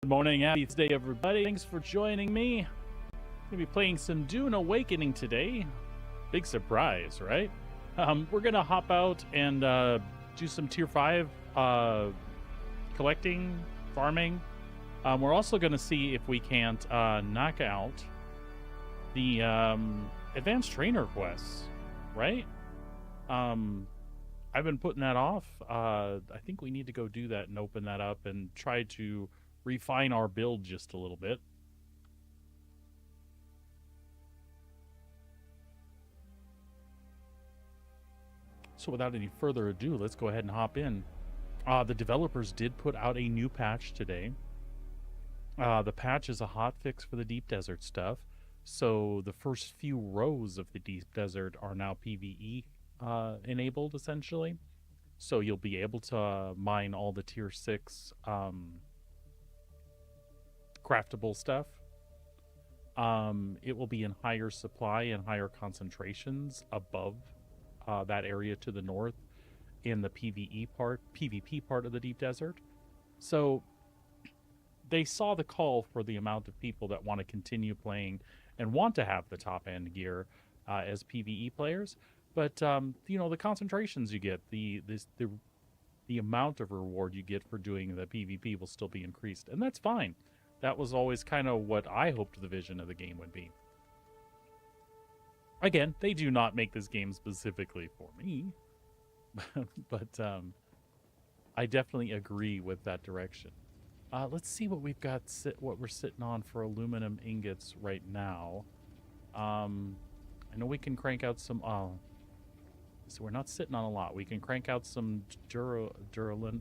Good morning, happy day, everybody. Thanks for joining me. I'm gonna be playing some Dune Awakening today. Big surprise, right? We're gonna hop out and do some tier 5 collecting, farming. We're also gonna see if we can't knock out the advanced trainer quests, right? I've been putting that off. I think we need to go do that and open that up and try to refine our build just a little bit. So without any further ado, let's go ahead and hop in. The developers did put out a new patch today. The patch is a hot fix for the deep desert stuff. So the first few rows of the deep desert are now PvE enabled, essentially. So you'll be able to mine all the tier 6 craftable stuff. It will be in higher supply and higher concentrations above that area to the north in the PvP part of the deep desert. So they saw the call for the amount of people that want to continue playing and want to have the top end gear as PvE players. But you know, the concentrations you get, the amount of reward you get for doing the PvP will still be increased, and that's fine. That was always kind of what I hoped the vision of the game would be. Again, they do not make this game specifically for me, but I definitely agree with that direction. Let's see what we've got, what we're sitting on for aluminum ingots right now. I know we can crank out some. So we're not sitting on a lot. We can crank out some duraluminum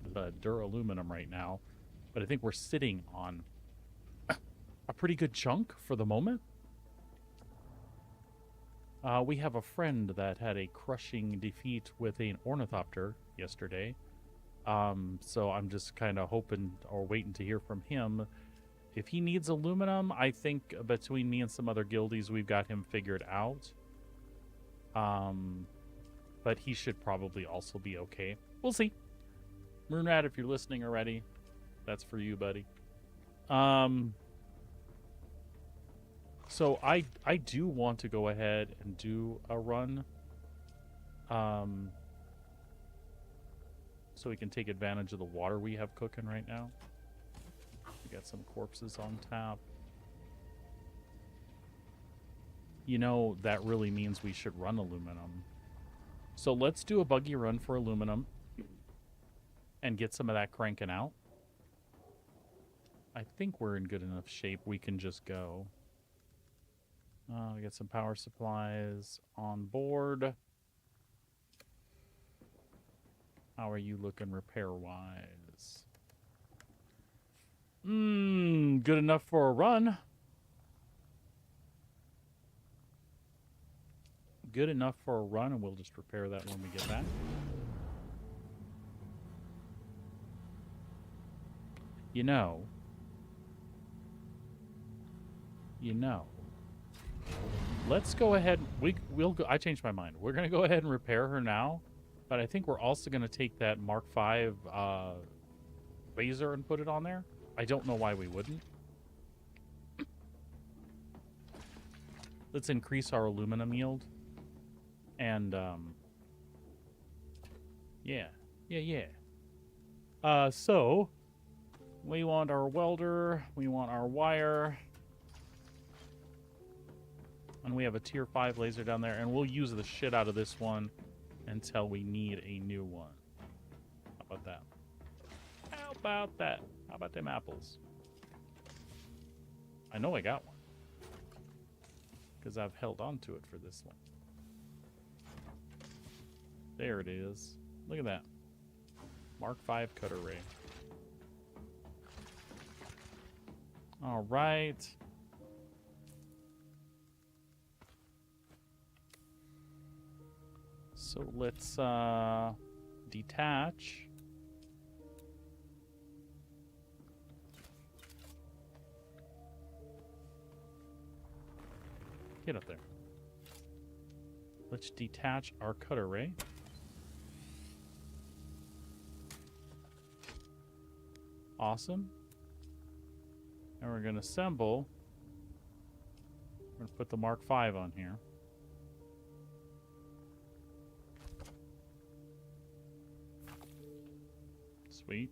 right now, but I think we're sitting on a pretty good chunk for the moment. We have a friend that had a crushing defeat with an ornithopter yesterday. So I'm just kind of hoping or waiting to hear from him. If he needs aluminum, I think between me and some other guildies, we've got him figured out. But he should probably also be okay. We'll see. Moonrat, if you're listening already, that's for you, buddy. So I do want to go ahead and do a run. So we can take advantage of the water we have cooking right now. We got some corpses on tap. You know, that really means we should run aluminum. So let's do a buggy run for aluminum and get some of that cranking out. I think we're in good enough shape. We can just go. We got some power supplies on board. How are you looking repair-wise? Good enough for a run. Good enough for a run, and we'll just repair that when we get back. You know, let's go ahead. We'll go. I changed my mind. We're gonna go ahead and repair her now, but I think we're also gonna take that Mark V laser and put it on there. I don't know why we wouldn't. Let's increase our aluminum yield. And, yeah. So, we want our welder, we want our wire, and we have a tier 5 laser down there, and we'll use the shit out of this one until we need a new one. How about that? How about that? How about them apples? I know I got one, because I've held on to it for this one. There it is. Look at that. Mark V cutter ray. All right. So let's detach. Get up there. Let's detach our cutter ray. Awesome. And we're going to assemble. We're going to put the Mark V on here. Sweet.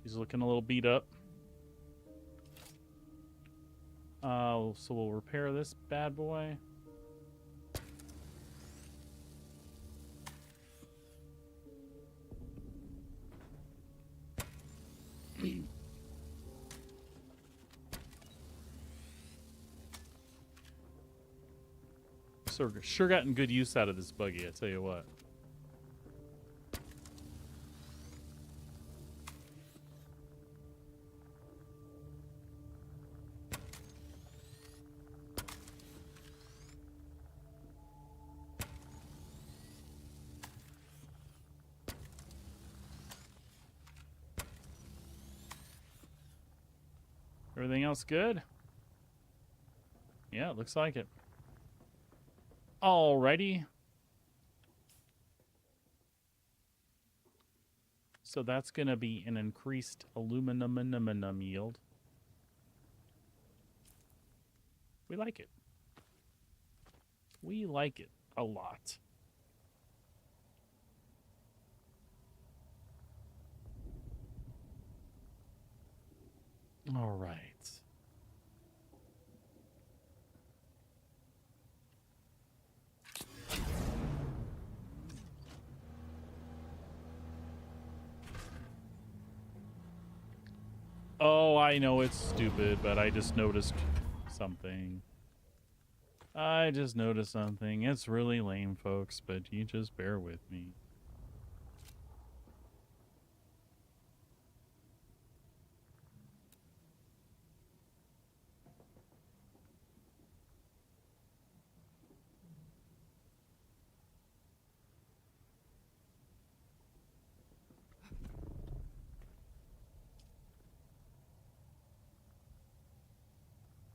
She's looking a little beat up. So we'll repair this bad boy. So sure gotten good use out of this buggy, I tell you what. Everything else good? Yeah, it looks like it. Alrighty. So that's going to be an increased aluminum yield. We like it. We like it a lot. All right. Oh, I know it's stupid, but I just noticed something. I just noticed something. It's really lame, folks, but you just bear with me.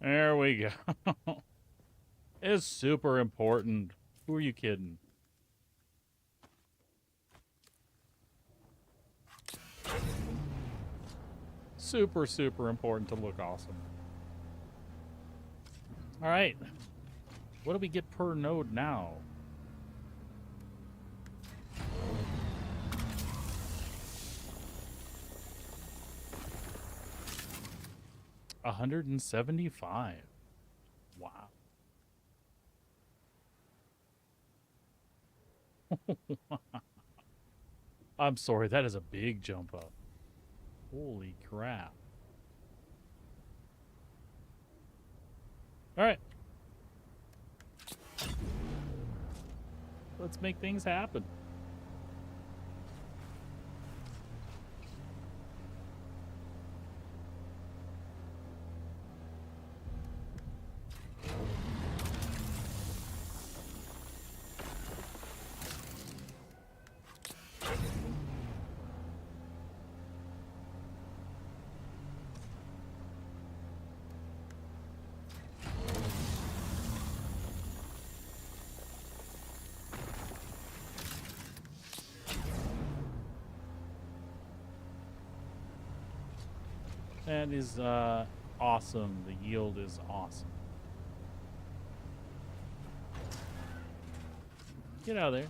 There we go. It's super important. Who are you kidding? Super, super important to look awesome. All right. What do we get per node now? $175. Wow. I'm sorry, that is a big jump up. Holy crap. All right. Let's make things happen. That is awesome. The yield is awesome. Get out of there.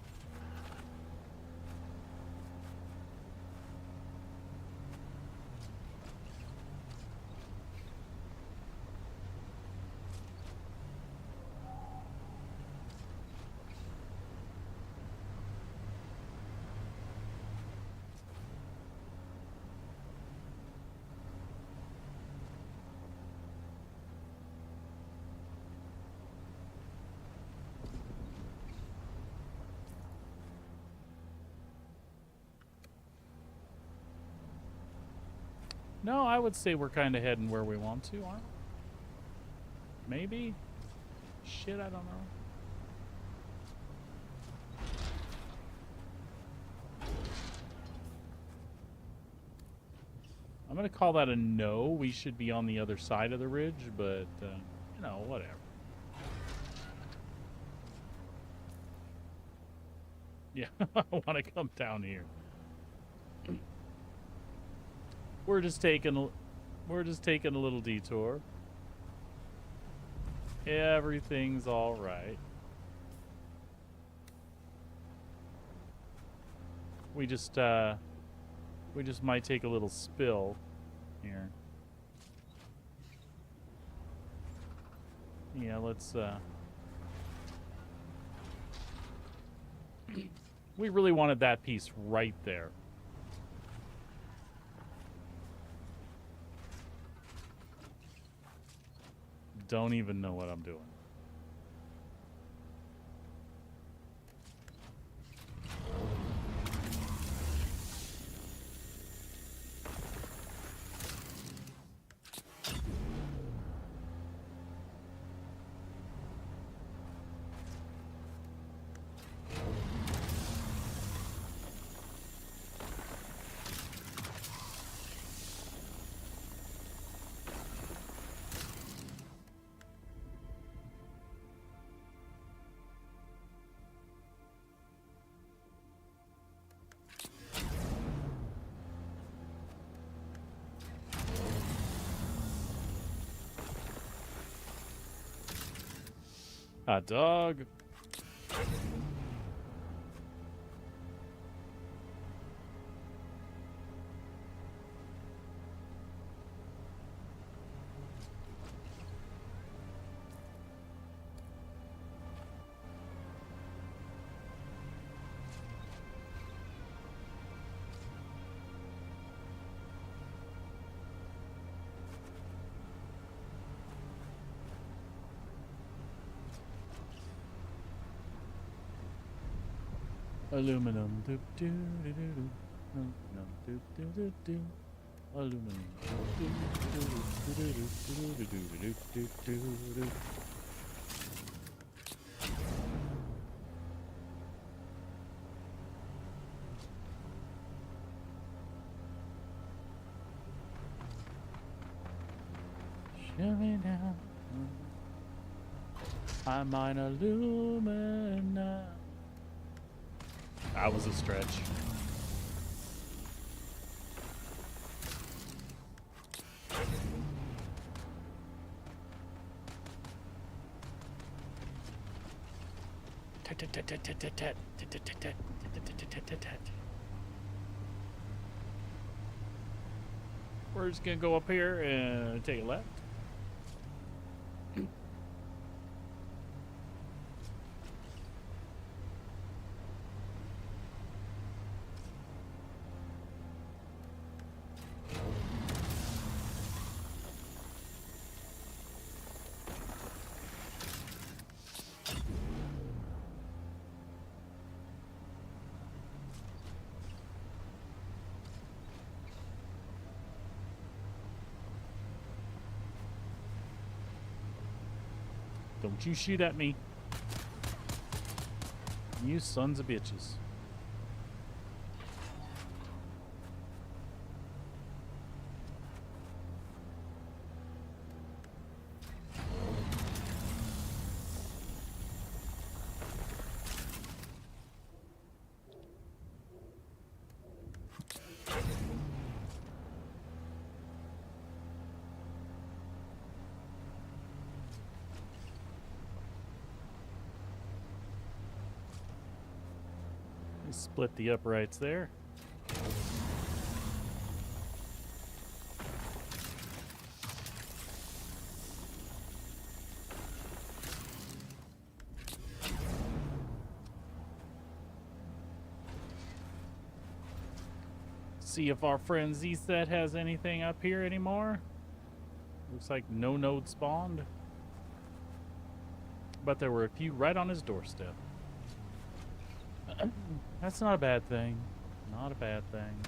No, I would say we're kind of heading where we want to, aren't we? Maybe? Shit, I don't know. I'm going to call that a no. We should be on the other side of the ridge, but, you know, whatever. Yeah, I want to come down here. We're just taking We're just taking a little detour. Everything's all right. We just might take a little spill here. Yeah, let's we really wanted that piece right there. Don't even know what I'm doing. Hot dog. Aluminum. Doop doo doo doo doo. Aluminum. Doop doo doo doo. Aluminum. Doop doo doo doo doo doo doo doo doo doo doo. Show me now. I'm an alumina. That was a stretch. We're just gonna go up here and take a left. Don't you shoot at me. You sons of bitches. Split the uprights there. See if our friend Z-Set has anything up here anymore. Looks like no node spawned. But there were a few right on his doorstep. That's not a bad thing. Not a bad thing.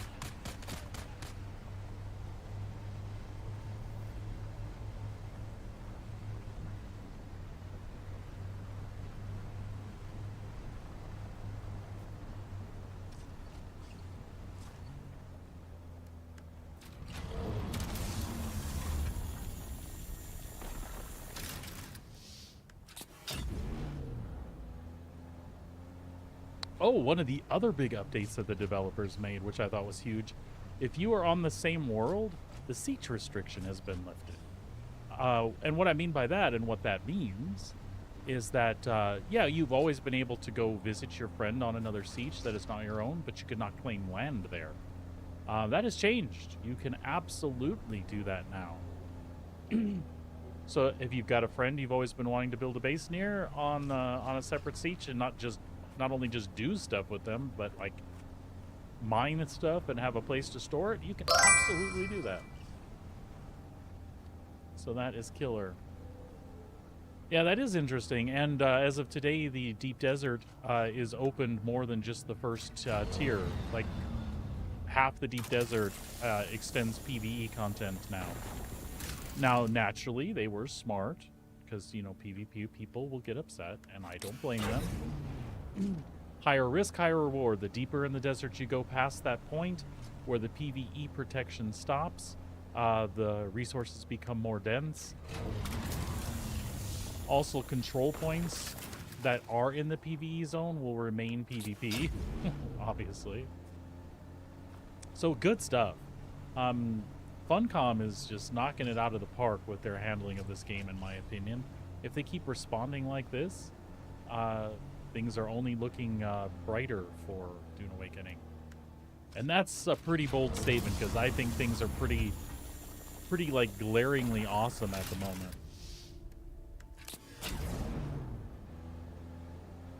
Oh, one of the other big updates that the developers made, which I thought was huge. If you are on the same world, the siege restriction has been lifted. And what I mean by that, and what that means, is that, yeah, you've always been able to go visit your friend on another siege that is not your own, but you could not claim land there. That has changed. You can absolutely do that now. So if you've got a friend you've always been wanting to build a base near on a separate siege, and not only just do stuff with them, but like mine and stuff and have a place to store it, you can absolutely do that. So that is killer. Yeah, that is interesting. And as of today, the Deep Desert is opened more than just the first tier. Like, half the Deep Desert extends PvE content now. Now, naturally, they were smart, because, you know, PvP people will get upset, and I don't blame them. Higher risk, higher reward. The deeper in the desert you go past that point where the PvE protection stops, the resources become more dense. Also, control points that are in the PvE zone will remain PvP, obviously. So, good stuff. Funcom is just knocking it out of the park with their handling of this game, in my opinion. If they keep responding like this, things are only looking brighter for Dune Awakening. And that's a pretty bold statement, because I think things are pretty like glaringly awesome at the moment.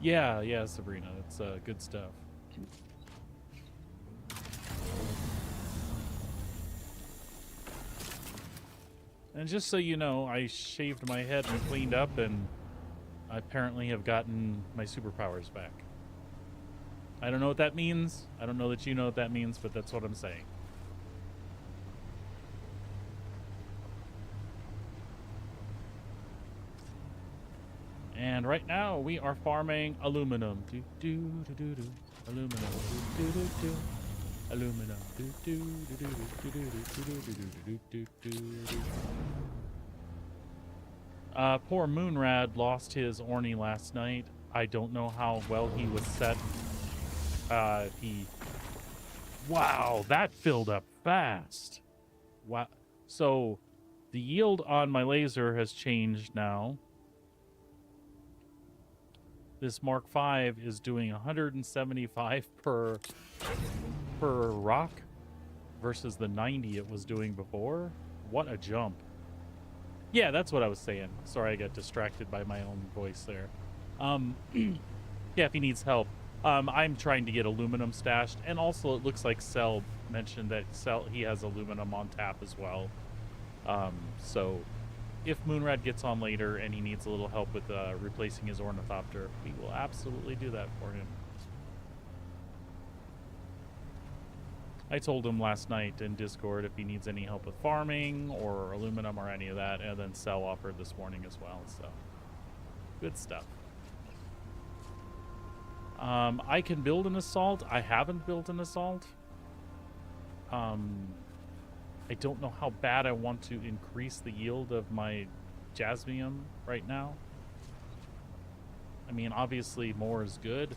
Yeah, Sabrina, it's good stuff. And just so you know, I shaved my head and cleaned up, and I apparently have gotten my superpowers back. I don't know what that means. I don't know that you know what that means, but that's what I'm saying. And right now we are farming aluminum. Aluminum. Aluminum. Poor Moonrad lost his Orny last night. I don't know how well he was set. Wow, that filled up fast. Wow. So the yield on my laser has changed now. This Mark V is doing 175 per rock versus the 90 it was doing before. What a jump. Yeah, that's what I was saying. Sorry, I got distracted by my own voice there. Yeah, if he needs help. I'm trying to get aluminum stashed, and also it looks like Cell mentioned that he has aluminum on tap as well. So if Moonrad gets on later and he needs a little help with replacing his ornithopter, we will absolutely do that for him. I told him last night in Discord if he needs any help with farming or aluminum or any of that, and then Cell offered this morning as well, so good stuff. I can build an assault. I haven't built an assault. I don't know how bad I want to increase the yield of my jasmium right now. I mean, obviously more is good.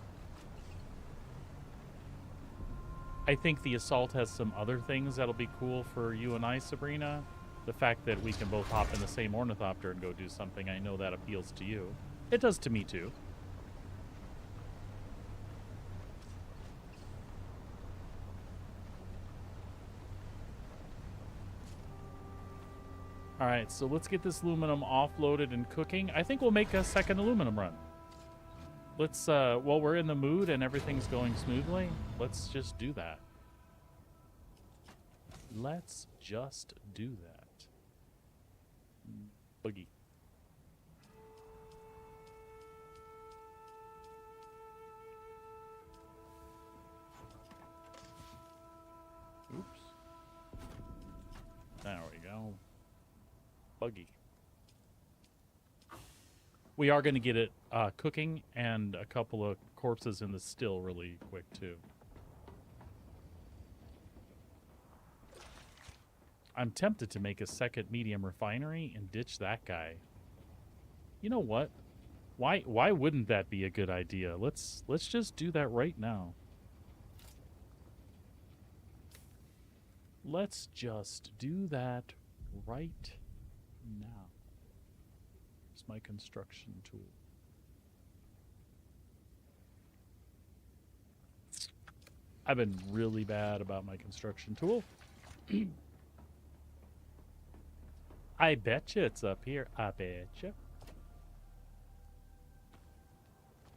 I think the assault has some other things that'll be cool for you and I, Sabrina. The fact that we can both hop in the same ornithopter and go do something, I know that appeals to you. It does to me too. All right, so let's get this aluminum offloaded and cooking. I think we'll make a second aluminum run. Let's, while we're in the mood and everything's going smoothly, let's just do that. Let's just do that. Boogie. Oops. There we go. Buggy. We are going to get it cooking and a couple of corpses in the still really quick too. I'm tempted to make a second medium refinery and ditch that guy. You know what? Why wouldn't that be a good idea? Let's just do that right now. let's just do that right now. It's my construction tool. I've been really bad about my construction tool. I betcha it's up here. I betcha.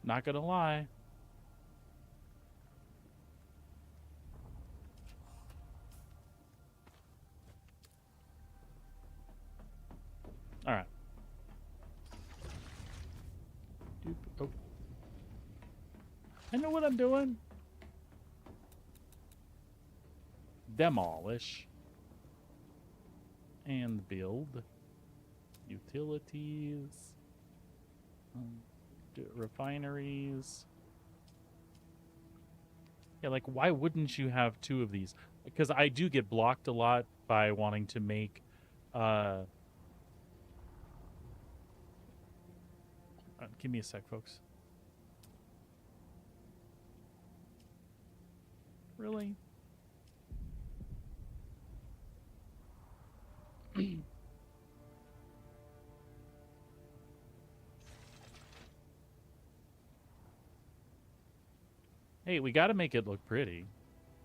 Not gonna lie. All right. Oh. I know what I'm doing. Demolish. And build. Utilities. Refineries. Yeah, like, why wouldn't you have two of these? Because I do get blocked a lot by wanting to make... give me a sec, folks. Really? Hey, we got to make it look pretty.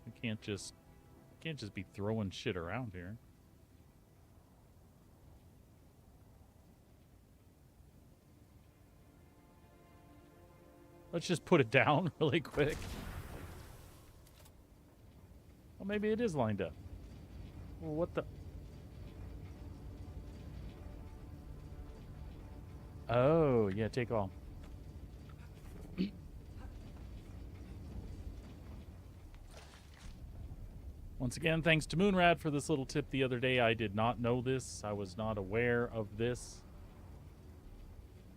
We can't just be throwing shit around here. Let's just put it down really quick. Well, maybe it is lined up. Well, what the? Oh, yeah, take all. Once again, thanks to Moonrad for this little tip the other day. I did not know this. I was not aware of this.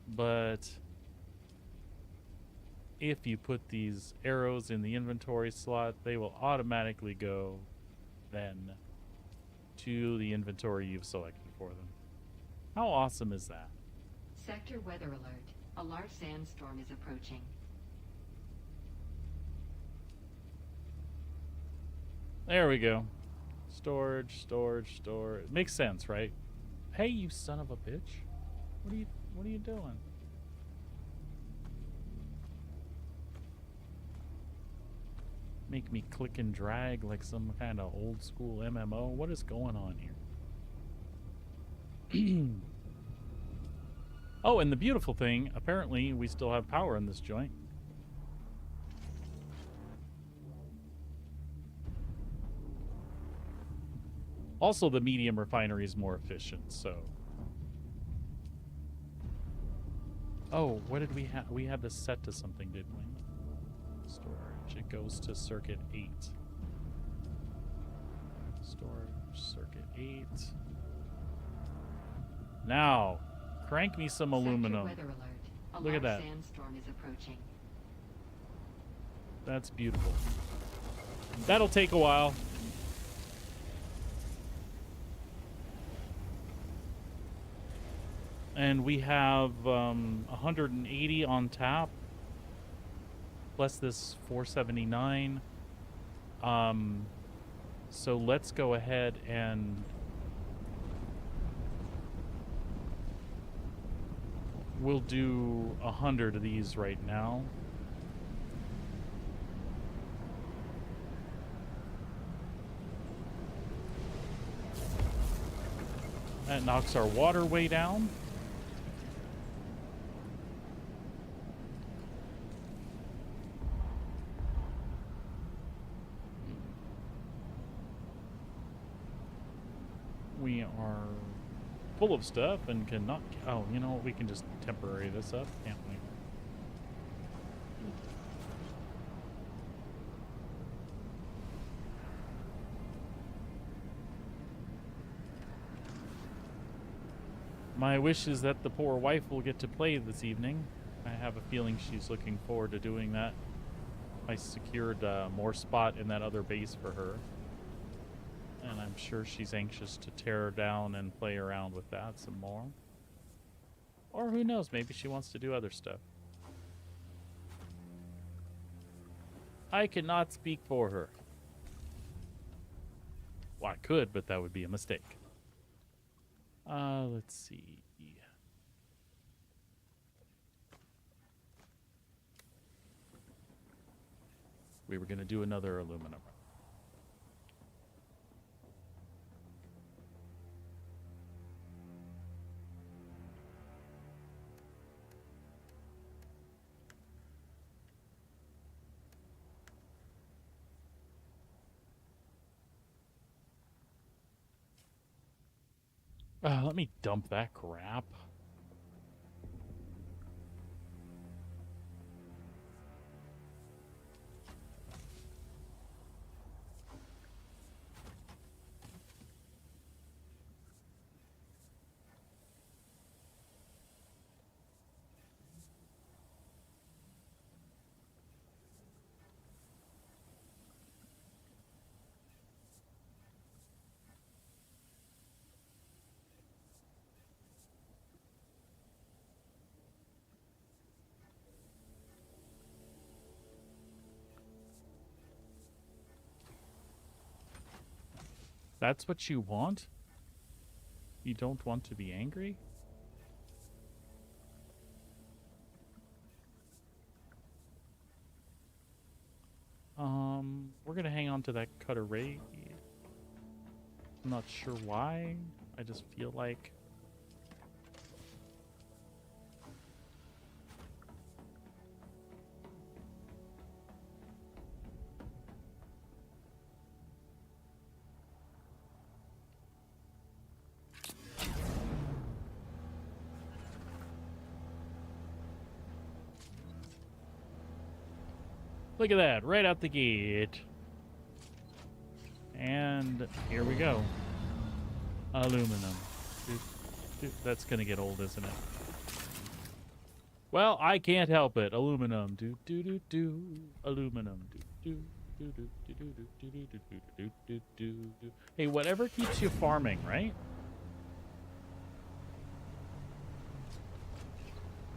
But if you put these arrows in the inventory slot, they will automatically go then to the inventory you've selected for them. How awesome is that? Sector weather alert. A large sandstorm is approaching. There we go. Storage, storage, storage. Makes sense, right? Hey, you son of a bitch. What are you doing? Make me click and drag like some kind of old school MMO. What is going on here? Oh, and the beautiful thing, apparently we still have power in this joint. Also, the medium refinery is more efficient, so... Oh, what did we have? We had this set to something, didn't we? Storage. It goes to circuit 8. Storage, circuit 8. Now, crank me some aluminum. Weather alert. A Look at that. Sandstorm is approaching. That's beautiful. That'll take a while. And we have 180 on tap, plus this 479. So let's go ahead and we'll do 100 of these right now. That knocks our water way down. We are full of stuff and cannot... Oh, you know what? We can just temporary this up, can't we? My wish is that the poor wife will get to play this evening. I have a feeling she's looking forward to doing that. I secured more spot in that other base for her. And I'm sure she's anxious to tear down and play around with that some more. Or who knows, maybe she wants to do other stuff. I cannot speak for her. Well, I could, but that would be a mistake. Let's see. We were going to do another aluminum. Let me dump that crap. That's what you want? You don't want to be angry? We're gonna hang on to that cutter ray. I'm not sure why. I just feel like... Look at that, right out the gate. And here we go. Aluminum. That's gonna get old, isn't it? Well, I can't help it. Aluminum. Do do do do. Aluminum. Do do do do do do do do do do do do do. Hey, whatever keeps you farming, right?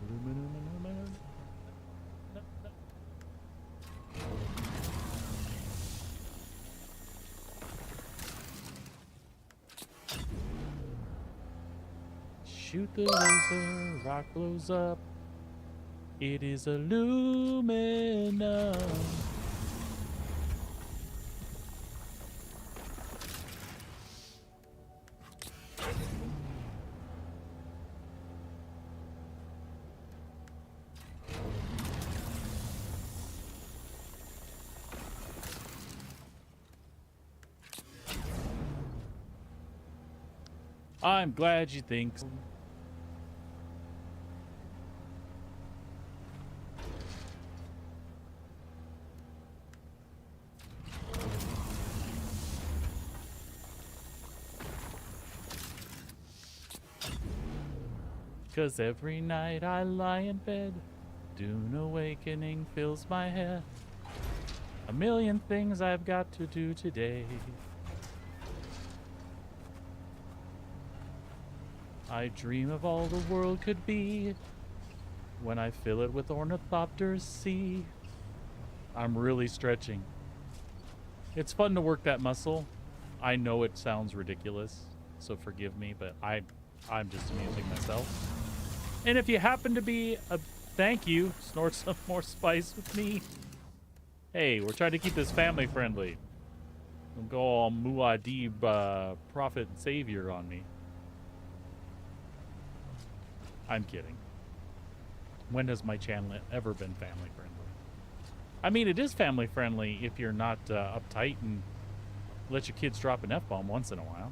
Aluminum, aluminum. Shoot the laser, rock blows up. It is aluminum. I'm glad you think so. Cause every night I lie in bed, Dune awakening fills my head. A million things I've got to do today. I dream of all the world could be when I fill it with ornithopters see. I'm really stretching. It's fun to work that muscle. I know it sounds ridiculous, so forgive me, but I'm just amusing myself. And if you happen to be a thank you, snort some more spice with me. Hey, we're trying to keep this family friendly. Don't go all Muad'Dib prophet and savior on me. I'm kidding. When has my channel ever been family friendly? I mean, it is family friendly if you're not uptight and let your kids drop an F-bomb once in a while.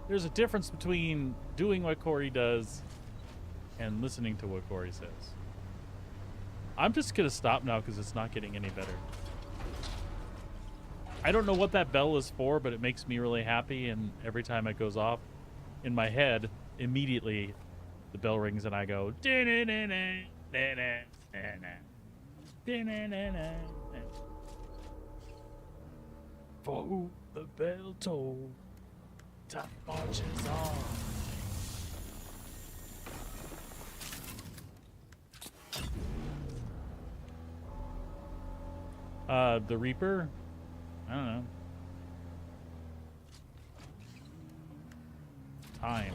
There's a difference between doing what Corey does and listening to what Corey says. I'm just going to stop now because it's not getting any better. I don't know what that bell is for, but it makes me really happy, and every time it goes off in my head, immediately the bell rings and I go... For the bell toll, time marches on. The Reaper, I don't know. Time.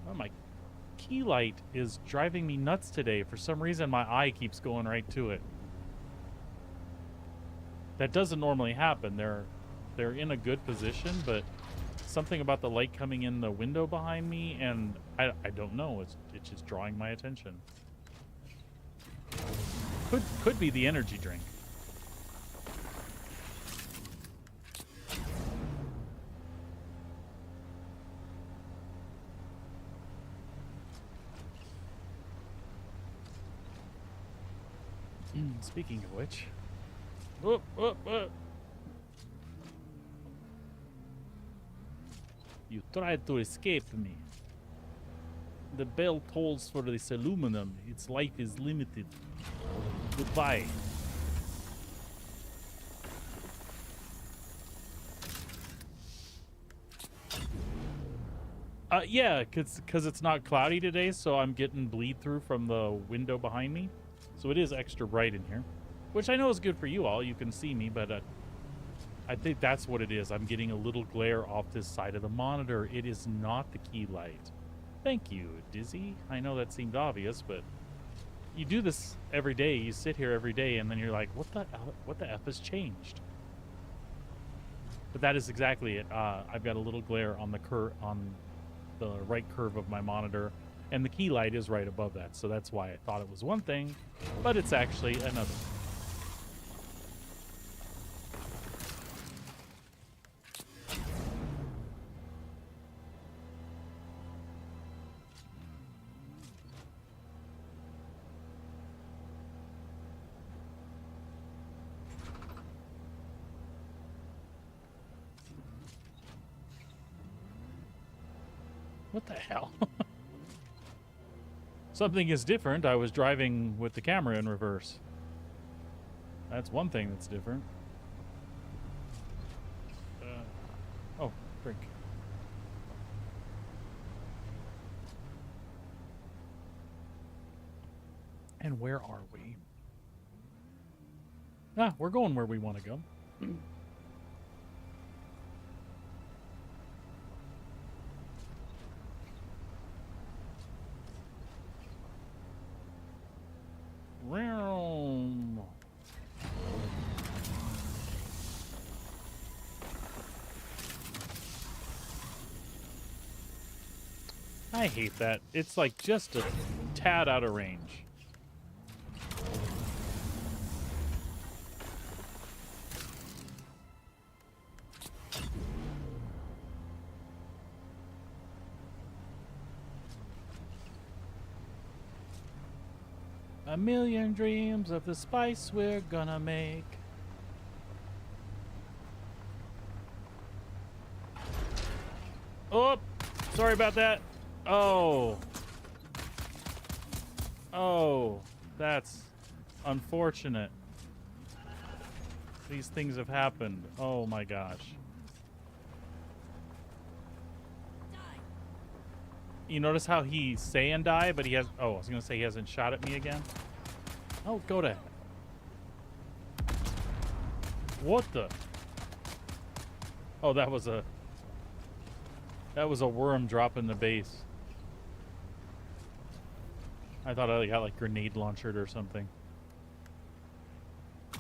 Oh, my key light is driving me nuts today. For some reason, my eye keeps going right to it. That doesn't normally happen. They're in a good position, but something about the light coming in the window behind me, and I don't know. It's just drawing my attention. Could be the energy drink. Speaking of which, whoop, whoop, whoop. You tried to escape me. The bell tolls for this aluminum. Its life is limited. Goodbye. Yeah, cause it's not cloudy today, so I'm getting bleed through from the window behind me. So it is extra bright in here, which I know is good for you all. You can see me, but I think that's what it is. I'm getting a little glare off this side of the monitor. It is not the key light. Thank you, Dizzy. I know that seemed obvious, but you do this every day. You sit here every day, and then you're like, what the F has changed? But that is exactly it. I've got a little glare on the right curve of my monitor, and the key light is right above that. So that's why I thought it was one thing, but it's actually another. What the hell? Something is different. I was driving with the camera in reverse. That's one thing that's different. Oh, drink. And where are we? Ah, we're going where we want to go. I hate that. It's like just a tad out of range. A million dreams of the spice we're gonna make. Oh, sorry about that. Oh. Oh, that's unfortunate. These things have happened. Oh my gosh. You notice how he's saying die, but he has... Oh, I was going to say he hasn't shot at me again. Oh, go to... What the... Oh, that was a... That was a worm dropping the base. I thought I got, like, grenade launched or something. They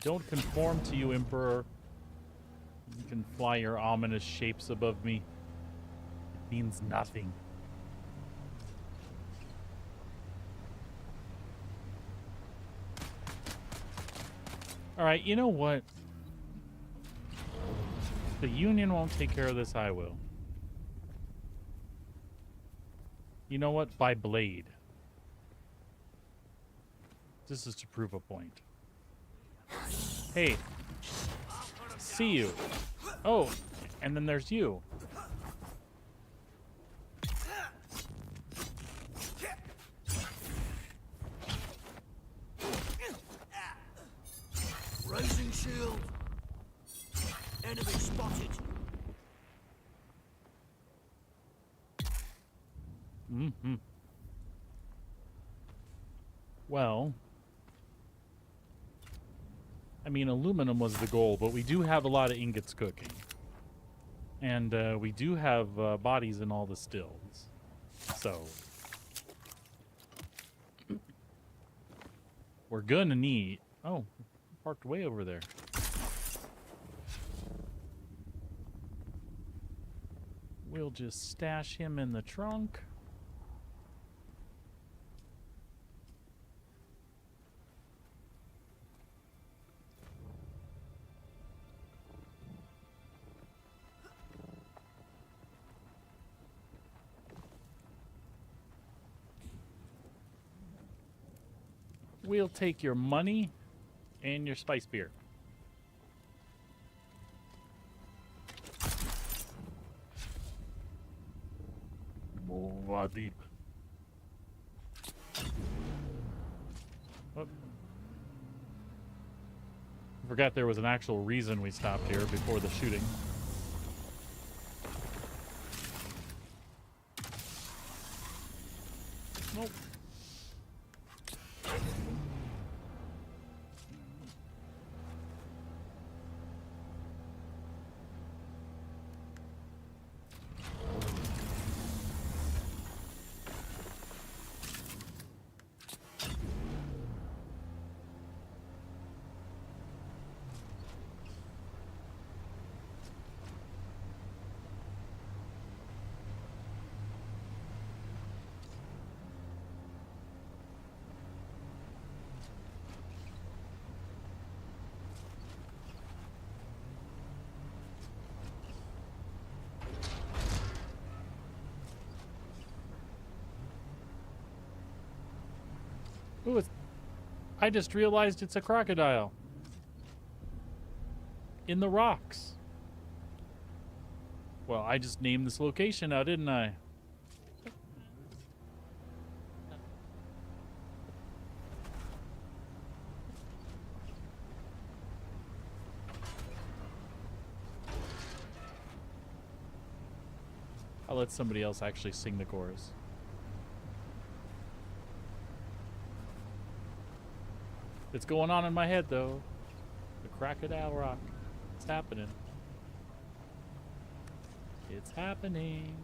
don't conform to you, Emperor. You can fly your ominous shapes above me. It means nothing. Alright, you know what? The Union won't take care of this, I will. You know what? By blade. This is to prove a point. Hey. See you. Oh, and then there's you. Mm-hmm. Well, I mean, aluminum was the goal, but we do have a lot of ingots cooking. And we do have bodies in all the stills. So we're gonna need... Oh, parked way over there. We'll just stash him in the trunk. We'll take your money and your spice beer. Deep. Oh. I forgot there was an actual reason we stopped here before the shooting. Nope. Ooh, I just realized it's a crocodile. In the rocks. Well, I just named this location now, didn't I? I'll let somebody else actually sing the chorus. It's going on in my head, though. The Crocodile Rock. It's happening. It's happening.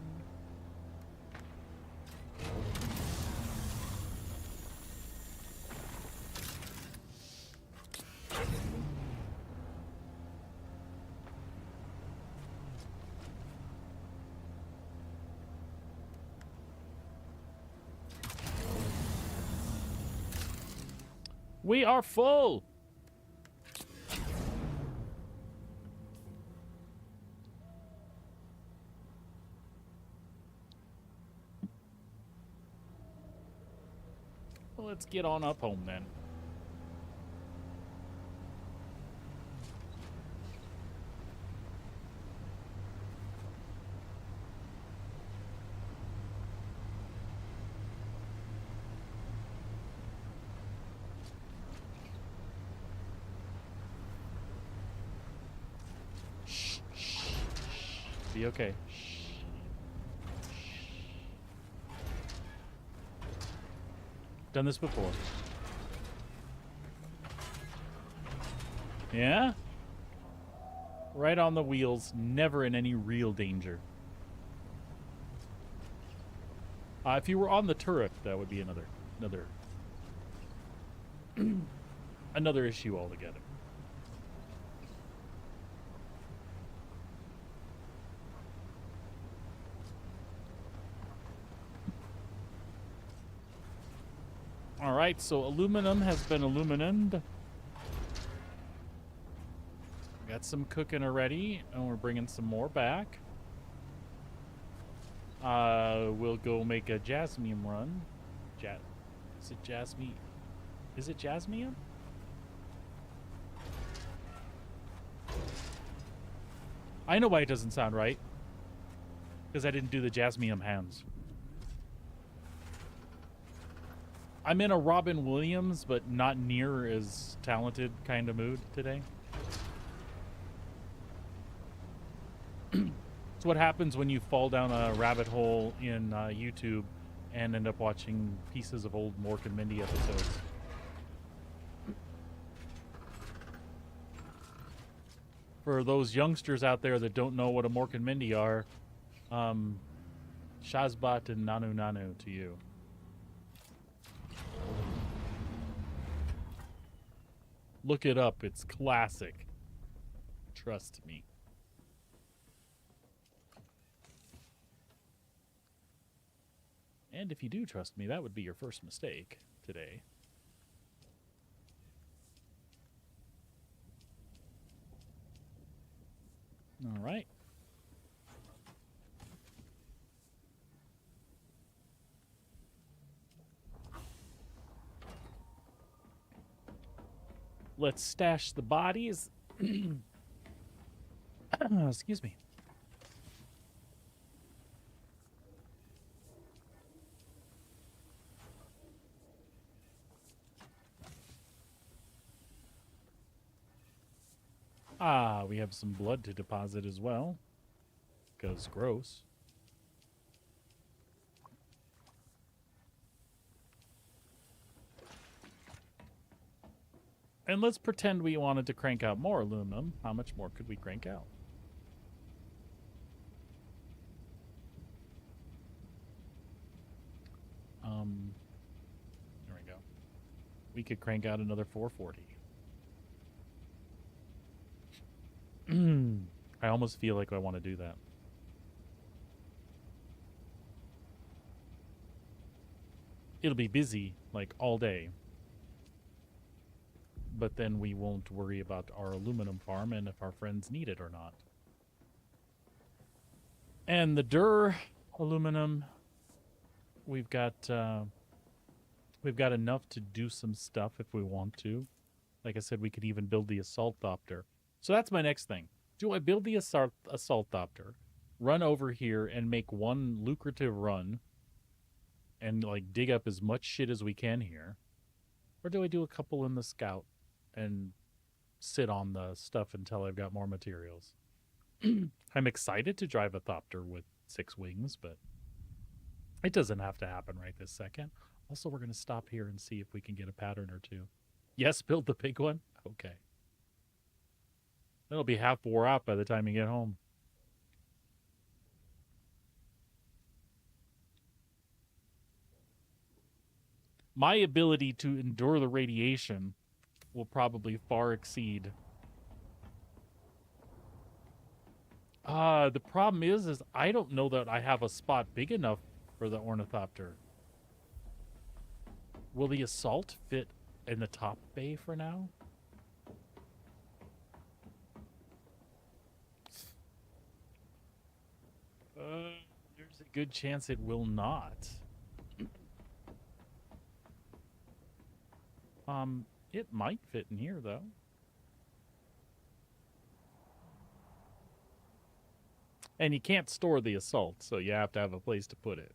We are full. Well, let's get on up home then. Be okay. Done this before. Yeah? Right on the wheels, never in any real danger. If you were on the turret, that would be another another issue altogether. All right, so aluminum has been illuminated. Got some cooking already, and we're bringing some more back. We'll go make a jasmine run. Is it jasmine? Is it jasmine? I know why it doesn't sound right. Because I didn't do the jasmine hands. I'm in a Robin Williams, but not near as talented kind of mood today. It's what happens when you fall down a rabbit hole in YouTube and end up watching pieces of old Mork and Mindy episodes. For those youngsters out there that don't know what a Mork and Mindy are, Shazbot and Nanu Nanu to you. Look it up. It's classic. Trust me. And if you do trust me, that would be your first mistake today. All right. Let's stash the bodies. Excuse me. Ah, we have some blood to deposit as well. Because gross. And let's pretend we wanted to crank out more aluminum. How much more could we crank out? There we go. We could crank out another 440. I almost feel like I want to do that. It'll be busy, like, all day. But then we won't worry about our aluminum farm and if our friends need it or not. And the aluminum, we've got enough to do some stuff if we want to. Like I said, we could even build the assaultopter. So that's my next thing. Do I build the assaultopter, run over here and make one lucrative run and like dig up as much shit as we can here? Or do I do a couple in the scout and sit on the stuff until I've got more materials? I'm excited to drive a thopter with 6 wings, but it doesn't have to happen right this second. Also, we're going to stop here and see if we can get a pattern or two. Yes, build the big one? Okay. That'll be half wore out by the time you get home. My ability to endure the radiation will probably far exceed. The problem is I don't know that I have a spot big enough for the ornithopter. Will the assault fit in the top bay for now? There's a good chance it will not. It might fit in here, though. And you can't store the assault, so you have to have a place to put it.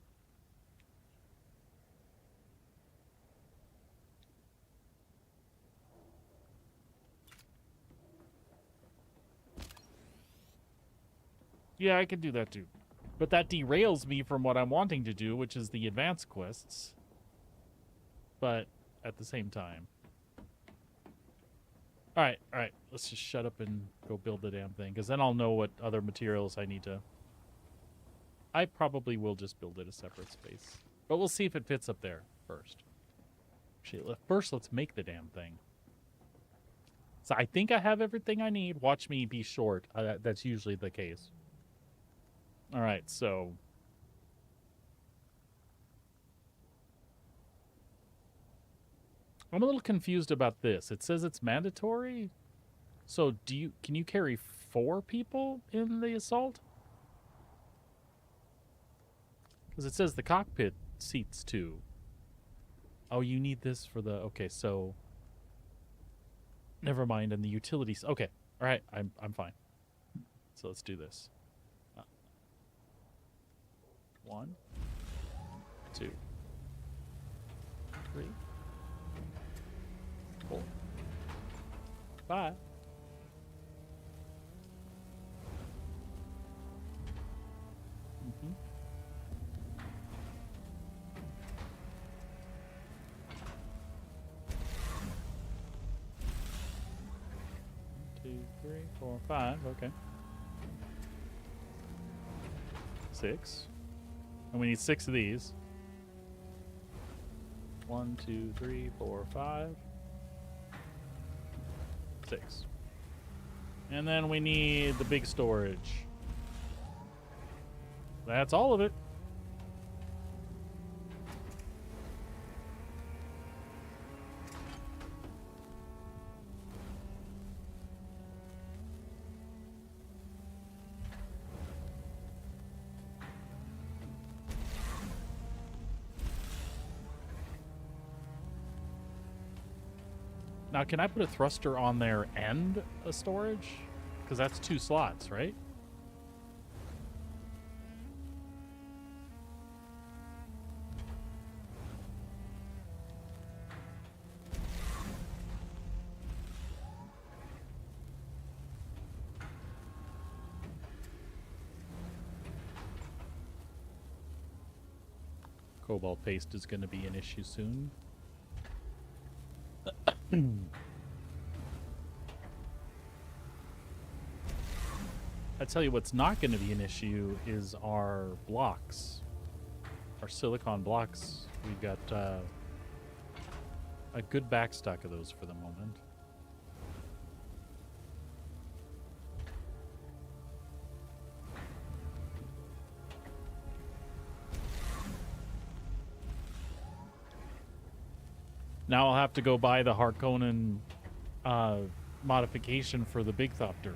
Yeah, I can do that too. But that derails me from what I'm wanting to do, which is the advanced quests. But at the same time. Alright, let's just shut up and go build the damn thing, because then I'll know what other materials I need to... I probably will just build it a separate space. But we'll see if it fits up there first. Actually, first let's make the damn thing. So I think I have everything I need. Watch me be short. That's usually the case. Alright, so... I'm a little confused about this. It says it's mandatory? So can you carry 4 people in the assault? Because it says the cockpit seats 2. Oh, you need this for the... Okay, so... Never mind, and the utilities... Okay, alright, I'm fine. So let's do this. 1, 2, 3, 4, 5. 3, 4, 5. Okay. 6. And we need 6 of these. 1, 2, 3, 4, 5. 6. And then we need the big storage. That's all of it. Now, can I put a thruster on there and a storage? Because that's 2 slots, right? Cobalt paste is going to be an issue soon. I tell you what's not going to be an issue is our blocks. Our silicon blocks. We've got a good backstock of those for the moment. Now I'll have to go buy the Harkonnen modification for the Big Thopter.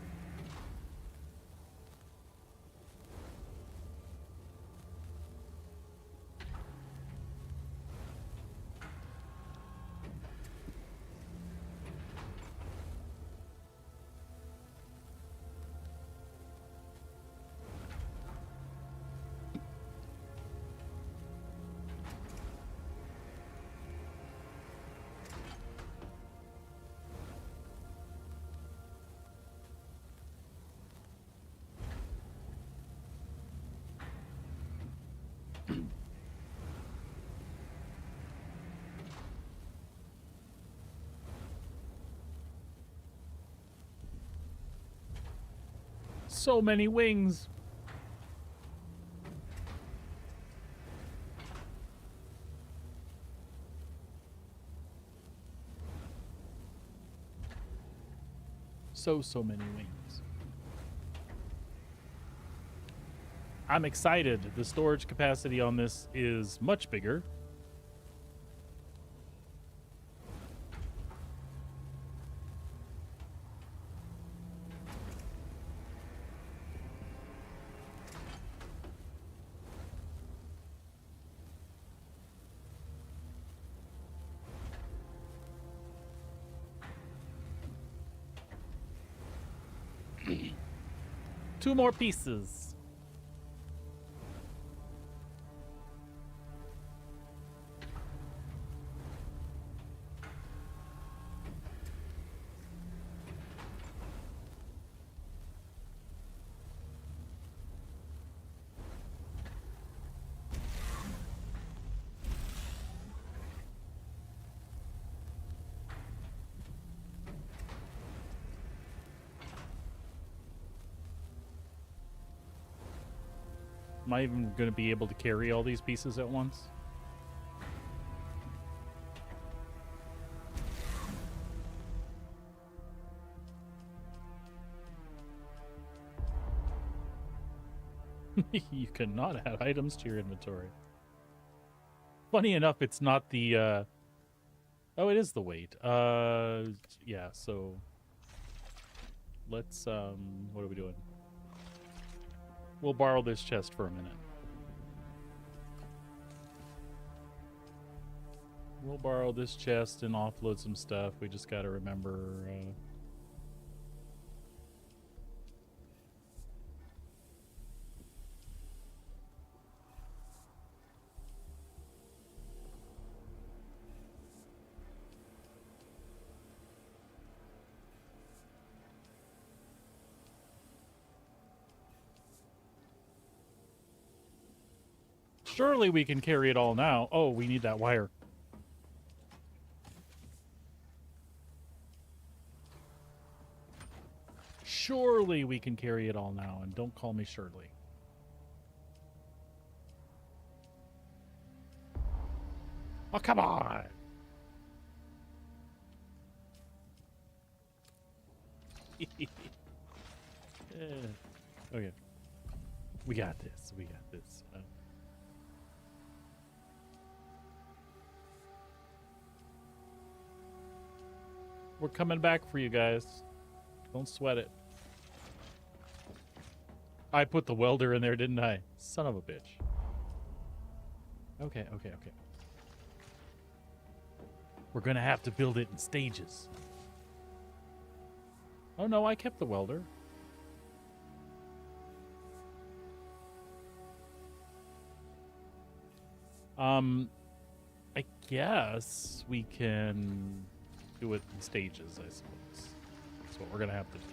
So many wings. So many wings. I'm excited. The storage capacity on this is much bigger. Two more pieces. Am I even going to be able to carry all these pieces at once? You cannot add items to your inventory. Funny enough, it's not the... Oh, it is the weight. Yeah, so... Let's, what are we doing? We'll borrow this chest for a minute. We'll borrow this chest and offload some stuff. We just got to remember... Surely we can carry it all now. Oh, we need that wire. Surely we can carry it all now, and don't call me Shirley. Oh, come on! Okay. We got this. We got this. We're coming back for you guys. Don't sweat it. I put the welder in there, didn't I? Son of a bitch. Okay, okay, okay. We're gonna have to build it in stages. Oh no, I kept the welder. I guess we can do it in stages, I suppose. That's what we're gonna have to do.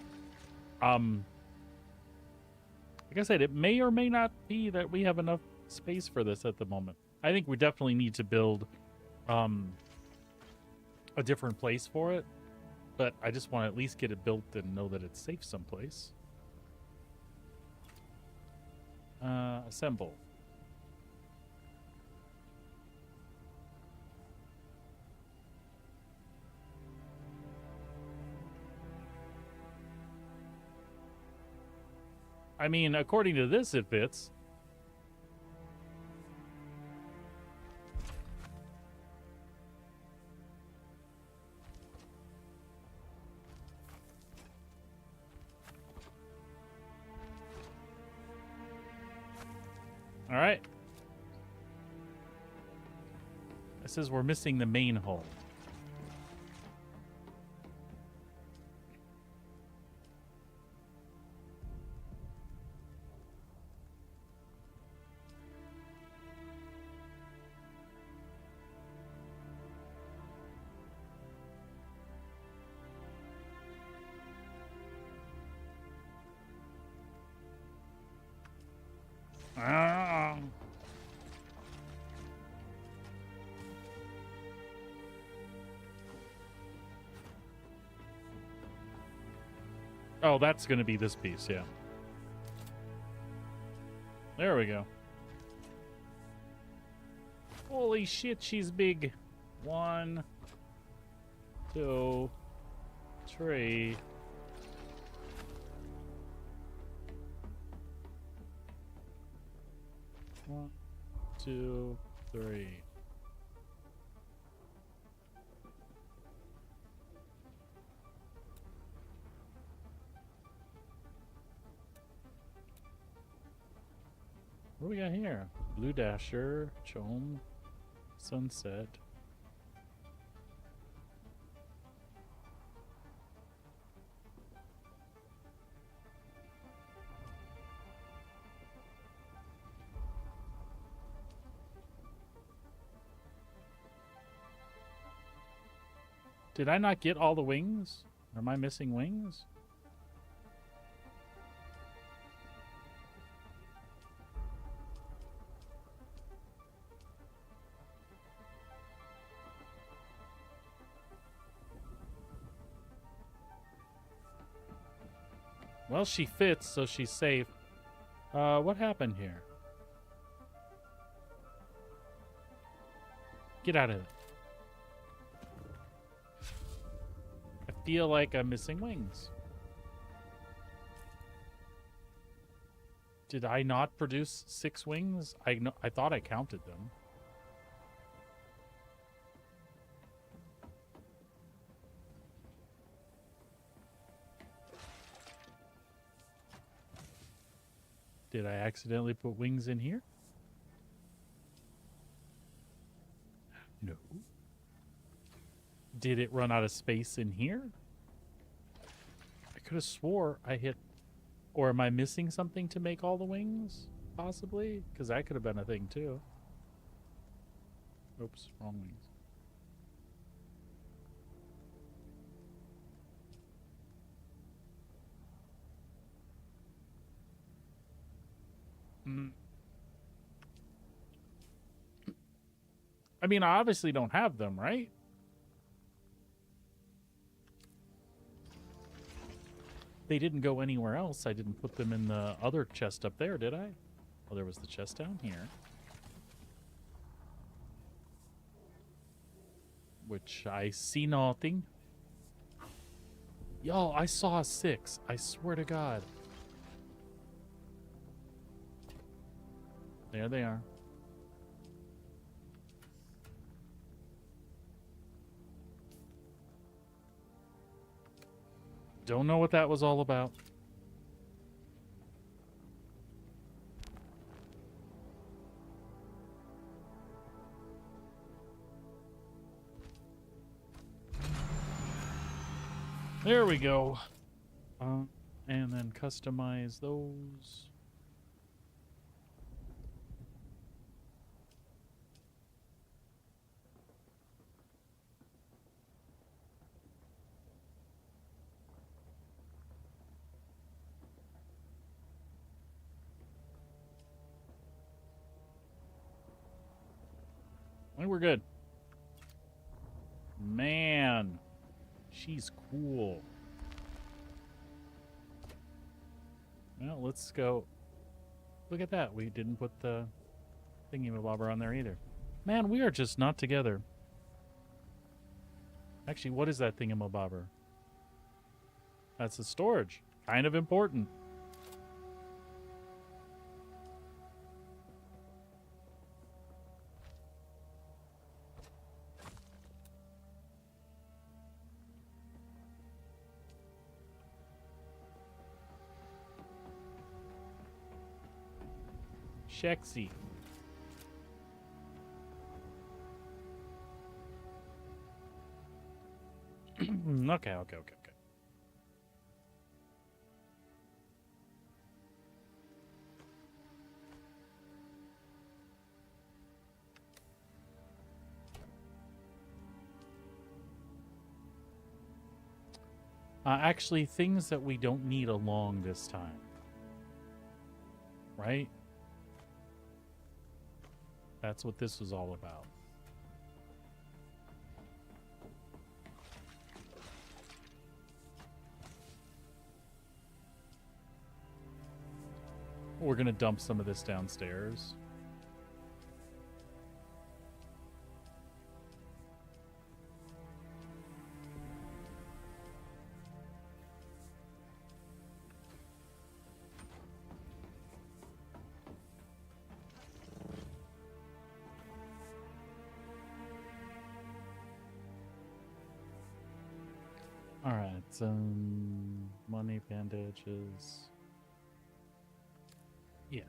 Like I said, it may or may not be that we have enough space for this at the moment. I think we definitely need to build a different place for it, but I just want to at least get it built and know that it's safe someplace. Assemble. I mean, according to this, it fits. All right. It says we're missing the main hull. Oh, that's going to be this piece, yeah. There we go. Holy shit, she's big. 1, 2, 3. One, 2, 3. What do we got here? Blue Dasher, Chome, Sunset. Did I not get all the wings? Am I missing wings? Well, she fits, so she's safe. What happened here? Get out of it. I feel like I'm missing wings. Did I not produce 6 wings? I thought I counted them. Did I accidentally put wings in here? No. Did it run out of space in here? I could have swore I hit... Or am I missing something to make all the wings? Possibly? Because that could have been a thing too. Oops, wrong wings. I mean, I obviously don't have them, right? They didn't go anywhere else. I didn't put them in the other chest up there, did I? Oh, there was the chest down here. Which I see nothing. Yo, I saw a 6. I swear to God. There they are. Don't know what that was all about. There we go. And then customize those. And we're good. Man, she's cool. Well, let's go. Look at that. We didn't put the thingy-mabobber on there either. Man, we are just not together. Actually, what is that thingy-mabobber? That's the storage. Kind of important. Shexy. Okay. Actually, things that we don't need along this time. Right? That's what this was all about. We're going to dump some of this downstairs. All right, some money, bandages. Yeah.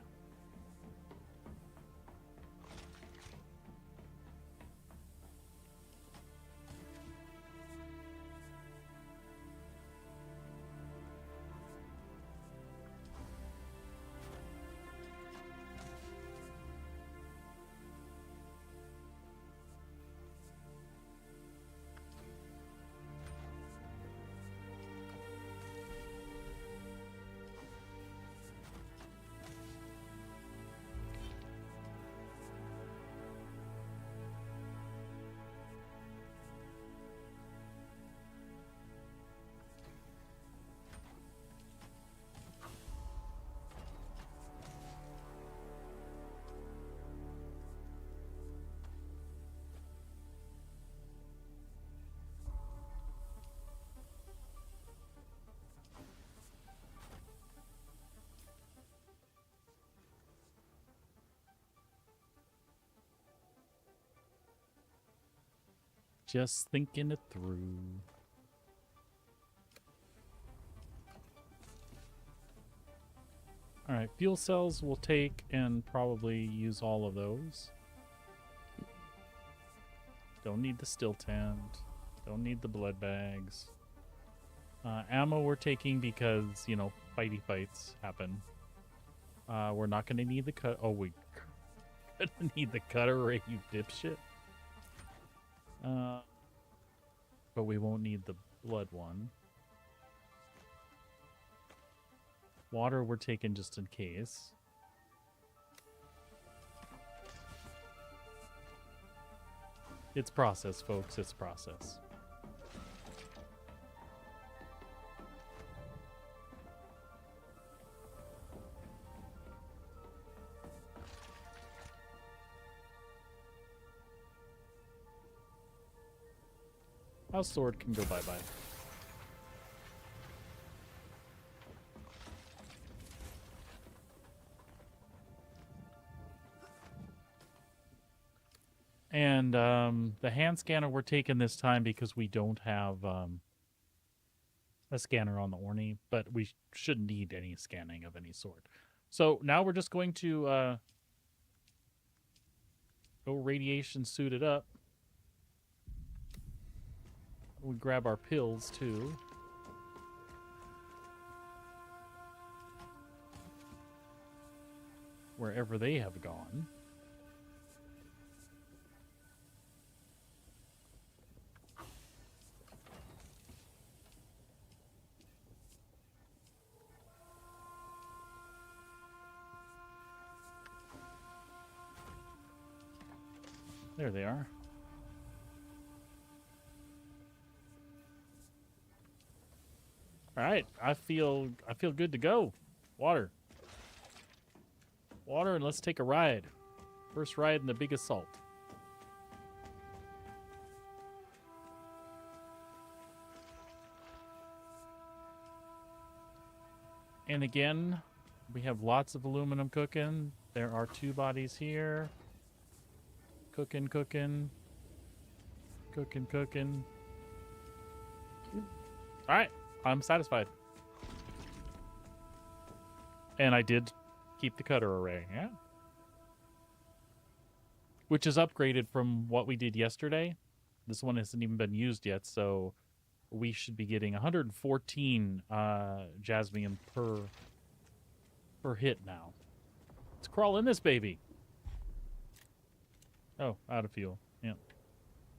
Just thinking it through. All right, fuel cells we'll take and probably use all of those. Don't need the still tent. Don't need the blood bags. Ammo we're taking because, you know, fighty fights happen. We're not going to need the cut. Oh, we gonna need the cutter ray, you dipshit. But we won't need the blood one. Water we're taking just in case. It's process, folks. It's process. House sword can go bye-bye. And the hand scanner we're taking this time because we don't have a scanner on the Orni, but we shouldn't need any scanning of any sort. So now we're just going to go radiation suited up. We grab our pills too. Wherever they have gone. There they are. All right, I feel good to go. Water. Water, and let's take a ride. First ride in the big assault. And again, we have lots of aluminum cooking. There are 2 bodies here. Cooking. All right, I'm satisfied. And I did keep the cutter array, yeah? Which is upgraded from what we did yesterday. This one hasn't even been used yet, so we should be getting 114 jasmium per hit now. Let's crawl in this baby. Oh, out of fuel. Yeah.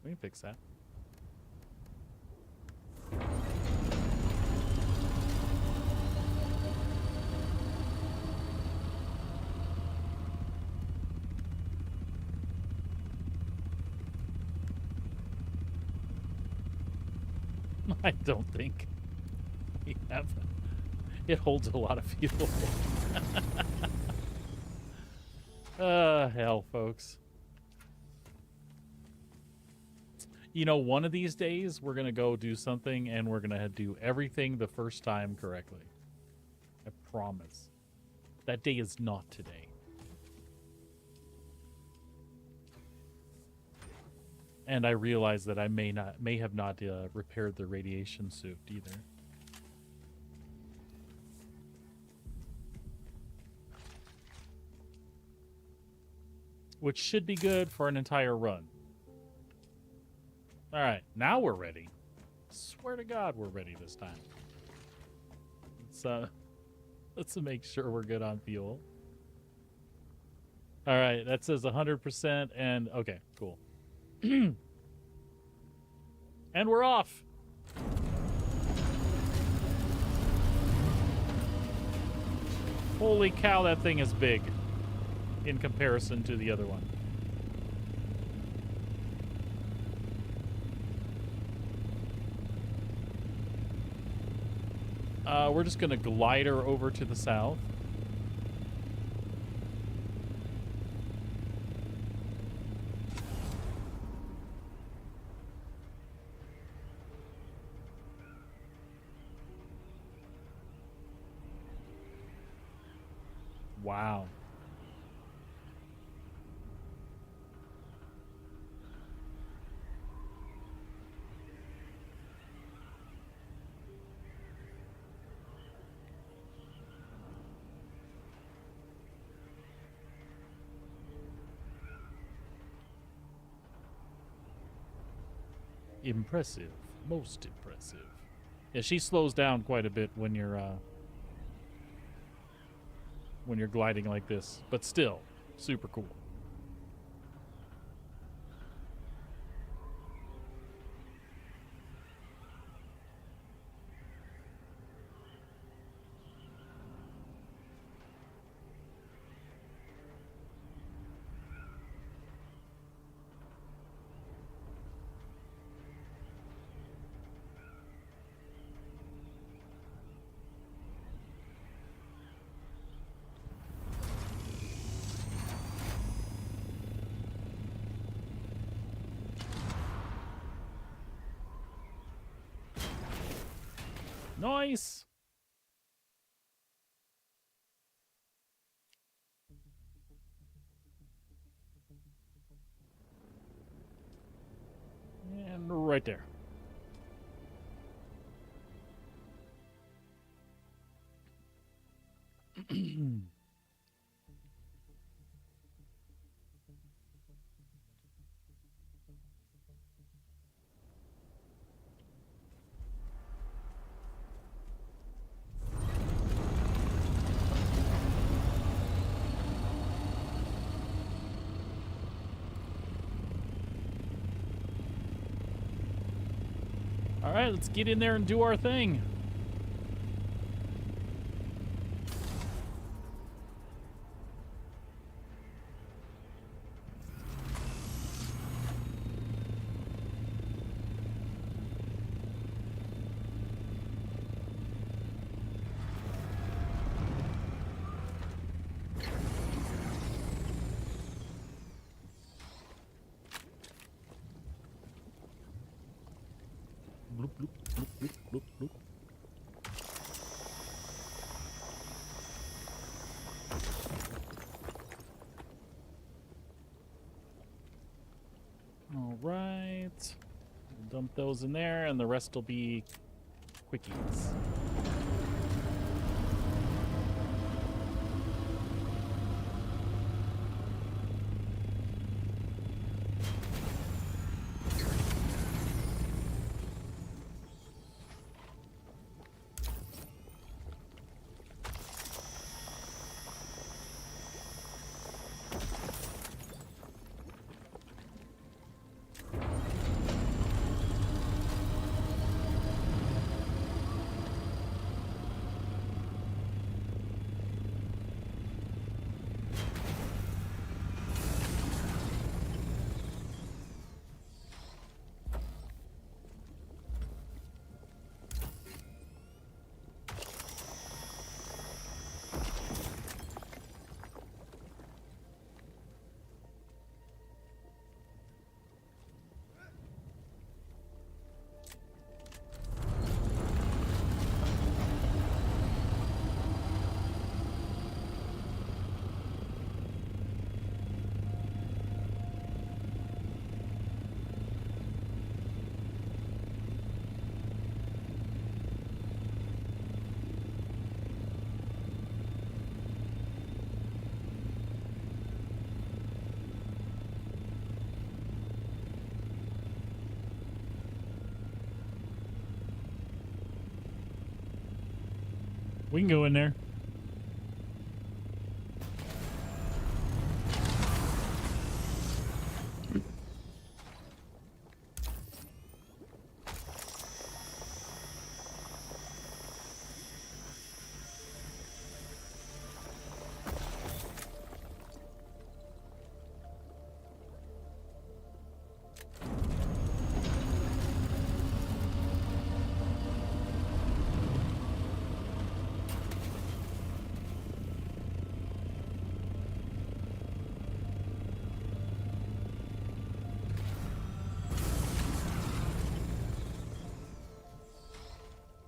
We can fix that. I don't think we have. It holds a lot of fuel. Hell, folks. You know, one of these days, we're going to go do something, and we're going to do everything the first time correctly. I promise. That day is not today. And I realize that I may have not repaired the radiation suit either. Which should be good for an entire run. All right, now we're ready. Swear to God, we're ready this time. Let's make sure we're good on fuel. All right, that says 100%, and okay, cool. And we're off. Holy cow, that thing is big in comparison to the other one. We're just going to glide her over to the south. Wow. Impressive. Most impressive. Yeah, she slows down quite a bit when you're gliding like this, but still super cool. Nice. And right there. All right, let's get in there and do our thing. Bloop, bloop, bloop, bloop, bloop, bloop. All right. We'll dump those in there, and the rest will be quickies. We can go in there.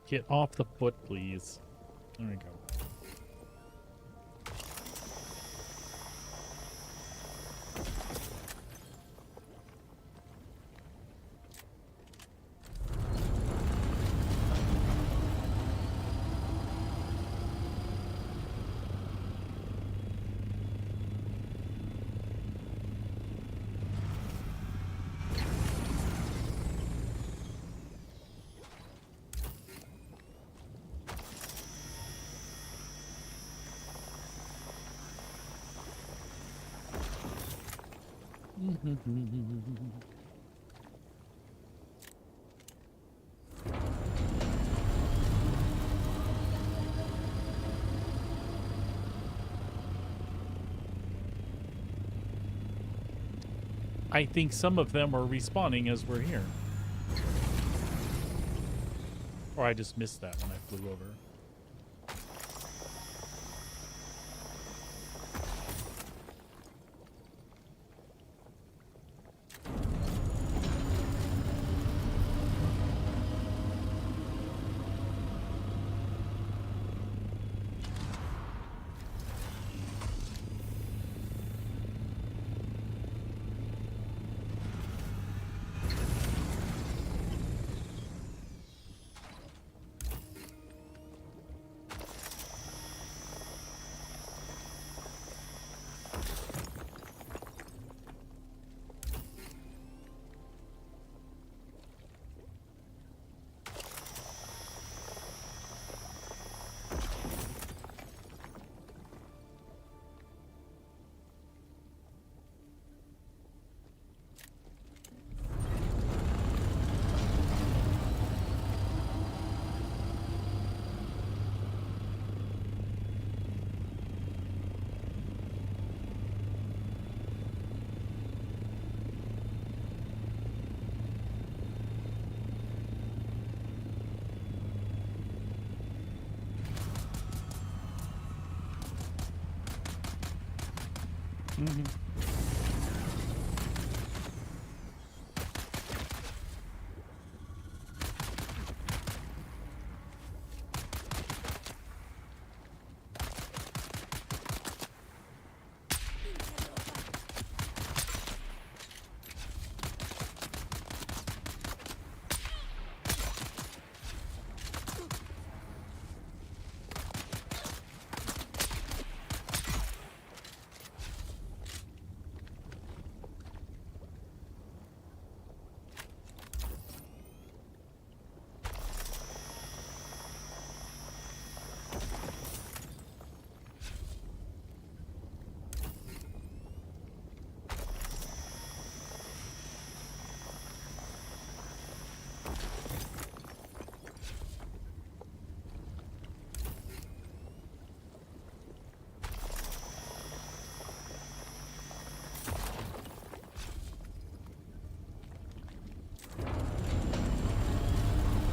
Get off the foot, please. There we go. I think some of them are respawning as we're here. Or I just missed that when I flew over. Mhm.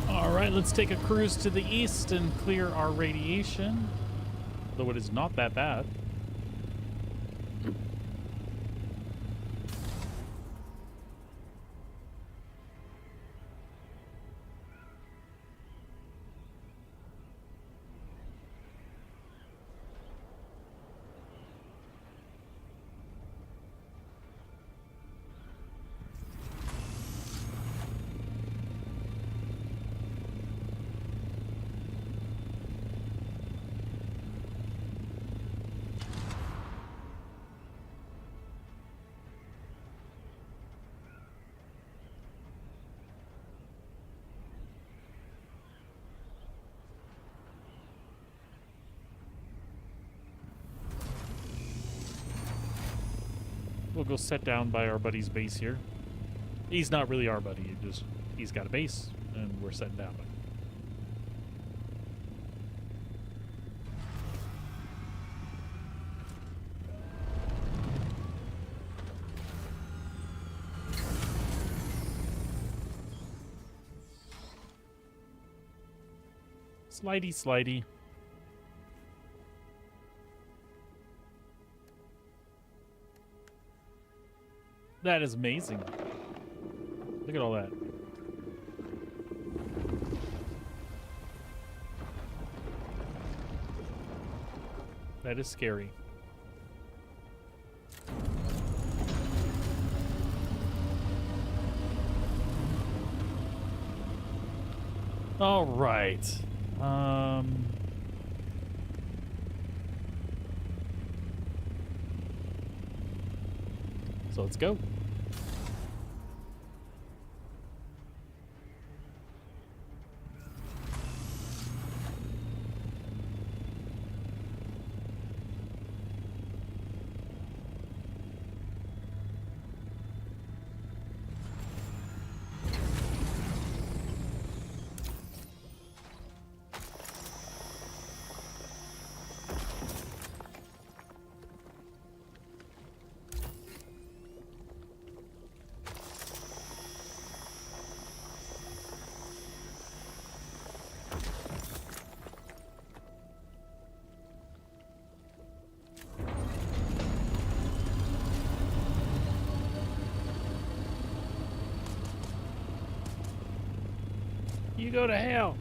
All right, let's take a cruise to the east and clear our radiation, though it is not that bad. We'll go set down by our buddy's base here. He's not really our buddy, he's got a base, and we're setting down by him. Slidey, slidey. That is amazing. Look at all that. That is scary. All right. So let's go. You go to hell.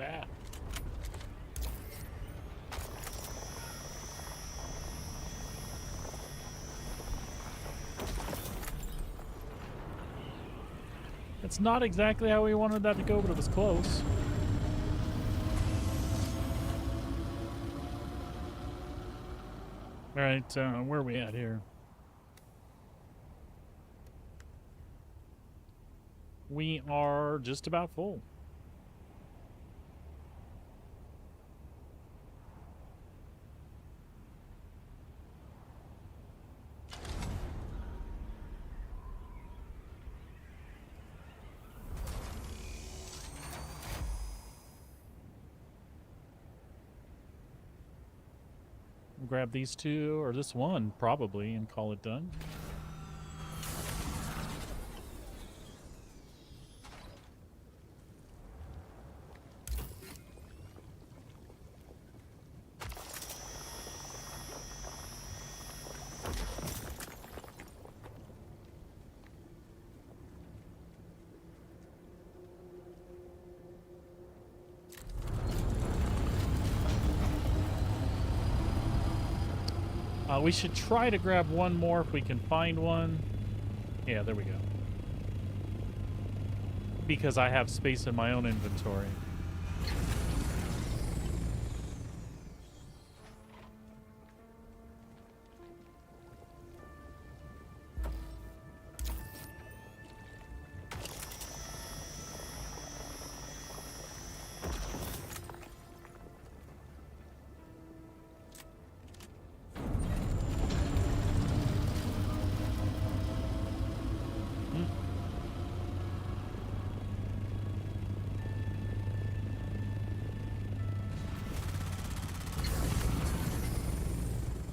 Ah. It's not exactly how we wanted that to go, but it was close. All right, where are we at here? We are just about full. Grab these two, or this one, probably, and call it done. We should try to grab one more if we can find one. Yeah, there we go. Because I have space in my own inventory.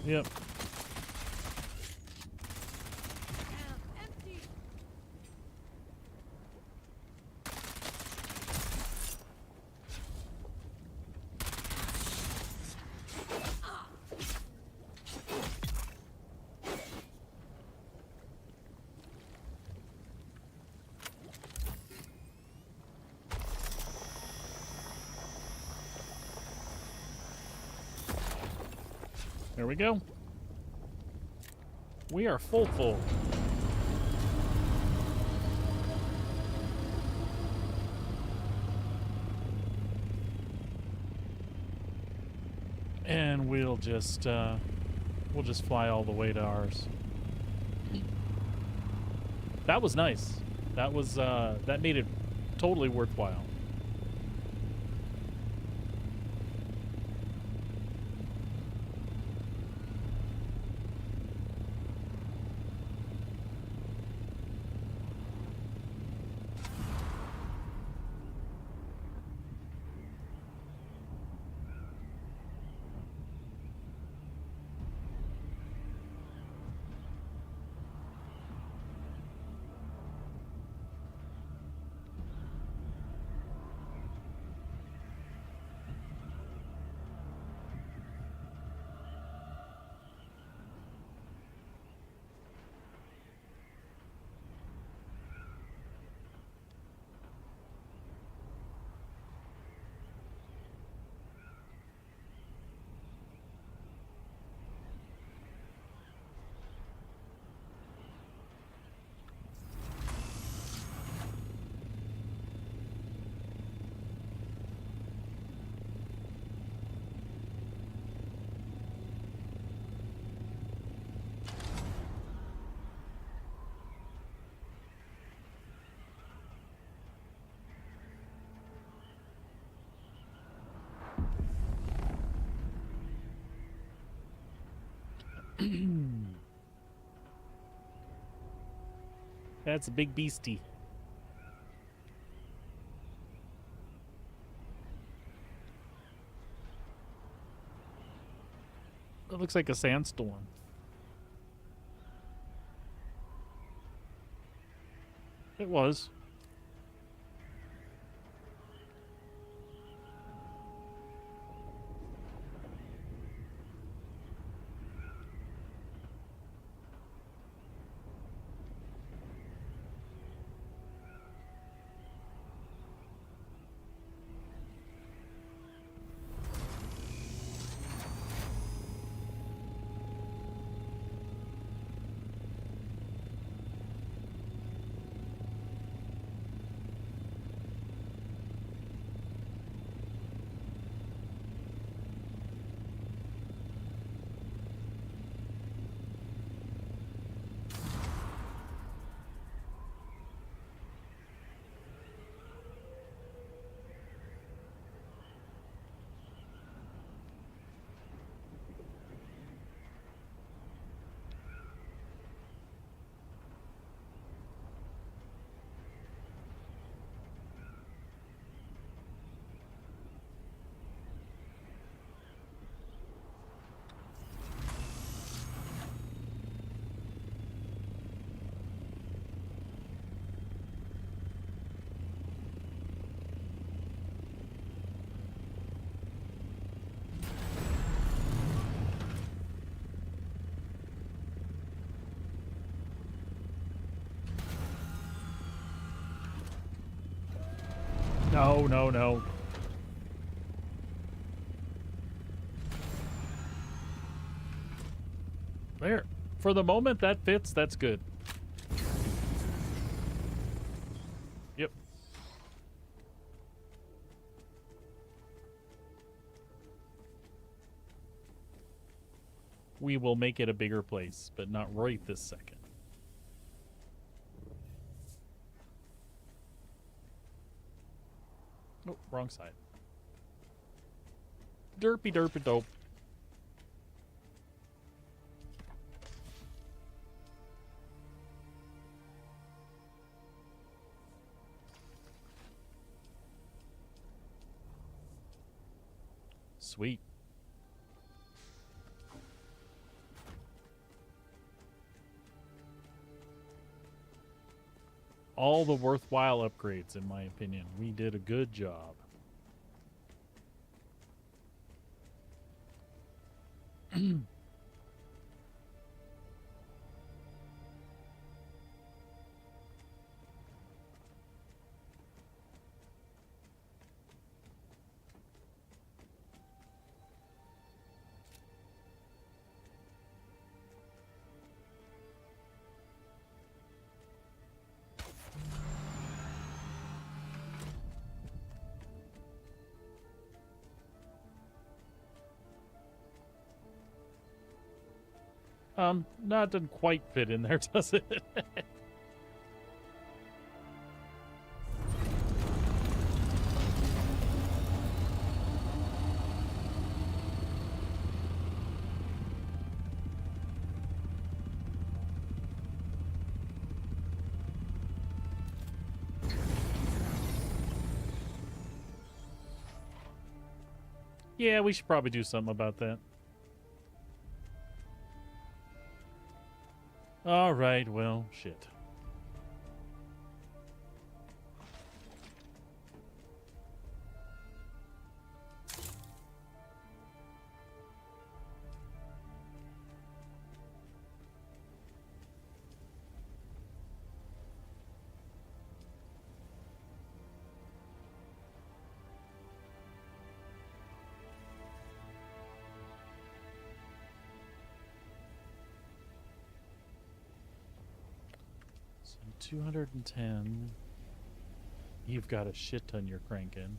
Yep. There we go. We are full. And we'll just fly all the way to ours. That was nice. That was that made it totally worthwhile. That's a big beastie. It looks like a sandstorm. It was. No, no, no. There. For the moment, that fits. That's good. Yep. We will make it a bigger place, but not right this second. Oh, wrong side. Derpy derpy dope. Sweet. All the worthwhile upgrades, in my opinion. We did a good job. No, it doesn't quite fit in there, does it? Yeah, we should probably do something about that. All right, well, shit. So 210. You've got a shit ton you're cranking.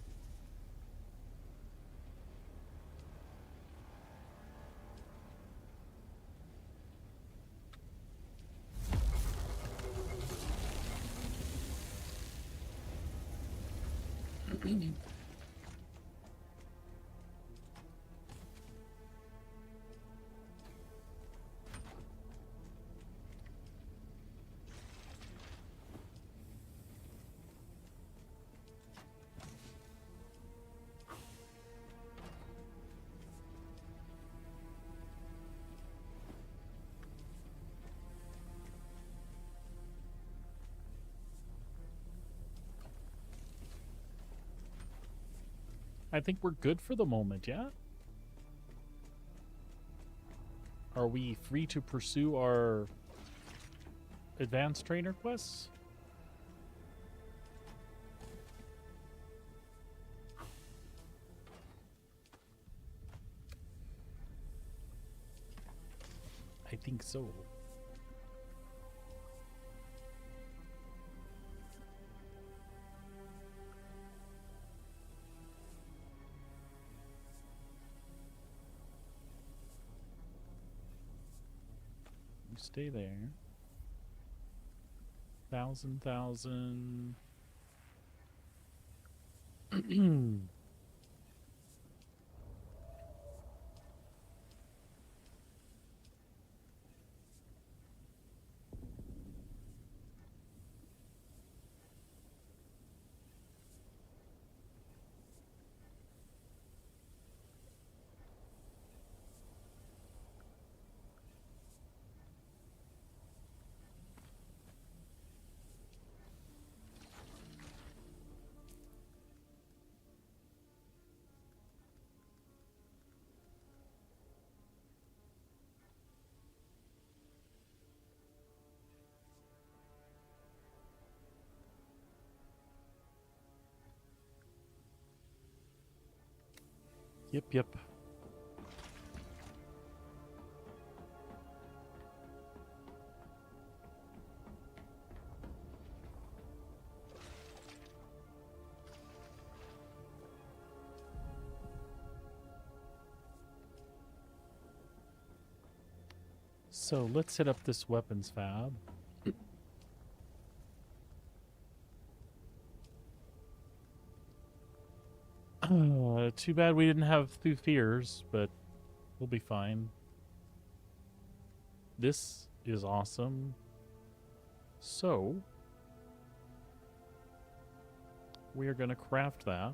I think we're good for the moment, yeah? Are we free to pursue our advanced trainer quests? I think so. You stay there. 1,000. Yep. So let's hit up this weapons fab. Too bad we didn't have Thufir's, but we'll be fine. This is awesome. So we are going to craft that.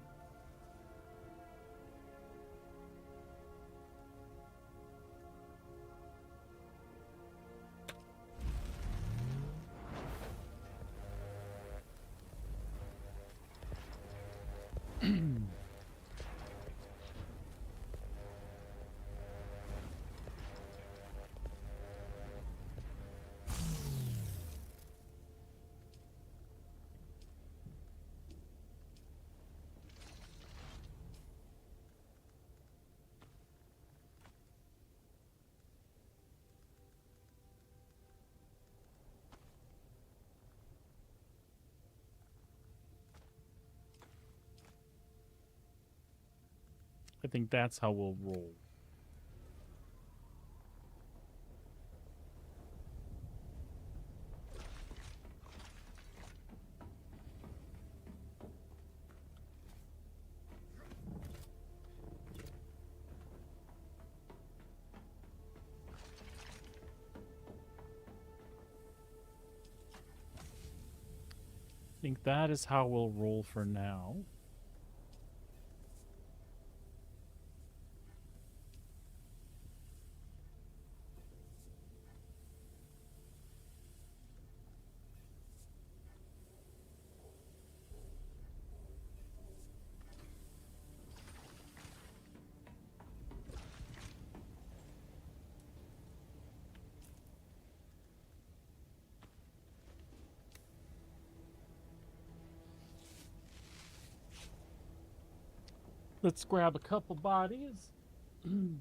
I think that's how we'll roll. I think that is how we'll roll for now. Let's grab a couple bodies. Let's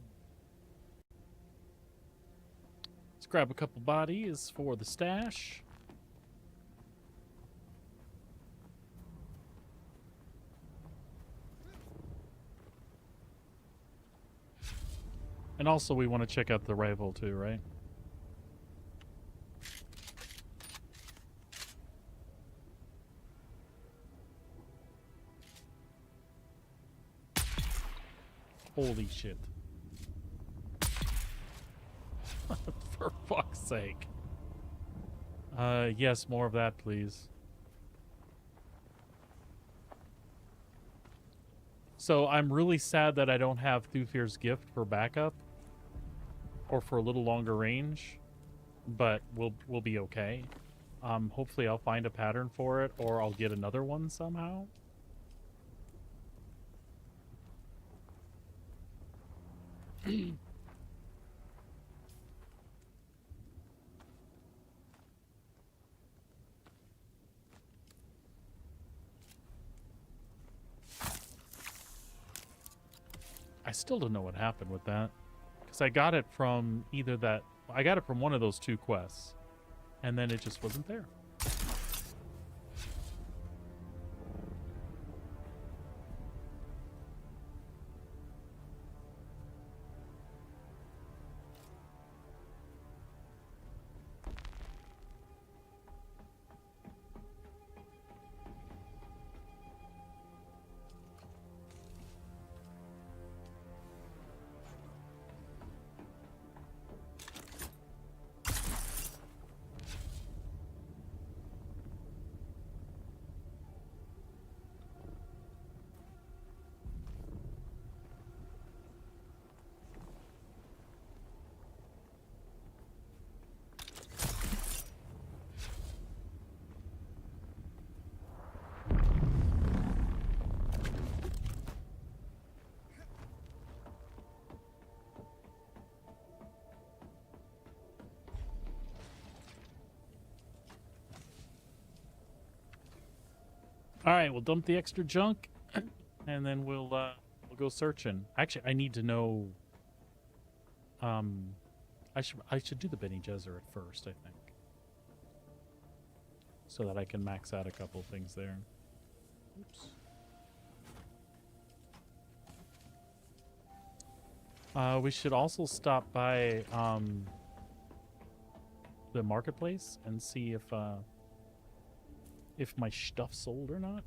grab a couple bodies for the stash. And also we want to check out the rival too, right? Holy shit. For fuck's sake. Yes, more of that, please. So I'm really sad that I don't have Thufir's gift for backup. Or for a little longer range. But we'll be okay. Hopefully I'll find a pattern for it, or I'll get another one somehow. I still don't know what happened with that. Because I got it from either that... I got it from one of those two quests. And then it just wasn't there. All right, we'll dump the extra junk, and then we'll go go searching. Actually, I need to know. I should do the Bene Gesserit first, I think, so that I can max out a couple things there. Oops. We should also stop by the marketplace and see if my stuff's sold or not.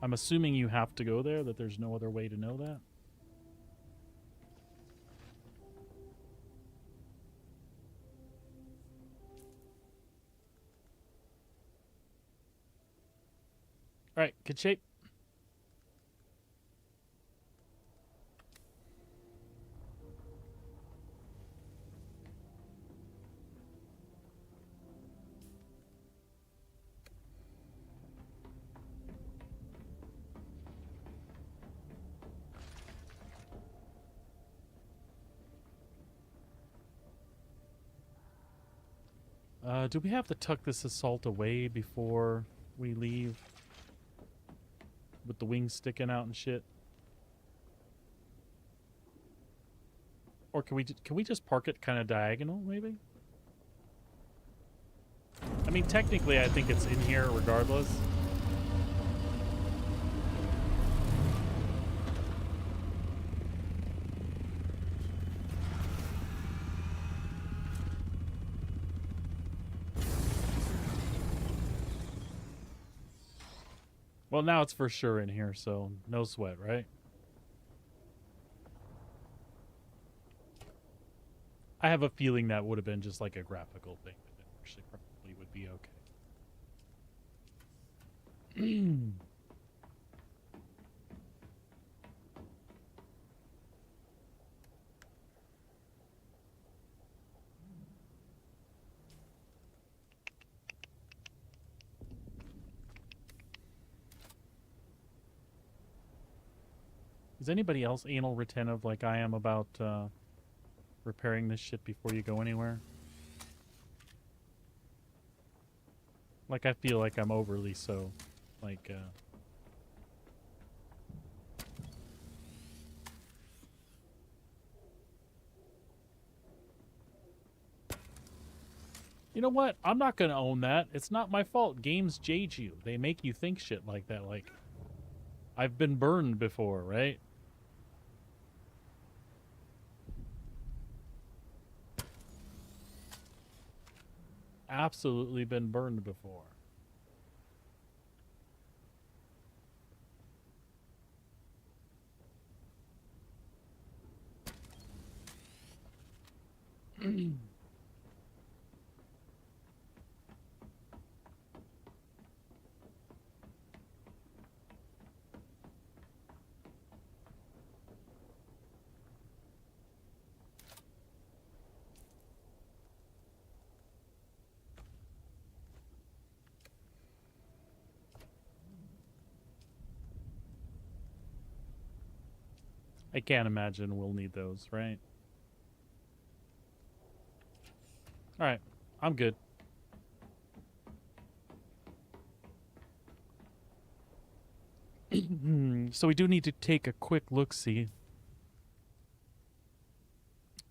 I'm assuming you have to go there, that there's no other way to know that. All right, good shape. Do we have to tuck this assault away before we leave? With the wings sticking out and shit? Or can we just park it kind of diagonal, maybe? I mean, technically, I think it's in here regardless. Well, now it's for sure in here, so no sweat, right? I have a feeling that would have been just like a graphical thing. But it actually probably would be okay. Is anybody else anal retentive like I am about repairing this shit before you go anywhere? Like, I feel like I'm overly so. Like, you know what? I'm not gonna own that. It's not my fault. Games jade you. They make you think shit like that. Like, I've been burned before, right? Absolutely been burned before. I can't imagine we'll need those, right? Alright, I'm good. So we do need to take a quick look-see.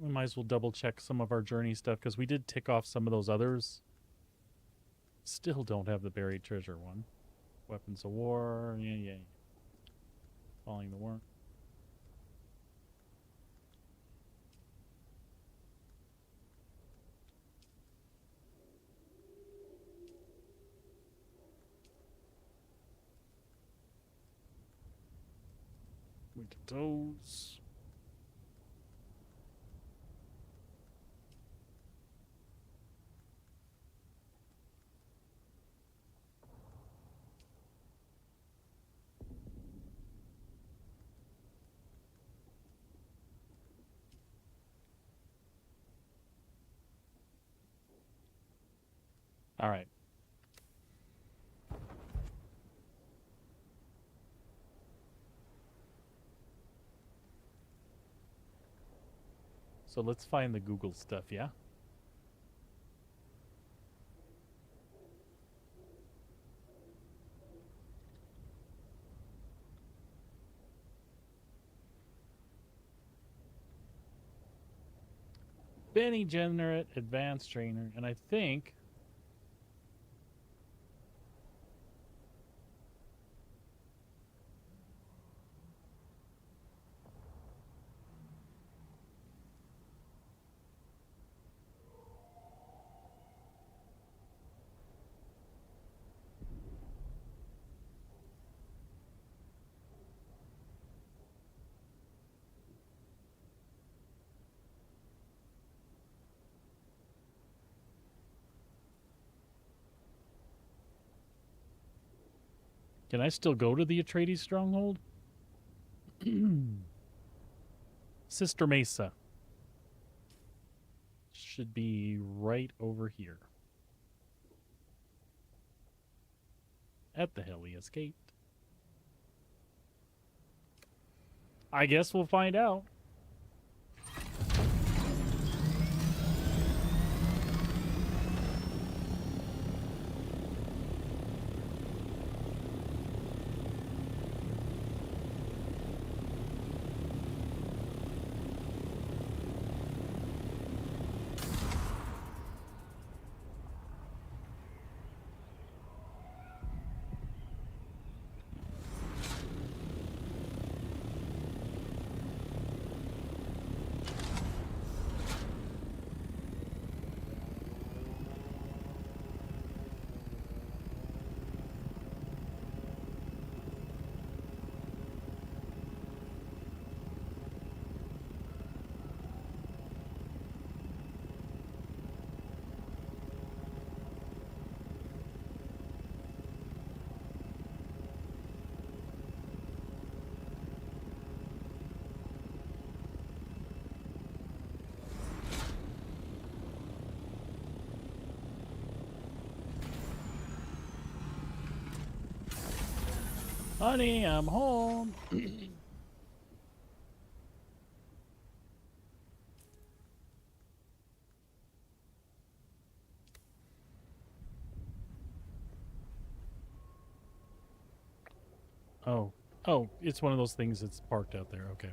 We might as well double-check some of our journey stuff, because we did tick off some of those others. Still don't have the buried treasure one. Weapons of war, yeah. Following the war. We did those. All right. So let's find the Google stuff, yeah? Benny Generate Advanced Trainer, and I think can I still go to the Atreides stronghold? Sister Mesa should be right over here. At the hell he escaped. I guess we'll find out. Honey, I'm home. Oh. Oh, it's one of those things that's parked out there. Okay.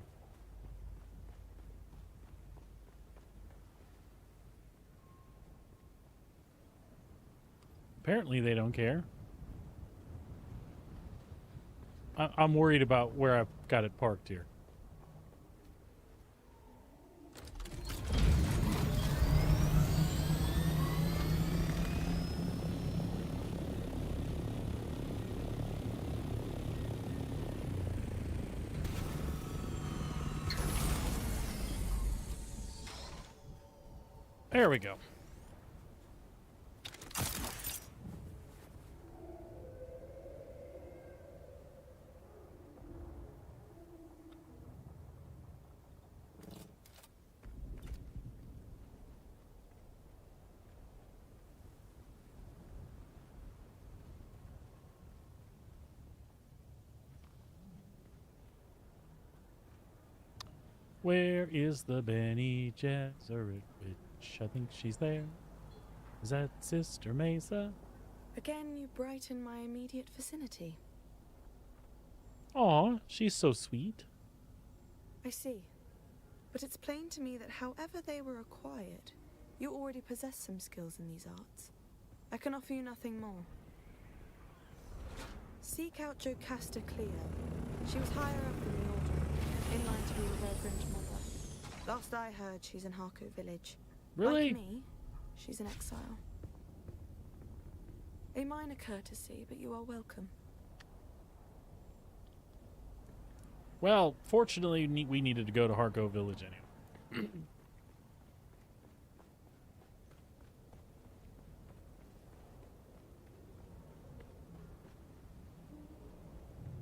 Apparently they don't care. I'm worried about where I've got it parked here. There we go. Where is the Bene Gesserit witch? I think she's there. Is that Sister Mesa? Again, you brighten my immediate vicinity. Aw, she's so sweet. I see. But it's plain to me that however they were acquired, you already possess some skills in these arts. I can offer you nothing more. Seek out Jocasta Cleo. She was higher up in the Order, in line to be the Reverend Mother. Last I heard, she's in Harco Village. Really? Like me, she's in exile. A minor courtesy, but you are welcome. Well, fortunately, we needed to go to Harco Village anyway.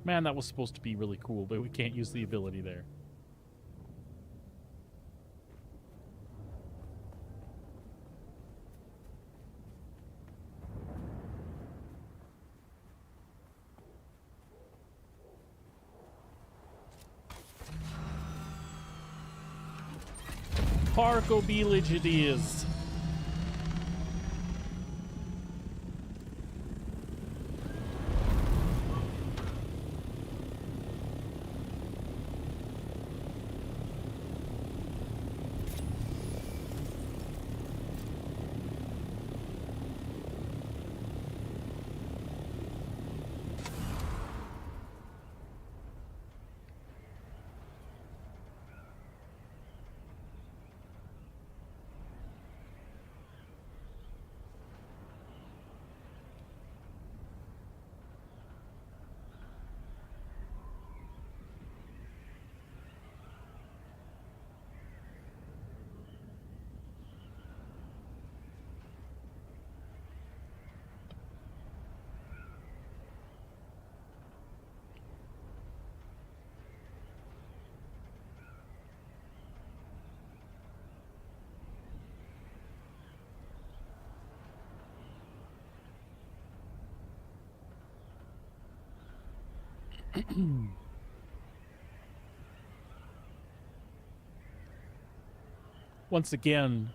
Man, that was supposed to be really cool, but we can't use the ability there. Harco Village it is. Once again,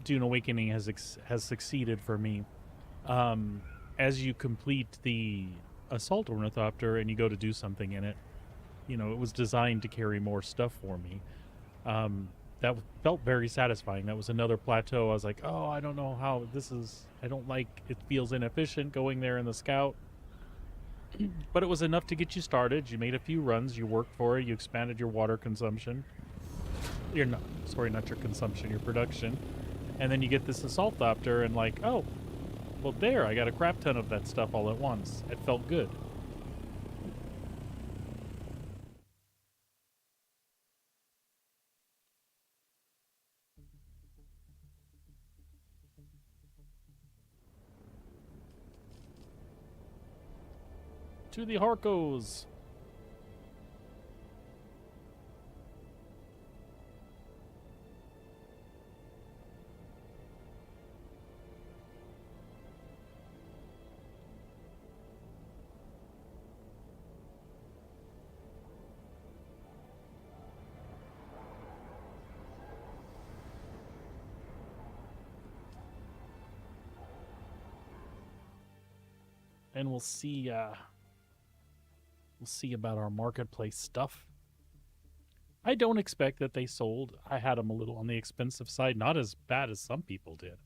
Dune Awakening has succeeded for me. As you complete the assault ornithopter and you go to do something in it, you know, it was designed to carry more stuff for me. That felt very satisfying. That was another plateau. I was like, oh, I don't know how this is. I don't like it. Feels inefficient going there in the scout. But it was enough to get you started. You made a few runs. You worked for it. You expanded your water consumption. Not your consumption, your production. And then you get this assaultopter and like, oh, well, there, I got a crap ton of that stuff all at once. It felt good. To the Harkos. And we'll see about our marketplace stuff. I don't expect that they sold. I had them a little on the expensive side, not as bad as some people did.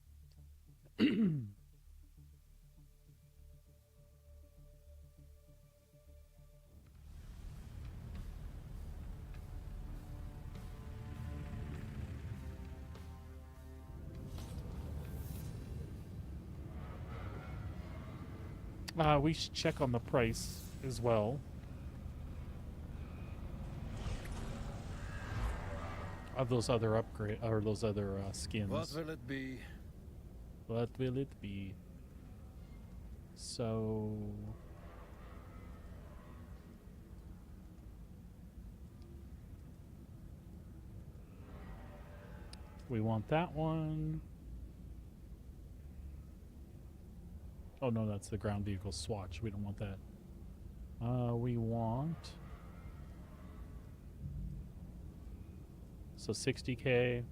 We should check on the price as well of those other upgrade or those other skins. What will it be? What will it be? So we want that one. Oh no, that's the ground vehicle swatch. We don't want that. We want so 60K.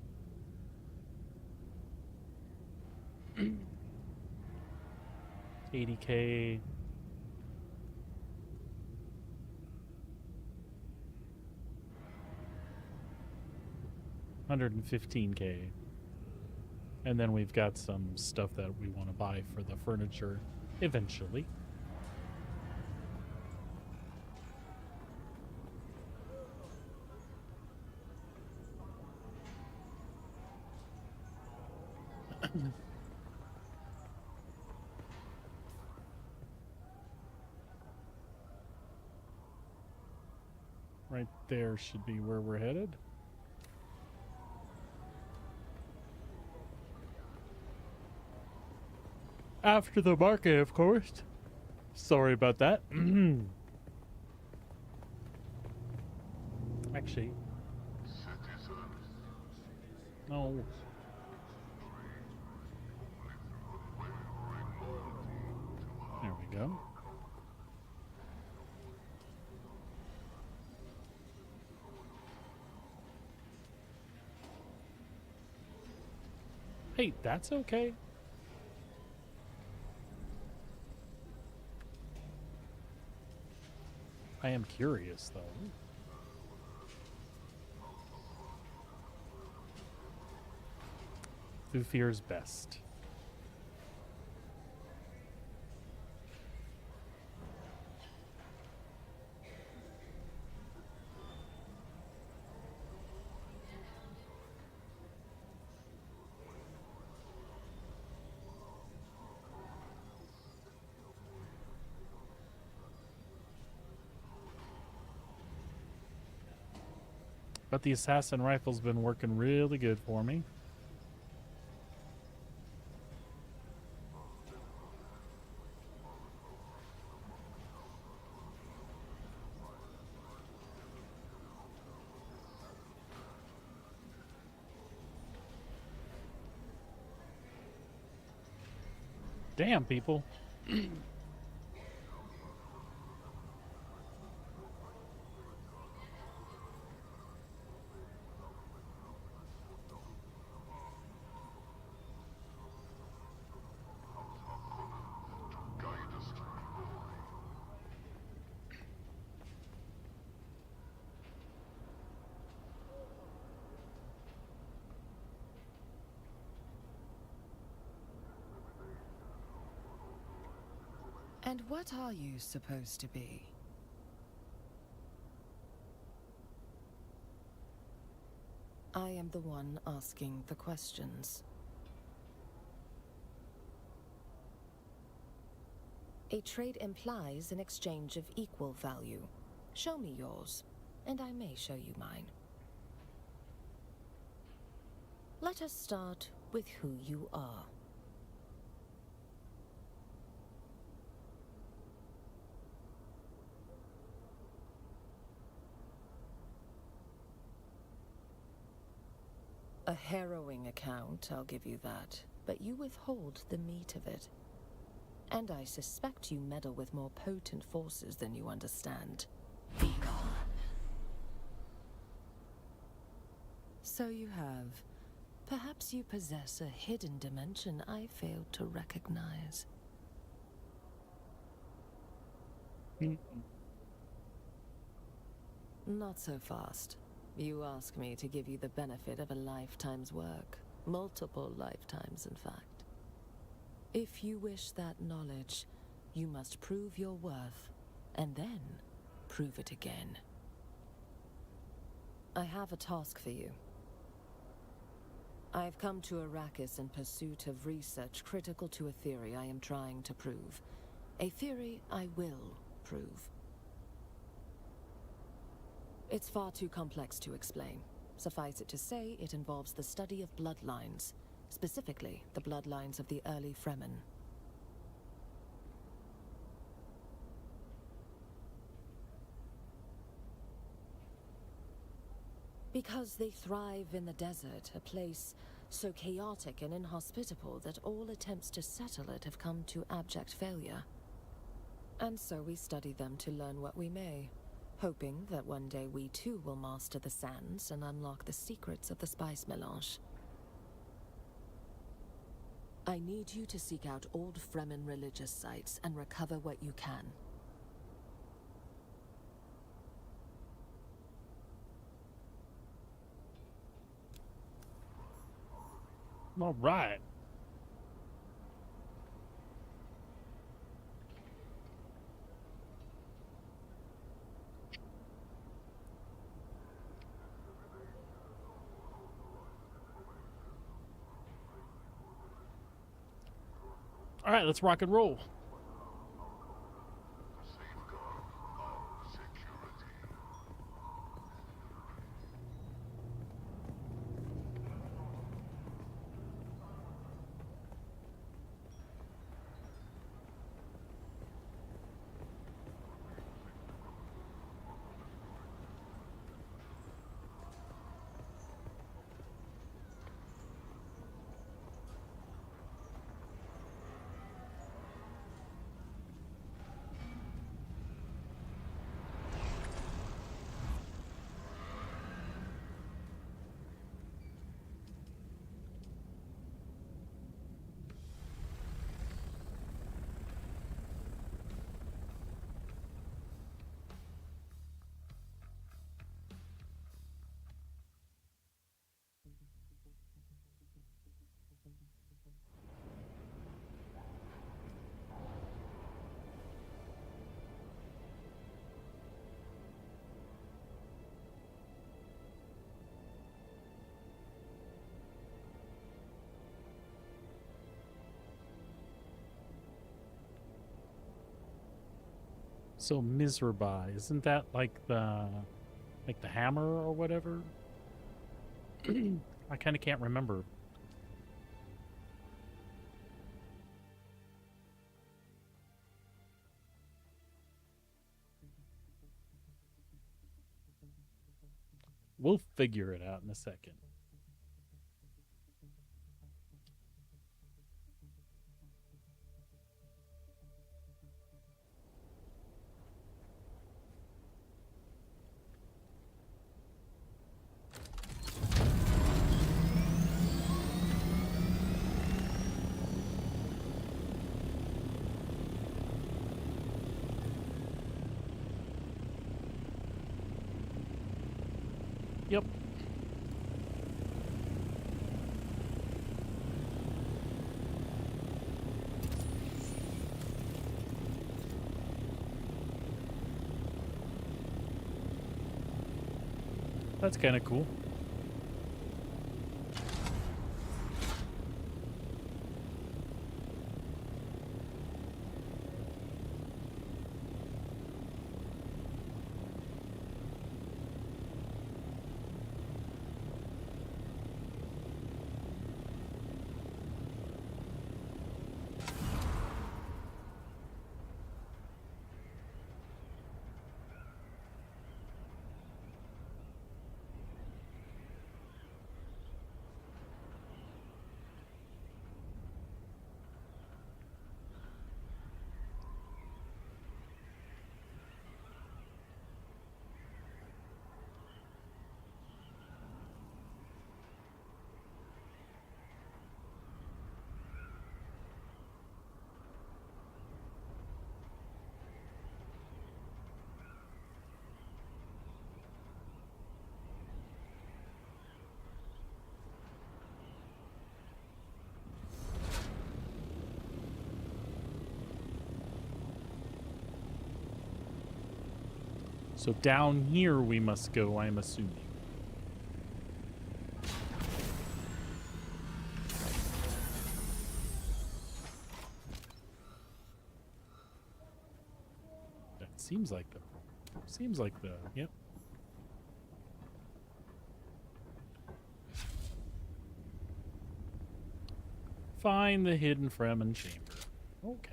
$80K. $115K. And then we've got some stuff that we want to buy for the furniture eventually. Right there should be where we're headed. After the market, of course. Sorry about that. Actually. No. There we go. Hey, that's okay. I am curious, though. Who fears best? But the assassin rifle's been working really good for me. Damn, people. And what are you supposed to be? I am the one asking the questions. A trade implies an exchange of equal value. Show me yours, and I may show you mine. Let us start with who you are. A harrowing account, I'll give you that, but you withhold the meat of it. And I suspect you meddle with more potent forces than you understand. Be gone. So you have. Perhaps you possess a hidden dimension I failed to recognize. Not so fast. You ask me to give you the benefit of a lifetime's work. Multiple lifetimes, in fact. If you wish that knowledge, you must prove your worth, and then prove it again. I have a task for you. I've come to Arrakis in pursuit of research critical to a theory I am trying to prove. A theory I will prove. It's far too complex to explain. Suffice it to say, it involves the study of bloodlines, specifically the bloodlines of the early Fremen. Because they thrive in the desert, a place so chaotic and inhospitable that all attempts to settle it have come to abject failure. And so we study them to learn what we may, hoping that one day we too will master the sands and unlock the secrets of the spice melange. I need you to seek out old Fremen religious sites and recover what you can. All right. All right, let's rock and roll. So Mizrabai, isn't that like the hammer or whatever? I kind of can't remember. We'll figure it out in a second. Yep. That's kind of cool. So down here we must go, I'm assuming. That seems like the, yep. Find the hidden Fremen chamber. Okay.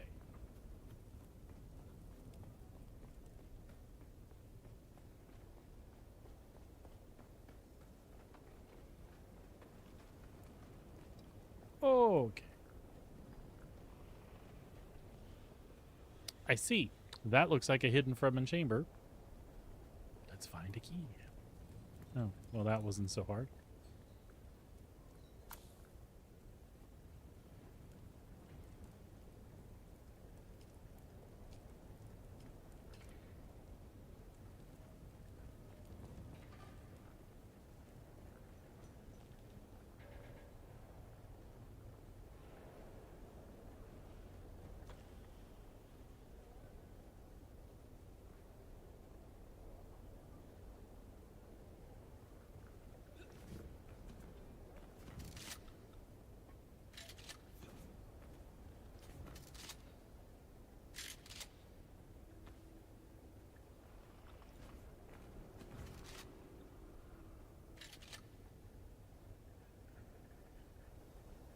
Okay. I see. That looks like a hidden Fremen chamber. Let's find a key. Oh, well, that wasn't so hard.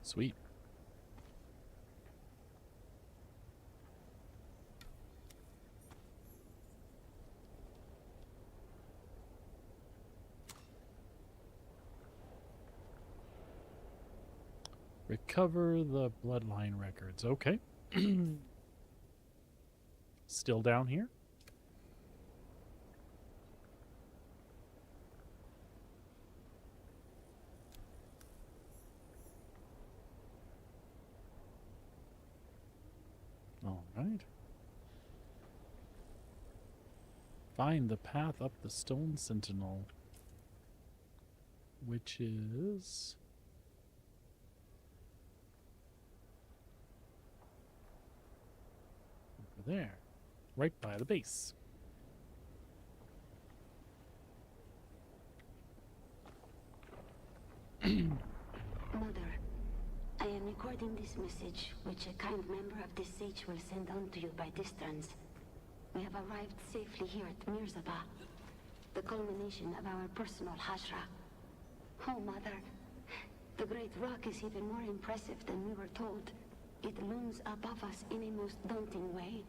Sweet. Recover the bloodline records. Okay. Still down here? All right. Find the path up the stone sentinel, which is over there, right by the base. Mother, I am recording this message, which a kind member of this sage will send on to you by distance. We have arrived safely here at Mirzaba, the culmination of our personal hajra. Oh, Mother, the great rock is even more impressive than we were told. It looms above us in a most daunting way.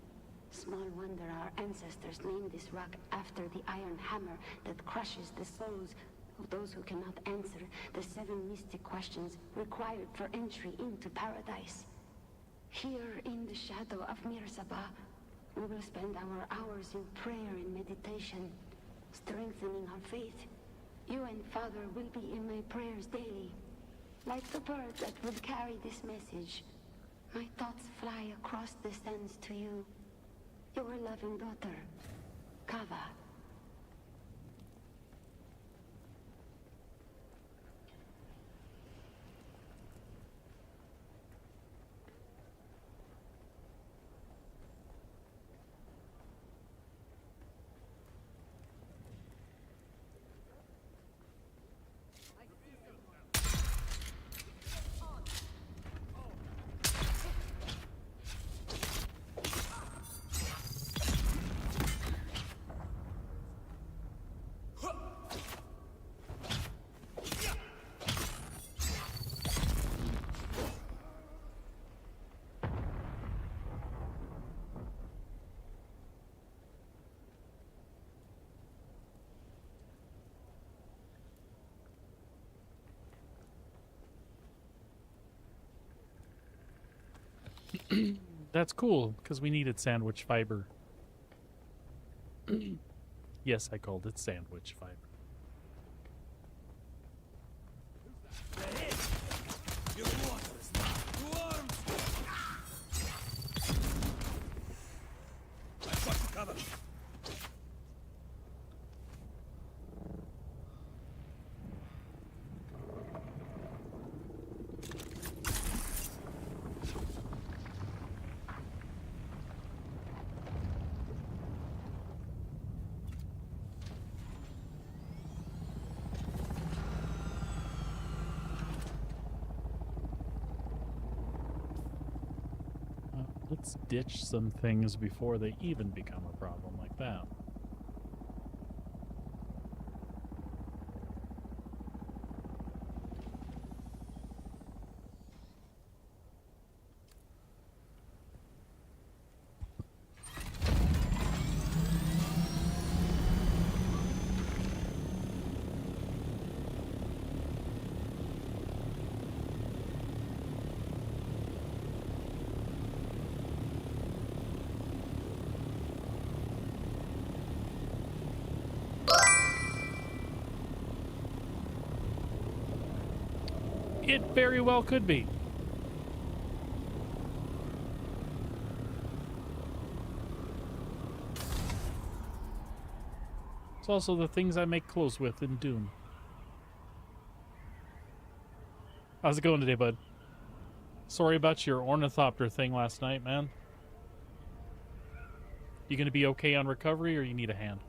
Small wonder our ancestors named this rock after the iron hammer that crushes the souls of those who cannot answer the 7 mystic questions required for entry into paradise. Here in the shadow of Mirzaba, we will spend our hours in prayer and meditation, strengthening our faith. You and Father will be in my prayers daily. Like the bird that will carry this message, my thoughts fly across the sands to you. Your loving daughter, Kava. That's cool, because we needed sandwich fiber. Yes, I called it sandwich fiber. Let's ditch some things before they even become a problem like that. It very well could be. It's also the things I make clothes with in DUNE. How's it going today, bud? Sorry about your ornithopter thing last night, man. You gonna be okay on recovery, or you need a hand?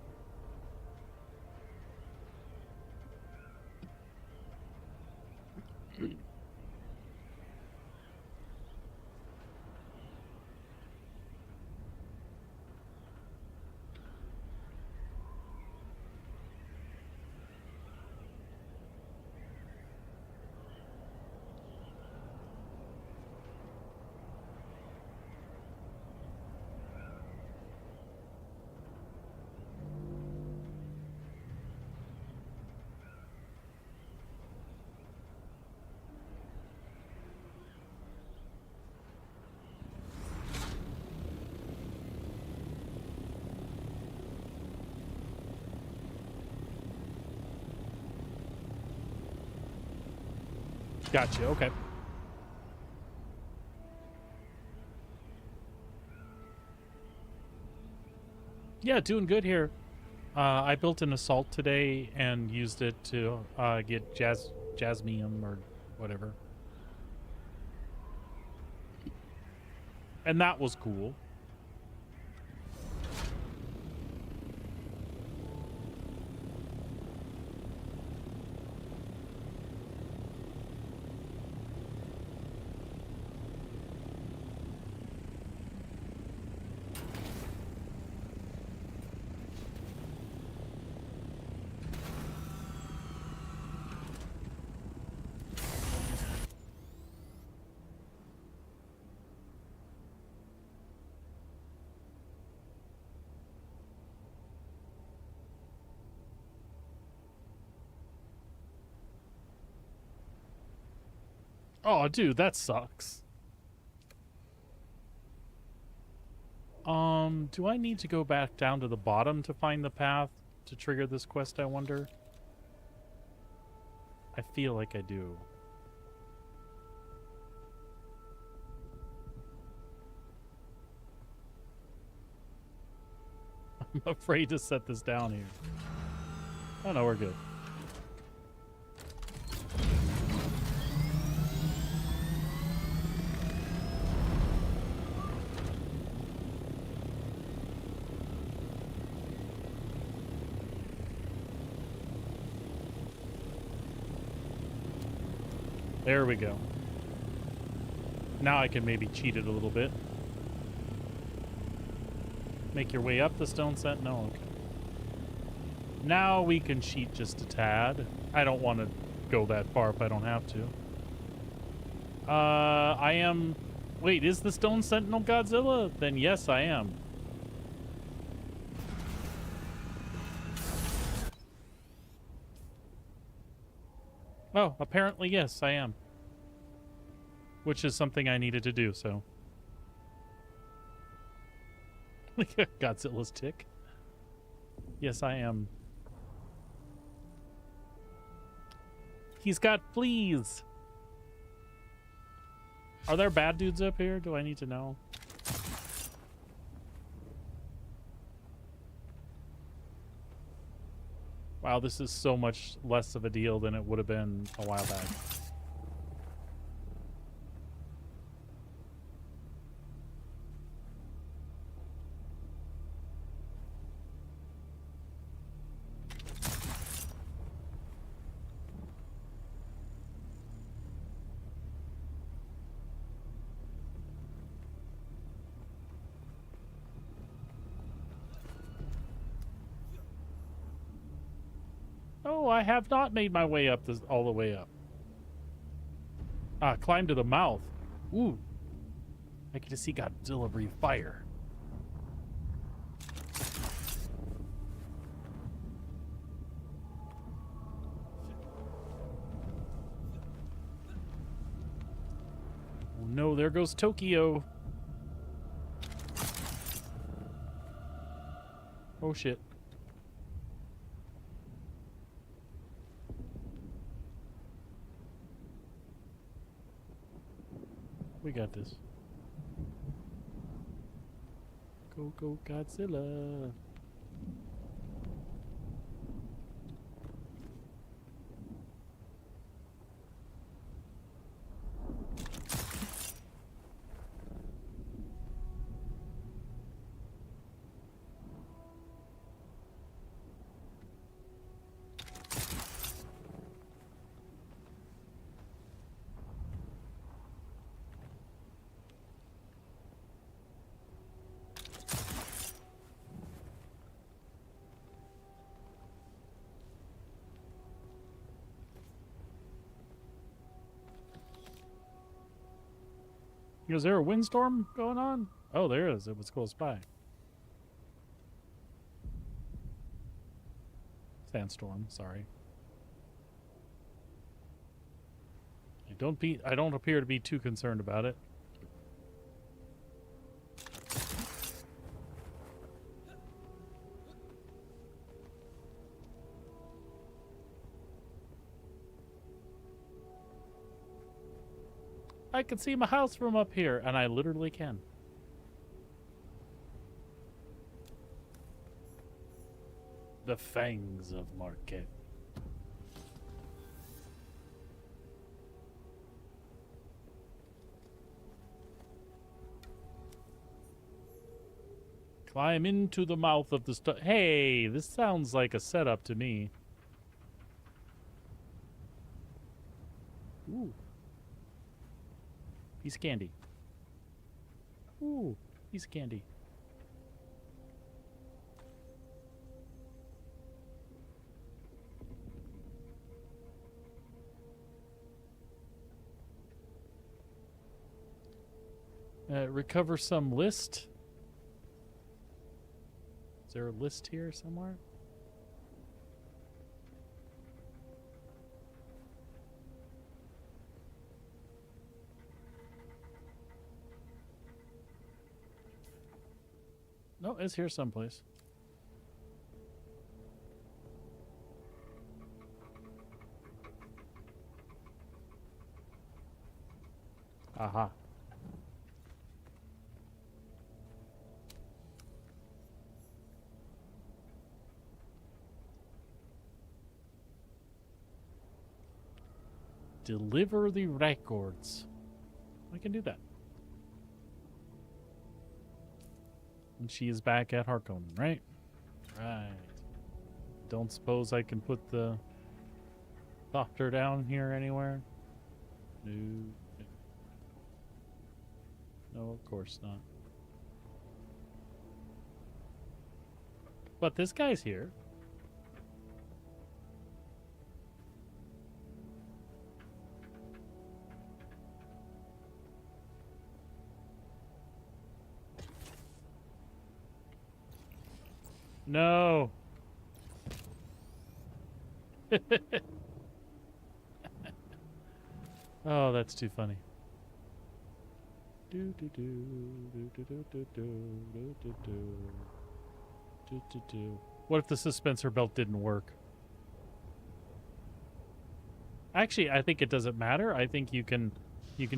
Gotcha, okay. Yeah, doing good here. I built an assault today and used it to get jasmium or whatever. And that was cool. Oh, dude, that sucks. Do I need to go back down to the bottom to find the path to trigger this quest, I wonder? I feel like I do. I'm afraid to set this down here. Oh no, we're good. There we go. Now I can maybe cheat it a little bit. Make your way up the stone set? No, okay. Now we can cheat just a tad. I don't want to go that far if I don't have to. I am... Wait, is the Stone Sentinel Godzilla? Then yes, I am. Oh, apparently yes, I am. Which is something I needed to do, so... Godzilla's tick. Yes, I am. He's got fleas. Are there bad dudes up here? Do I need to know? Wow, this is so much less of a deal than it would have been a while back. Oh, I have not made my way up this all the way up. Ah, climb to the mouth. Ooh. I get to see Godzilla breathe fire. Oh no, there goes Tokyo. Oh shit. We got this. Go, go, Godzilla. Is there a windstorm going on? Oh, there is. It was close by. Sandstorm, sorry. I don't appear to be too concerned about it. I can see my house from up here, and I literally can. The fangs of Marquette. Climb into the mouth of the Hey, this sounds like a setup to me. Ooh. Piece of candy. Ooh, piece of candy. Recover some list. Is there a list here somewhere? No, it's here someplace. Aha. Deliver the records. I can do that. And she is back at Harkonnen, right? Right. Don't suppose I can put the doctor down here anywhere? No. No, of course not. But this guy's here. No. Oh, that's too funny. Do do do do do do do do do do do do do. What if the suspensor belt didn't work? Actually, I think it doesn't matter. I think you can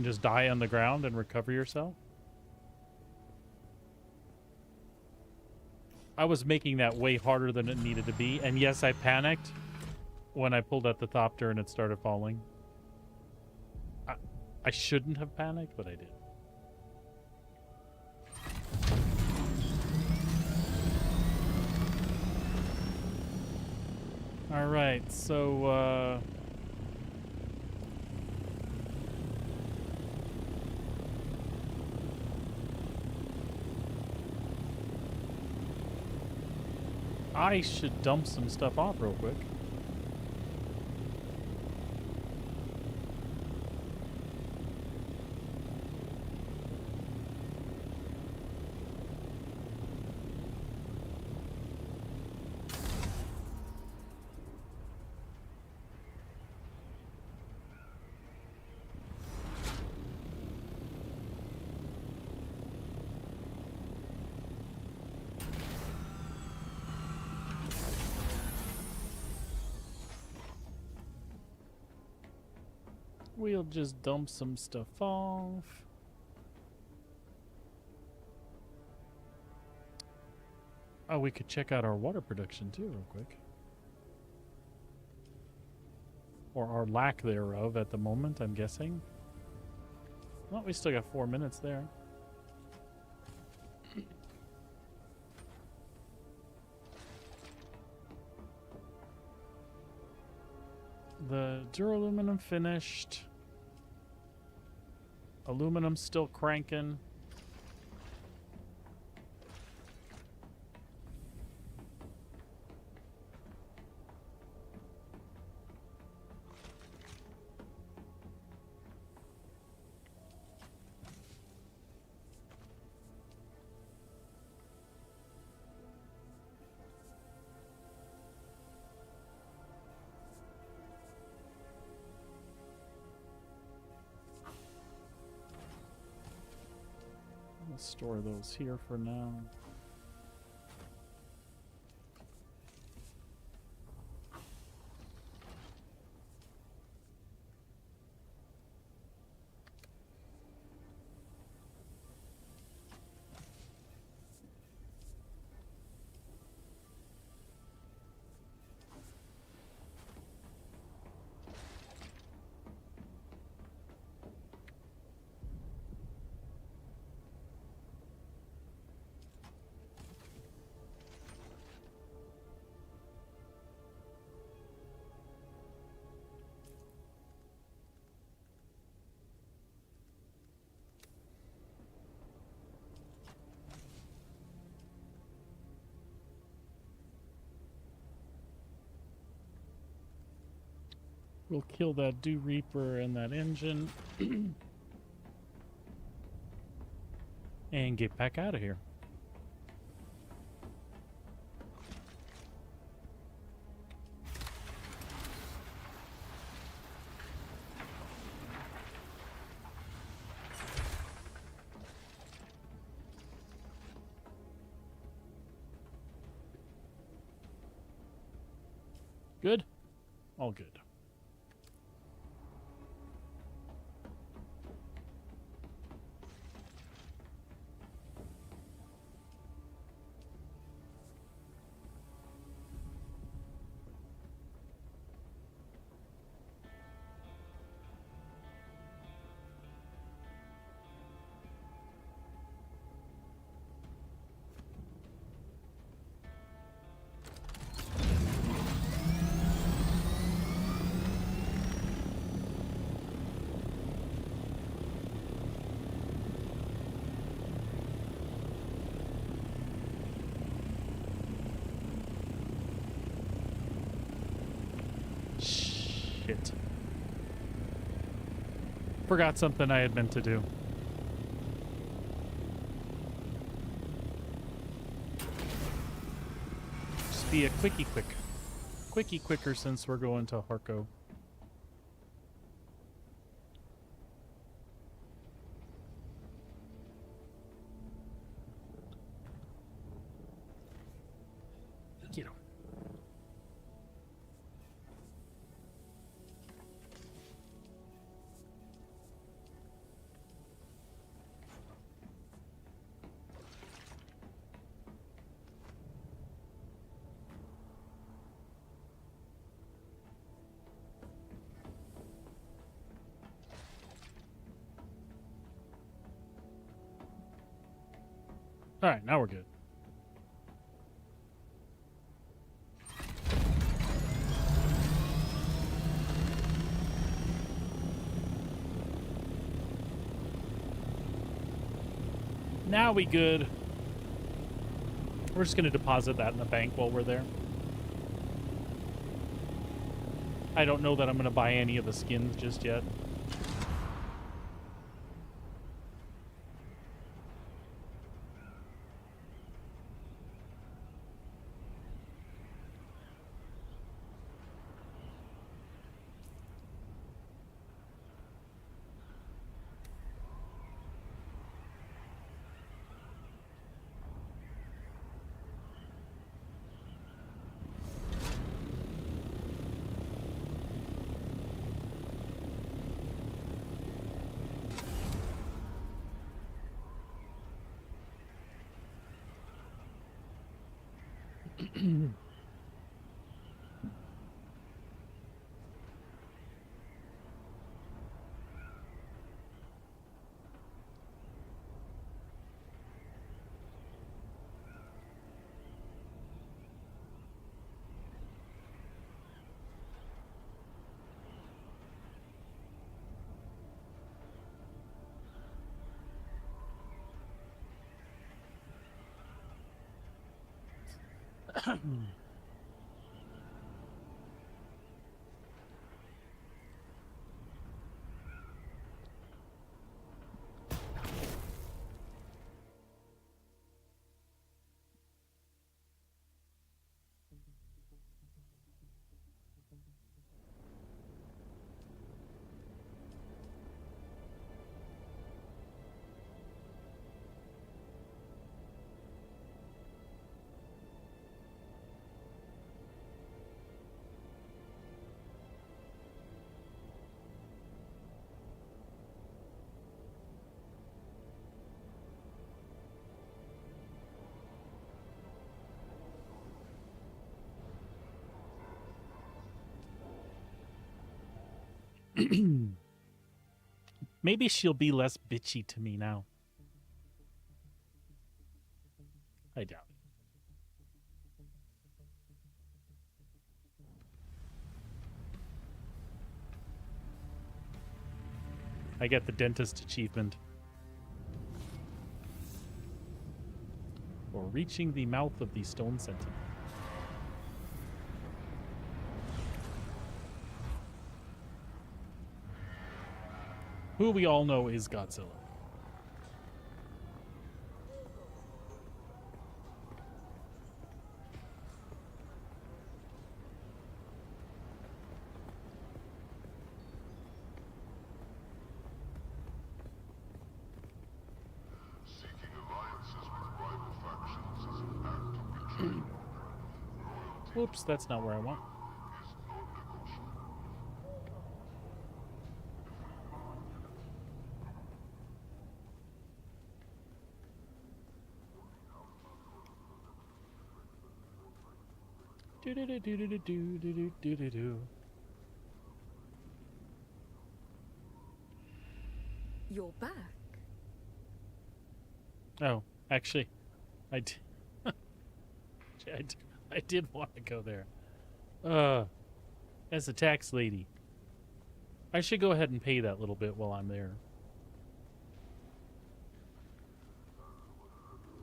just die on the ground and recover yourself. I was making that way harder than it needed to be, and yes, I panicked when I pulled out the thopter and it started falling. I shouldn't have panicked, but I did. All right, so I should dump some stuff off real quick. We'll just dump some stuff off. Oh, we could check out our water production too real quick. Or our lack thereof at the moment, I'm guessing. Well, we still got 4 minutes there. The duraluminum finished. Aluminum still cranking. We'll store those here for now. We'll kill that Dew Reaper and that engine. And get back out of here. Good? All good. Shit. Forgot something I had meant to do. Just be a quickie quick. Quickie quicker since we're going to Harco. Get him. All right, now we're good. Now we good. We're just going to deposit that in the bank while we're there. I don't know that I'm going to buy any of the skins just yet. Maybe she'll be less bitchy to me now. I doubt it. I get the dentist achievement for reaching the mouth of the stone sentinel. Who we all know is Godzilla. Whoops, that's not where I want. Do do do do do do do do do do. You're back. Oh, actually, I did. I did want to go there. As a tax lady, I should go ahead and pay that little bit while I'm there.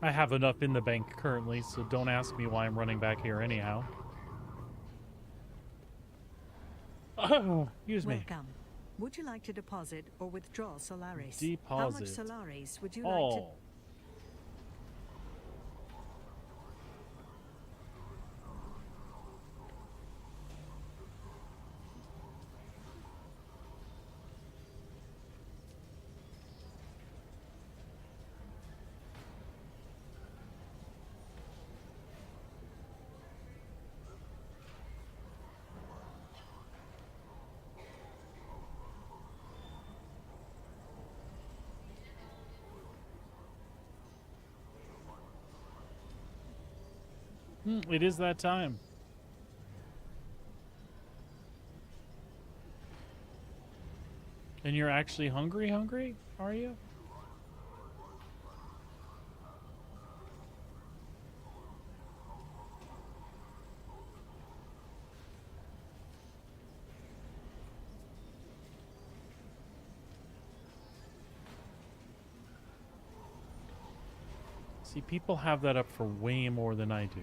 I have enough in the bank currently, so don't ask me why I'm running back here anyhow. Oh, excuse me. Welcome. Would you like to deposit or withdraw Solaris? Deposit. How much Solaris would you like to... All. It is that time. And you're actually hungry, are you? See, people have that up for way more than I do.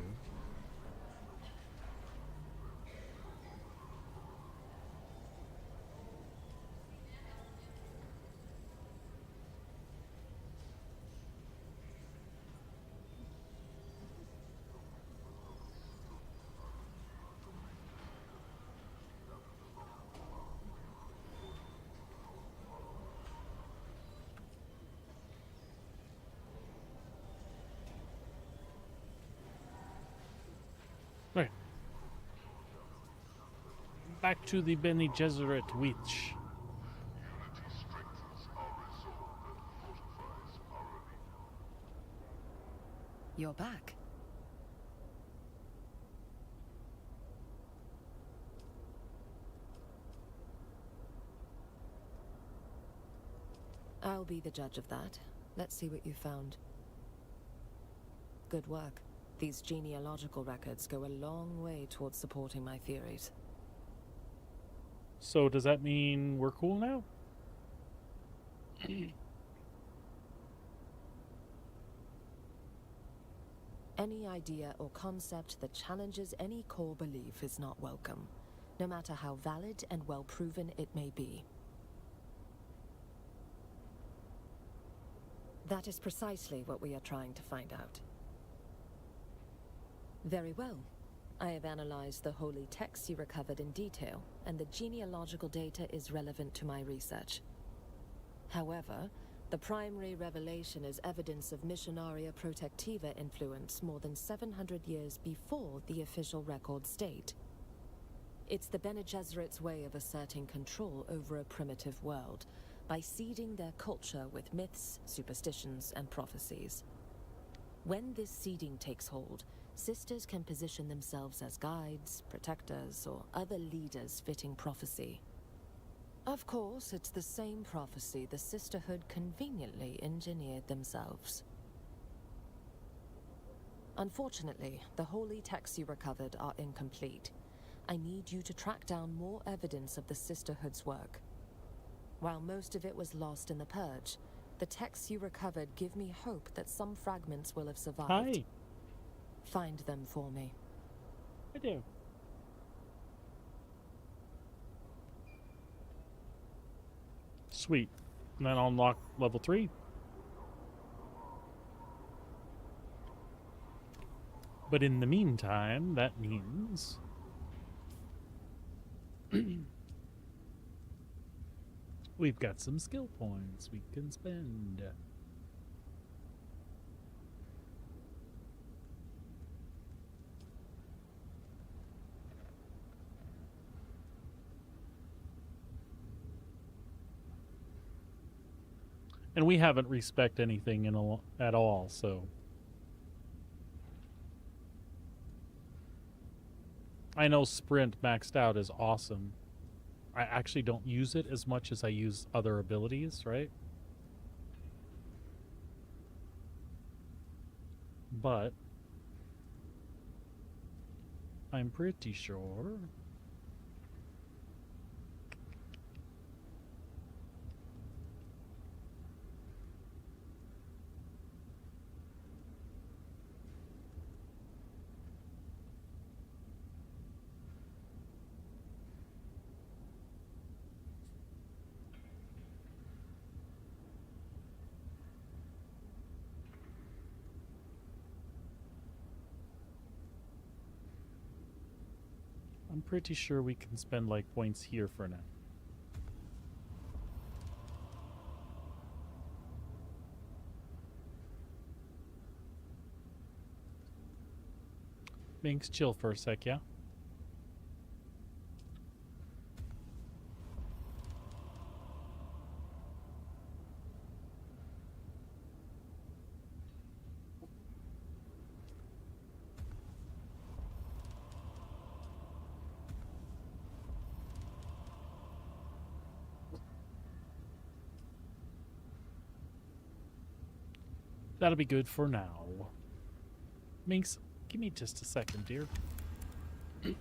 Okay. Back to the Bene Gesserit Witch. You're back. I'll be the judge of that. Let's see what you found. Good work. These genealogical records go a long way towards supporting my theories. So does that mean we're cool now? Any idea or concept that challenges any core belief is not welcome, no matter how valid and well-proven it may be. That is precisely what we are trying to find out. Very well. I have analyzed the holy texts you recovered in detail, and the genealogical data is relevant to my research. However, the primary revelation is evidence of Missionaria Protectiva influence more than 700 years before the official records date. It's the Bene Gesserit's way of asserting control over a primitive world, by seeding their culture with myths, superstitions, and prophecies. When this seeding takes hold, sisters can position themselves as guides, protectors, or other leaders fitting prophecy. Of course, it's the same prophecy the Sisterhood conveniently engineered themselves. Unfortunately, the holy texts you recovered are incomplete. I need you to track down more evidence of the Sisterhood's work. While most of it was lost in the Purge, the texts you recovered give me hope that some fragments will have survived. Hi. Find them for me. I do. Sweet. And then I'll unlock level 3. But in the meantime, that means... we've got some skill points we can spend. And we haven't respect anything at all, so... I know Sprint maxed out is awesome. I actually don't use it as much as I use other abilities, right? But... I'm pretty sure... I'm pretty sure we can spend like points here for now. Minx, chill for a sec, yeah? That'll be good for now. Minx, give me just a second, dear. All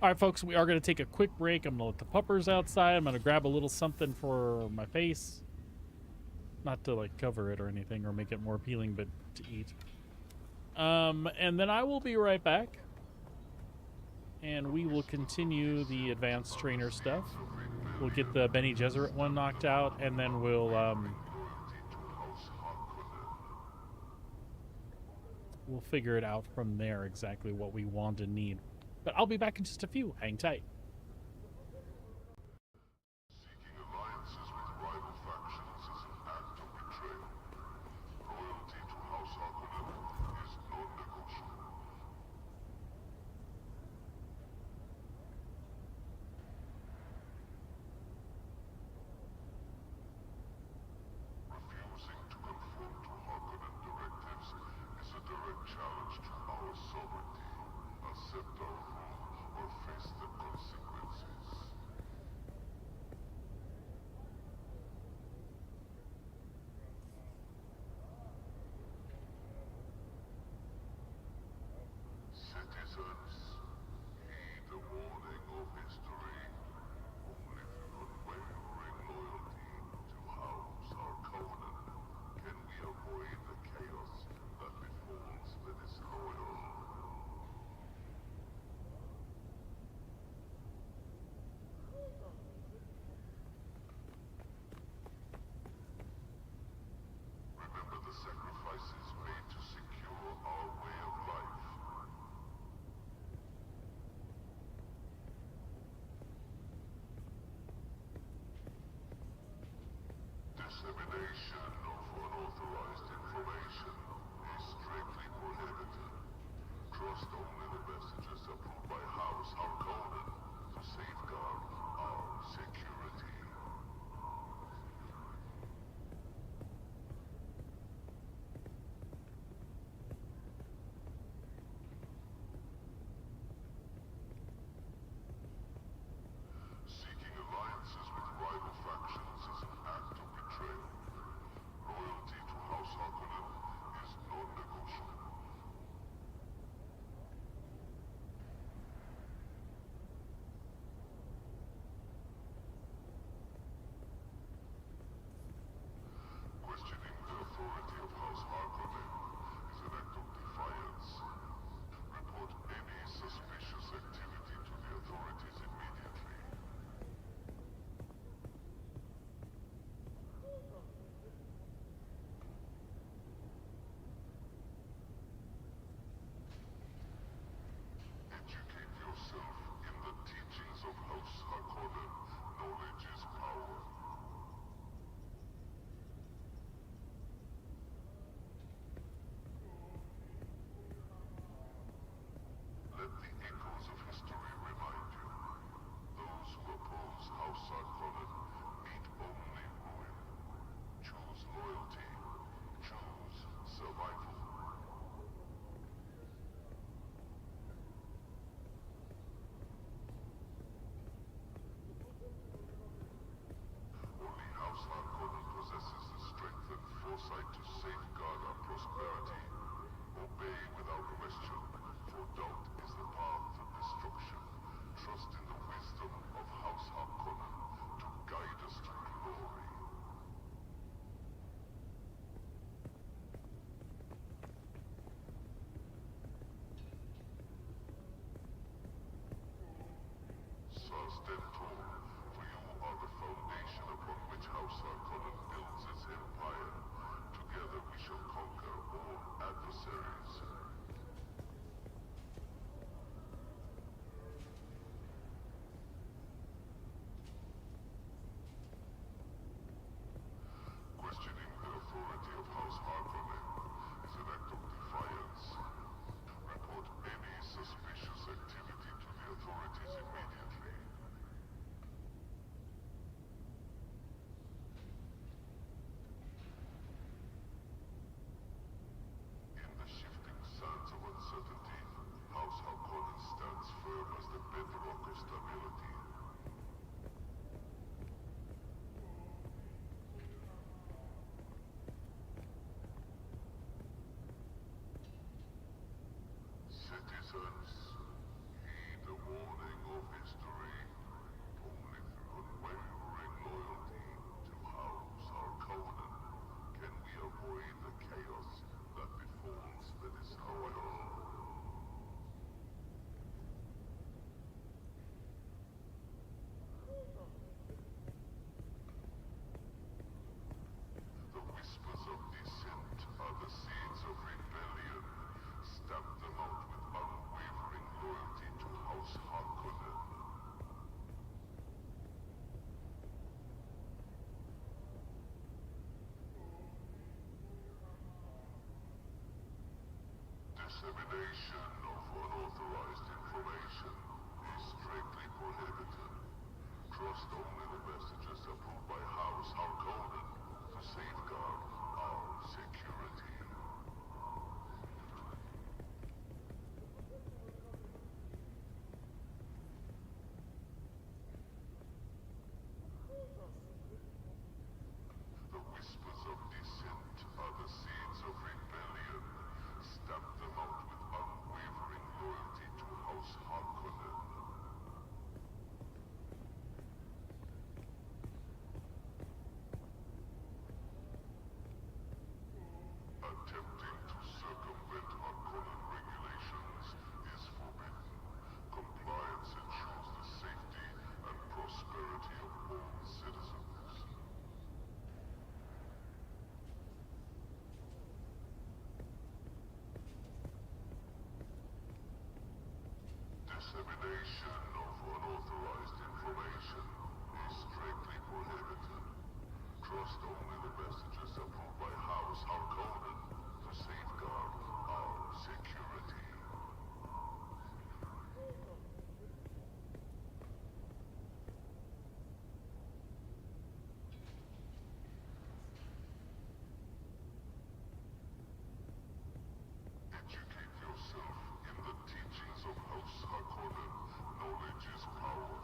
right, folks, we are going to take a quick break. I'm going to let the puppers outside. I'm going to grab a little something for my face. Not to, like, cover it or anything or make it more appealing, but to eat. And then I will be right back. And we will continue the advanced trainer stuff. We'll get the Bene Gesserit one knocked out, and then we'll figure it out from there exactly what we want and need. But I'll be back in just a few. Hang tight. Seeking alliances with rival factions is an act of betrayal. Loyalty to House Harkonnen is non-negotiable. Refusing to conform to Harkonnen directives is a direct challenge to our sovereignty. Accept our rule or face the consequences. Citizens, heed the warning of history. Only through unwavering loyalty to House Harkonnen can we avoid the chaos that befalls the disloyal. Remember the sacrifices made to secure our way of life. Dissemination of unauthorized information is strictly prohibited. Trust only the messages approved by House Harkonnen to safeguard our security. Seeking alliances with rival factions is an act of betrayal. Loyalty to House Harkonnen is non-negotiable. Questioning the authority of House Harkonnen is an act of defiance. Report any suspicious activity to the authorities immediately. Educate yourself in the teachings of House Harkonnen. Knowledge is power. Let the echoes of history remind you. Those who oppose House Harkonnen meet only ruin. Choose loyalty. Choose survival. Only House Harkonnen possesses the strength and foresight to safeguard our prosperity. Obey without question, for doubt is the path to destruction. Trust in the wisdom of House Harkonnen to guide us to glory. Stentor, for you are the foundation upon which House Harkonnen builds its empire. Together we shall conquer all adversaries. Questioning the authority of House Harkonnen is an act of defiance. Report any suspicious activity to the authorities immediately. Dissemination of unauthorized information is strictly prohibited. Trust only the messages approved by House Harkonnen to safeguard our security. The whispers of dissent are the seeds of rebellion. Stamp them out with unwavering loyalty to House Harkonnen. Attempting to circumvent Harkonnen regulations is forbidden. Compliance ensures the safety and prosperity of all citizens. Dissemination of unauthorized information is strictly prohibited. Trust only the messages approved by House Harkonnen to safeguard our security. Educate yourself in the teachings of House Harkonnen. Knowledge is power.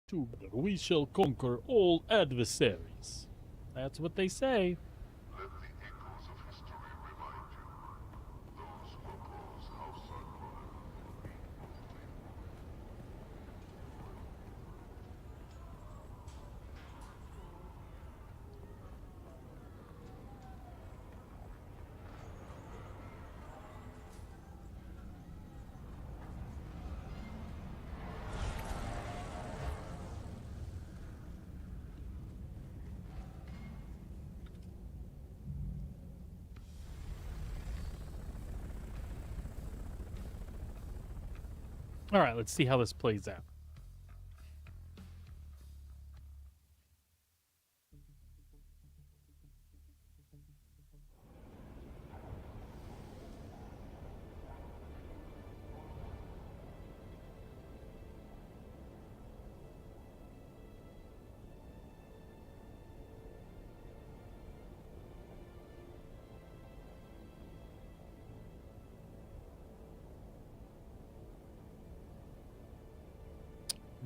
Together we shall conquer all adversaries. That's what they say. Let the echoes of history remind you. Those who oppose House Arcana will be broken. All right, let's see how this plays out.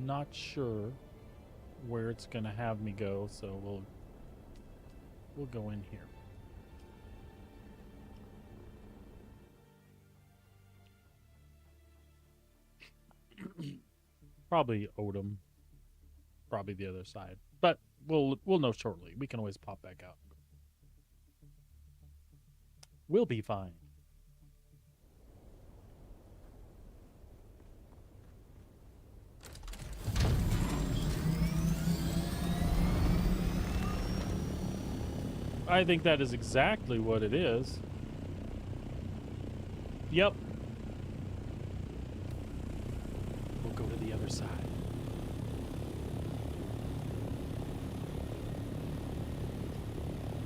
Not sure where it's gonna have me go, so we'll go in here. Probably Odom. Probably the other side. But we'll know shortly. We can always pop back out. We'll be fine. I think that is exactly what it is. Yep. We'll go to the other side.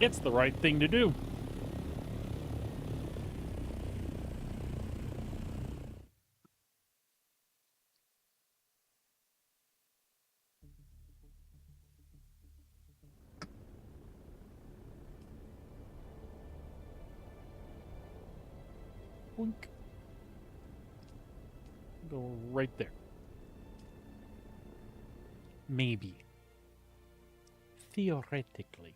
It's the right thing to do. Boink. Go right there. Maybe. Theoretically.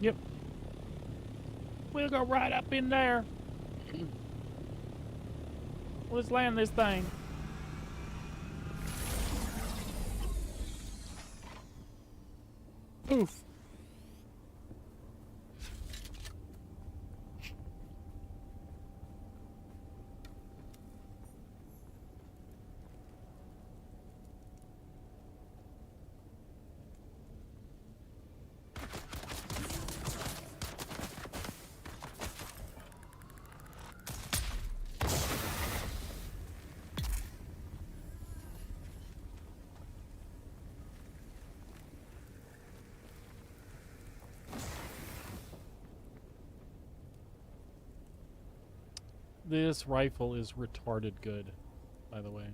Yep. We'll go right up in there. Let's land this thing. Oof. This rifle is retarded good, by the way.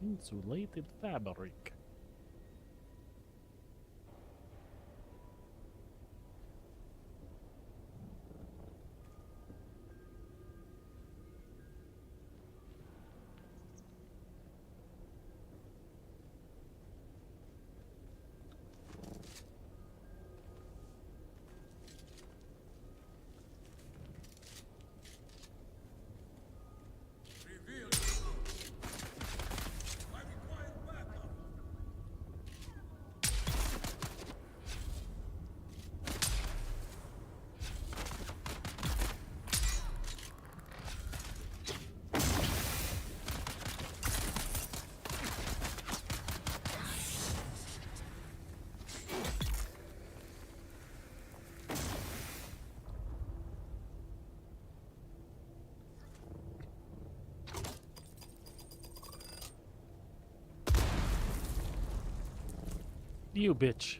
Insulated fabric. You bitch.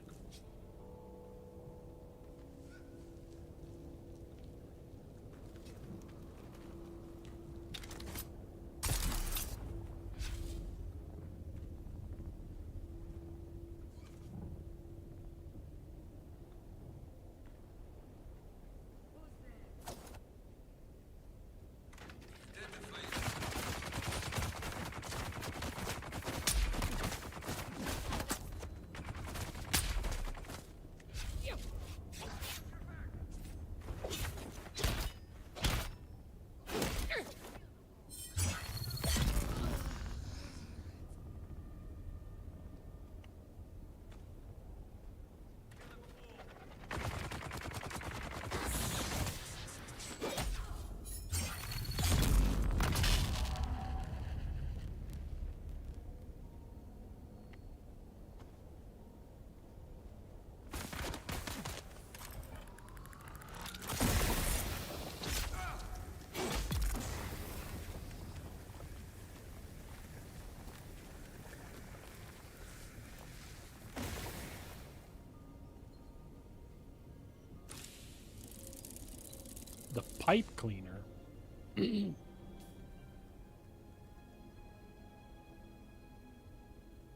The pipe cleaner.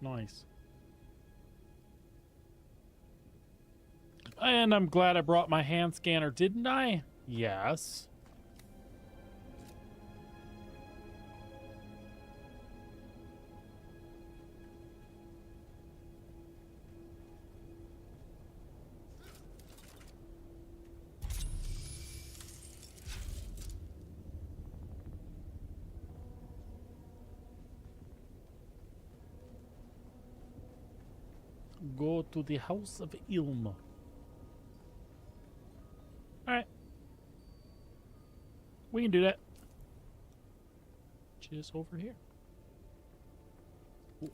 Nice. And I'm glad I brought my hand scanner, didn't I? Yes. Go to the House of Ilm. Alright. We can do that. Just over here. Ooh.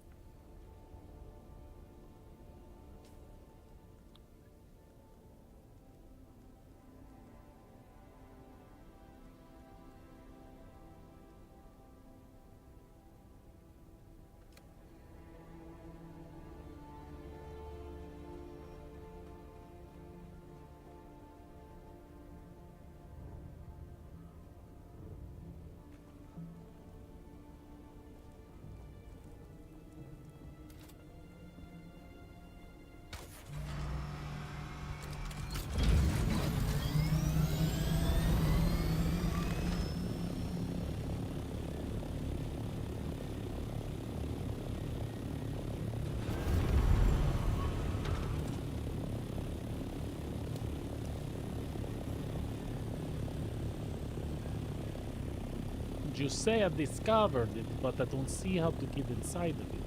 You say I discovered it, but I don't see how to get inside of it.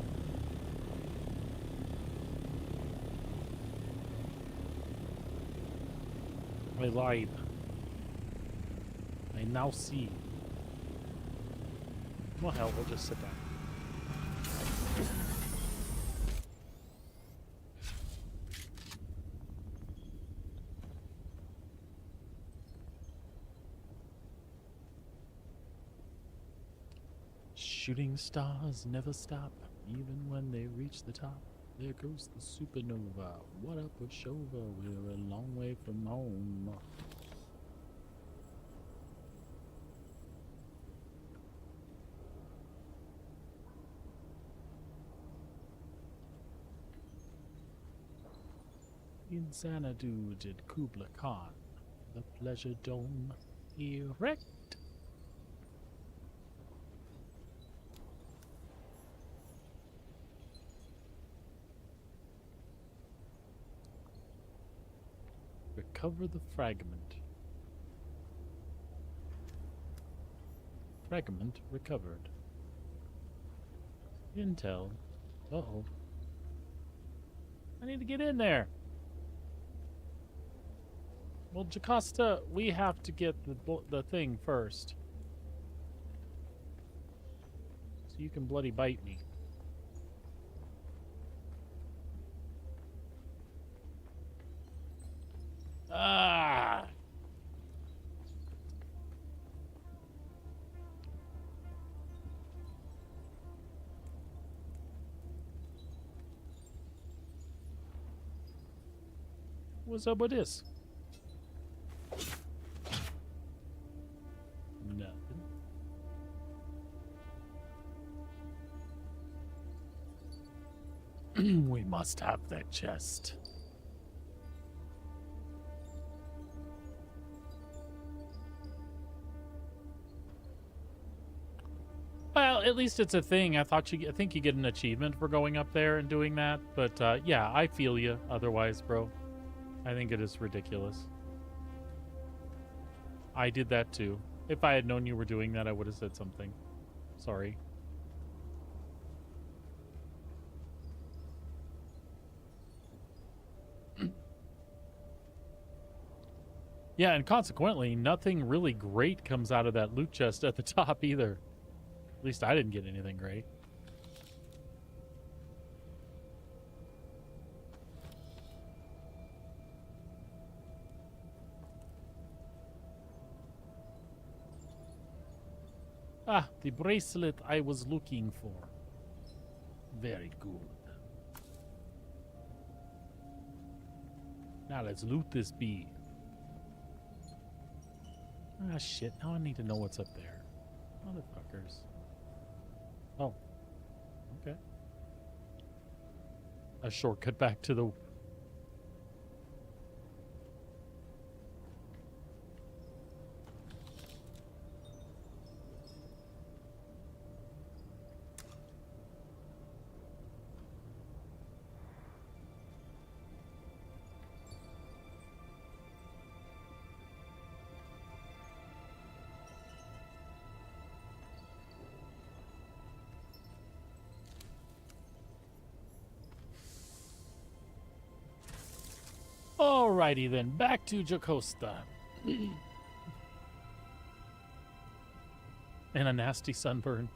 I lied. I now see. Well, hell, we'll just sit down. Shooting stars never stop, even when they reach the top. There goes the supernova. What up, pushover? We're a long way from home. In Xanadu did Kubla Khan the pleasure dome erect. Recover the fragment. Fragment recovered. Intel. Uh-oh. I need to get in there. Well, Jocasta, we have to get the thing first. So you can bloody bite me. Ah! What's up with this? Nothing. We must have that chest. Well, at least it's a thing. I think you get an achievement for going up there and doing that. But yeah, I feel you. Otherwise, bro, I think it is ridiculous. I did that too. If I had known you were doing that, I would have said something. Sorry. Yeah, and consequently, nothing really great comes out of that loot chest at the top either. At least I didn't get anything great. Ah, the bracelet I was looking for. Very good. Now let's loot this bee. Ah, shit. Now I need to know what's up there. Motherfuckers. Oh. Okay. A shortcut back to the... Alrighty then, back to Jocasta. And a nasty sunburn.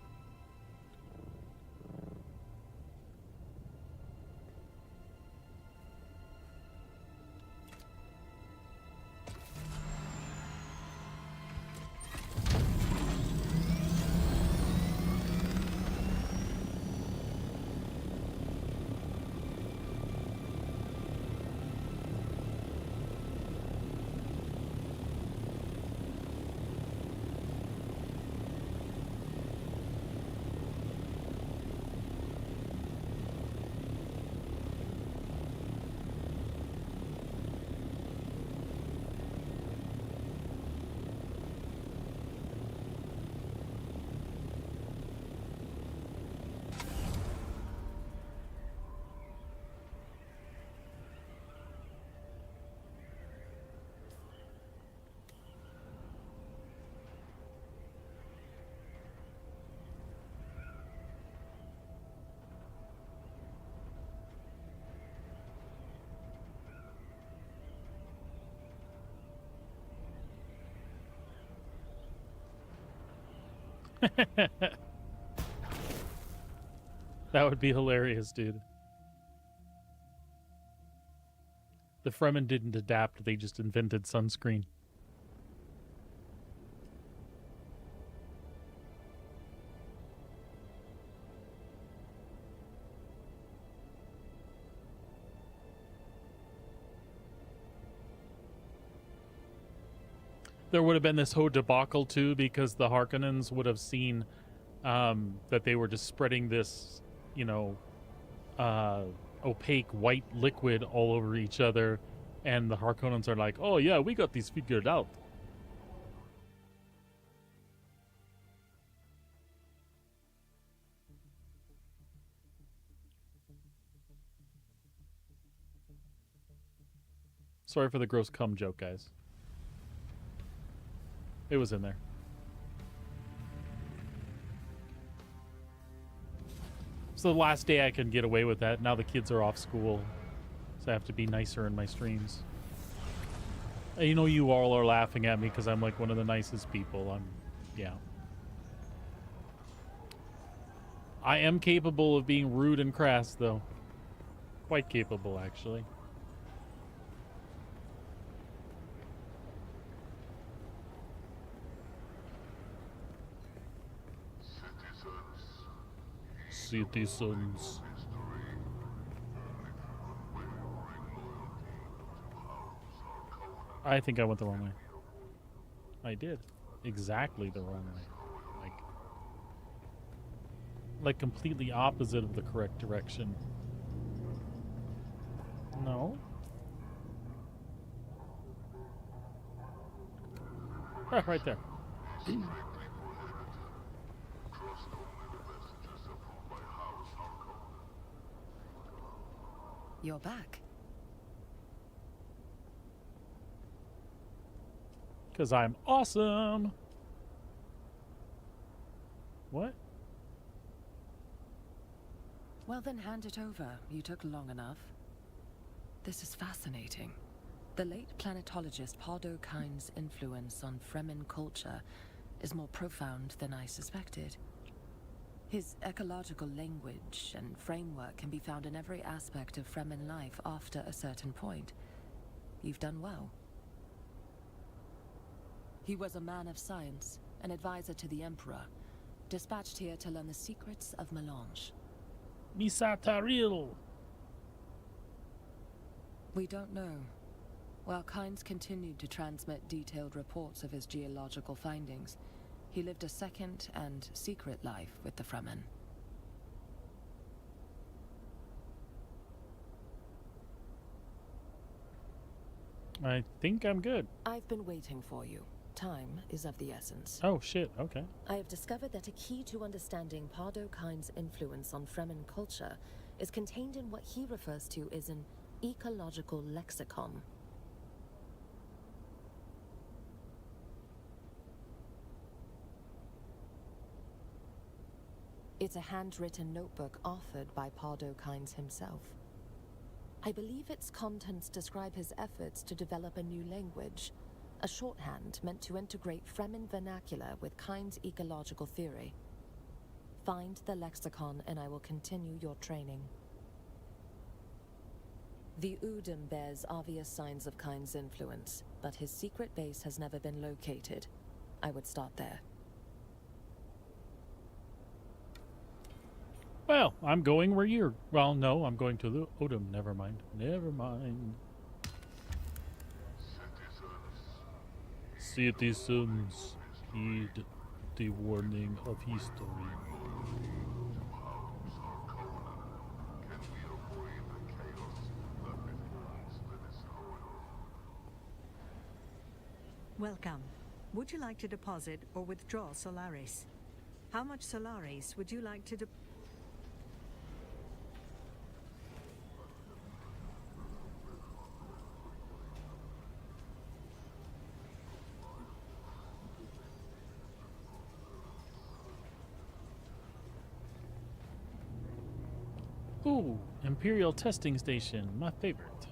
That would be hilarious, dude. The Fremen didn't adapt, they just invented sunscreen. there would have been this whole debacle too, because the Harkonnens would have seen that they were just spreading this, you know, opaque white liquid all over each other, and the Harkonnens are like, "Oh yeah, we got these figured out." Sorry for the gross cum joke, guys. It was in there. It's the last day I can get away with that. Now the kids are off school, so I have to be nicer in my streams. And you know, you all are laughing at me because I'm like one of the nicest people. Yeah. I am capable of being rude and crass, though. Quite capable, actually. Citizens. I think I went the wrong way. I did. Exactly the wrong way. Like completely opposite of the correct direction. No. Ah, right there. You're back. Because I'm awesome. What? Well then hand it over. You took long enough. This is fascinating. The late planetologist Pardo Kine's influence on Fremen culture is more profound than I suspected. His ecological language and framework can be found in every aspect of Fremen life after a certain point. You've done well. He was a man of science, an advisor to the Emperor, dispatched here to learn the secrets of melange. Misataril. We don't know. While Kynes continued to transmit detailed reports of his geological findings, he lived a second and secret life with the Fremen. I think I'm good. I've been waiting for you. Time is of the essence. Oh shit, okay. I have discovered that a key to understanding Pardo Kine's influence on Fremen culture is contained in what he refers to as an ecological lexicon. It's a handwritten notebook authored by Pardo Kynes himself. I believe its contents describe his efforts to develop a new language, a shorthand meant to integrate Fremen vernacular with Kynes' ecological theory. Find the lexicon and I will continue your training. The Udum bears obvious signs of Kynes' influence, but his secret base has never been located. I would start there. Well, I'm going where you're... Well, no, I'm going to the Odom. Never mind. Never mind. Citizens, heed the warning of history. Welcome. Would you like to deposit or withdraw Solaris? How much Solaris would you like to deposit? Ooh, Imperial Testing Station, my favorite.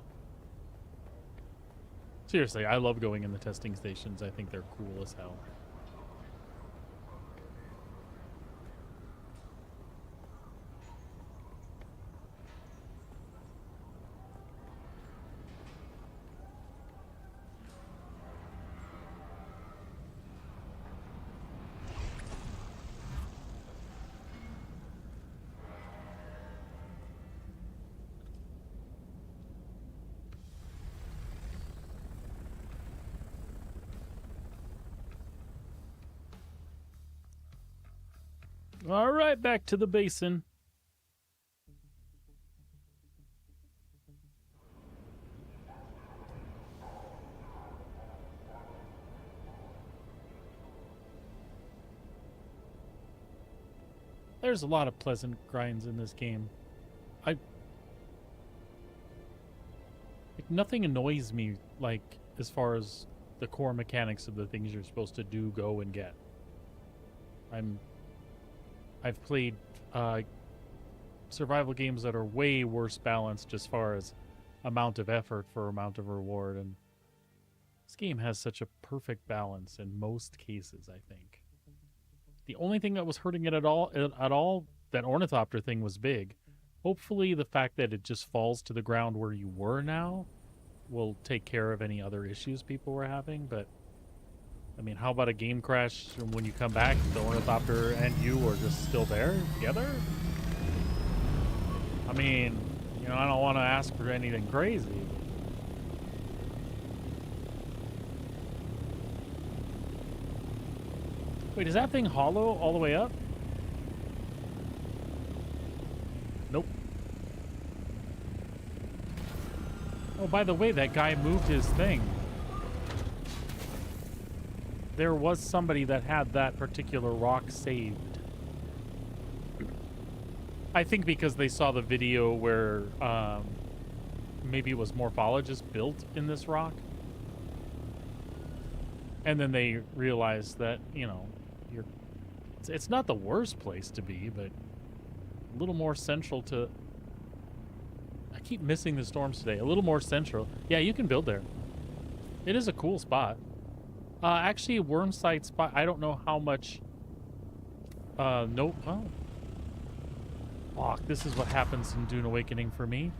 Seriously, I love going in the testing stations. I think they're cool as hell. All right, back to the basin. There's a lot of pleasant grinds in this game. Nothing annoys me, like, as far as the core mechanics of the things you're supposed to do, go, and get. I've played survival games that are way worse balanced as far as amount of effort for amount of reward, and this game has such a perfect balance in most cases, I think. The only thing that was hurting it at all, that ornithopter thing was big. Hopefully the fact that it just falls to the ground where you were now will take care of any other issues people were having, but I mean, how about a game crash and when you come back, the ornithopter and you are just still there together? I mean, you know, I don't want to ask for anything crazy. Wait, is that thing hollow all the way up? Nope. Oh, by the way, that guy moved his thing. There was somebody that had that particular rock saved. I think because they saw the video where maybe it was morphologist built in this rock. And then they realized that, you know, it's not the worst place to be, but a little more central to... I keep missing the storms today. A little more central. Yeah, you can build there. It is a cool spot. Actually, a worm site spot. I don't know how much... Nope. Oh. Fuck, this is what happens in Dune Awakening for me.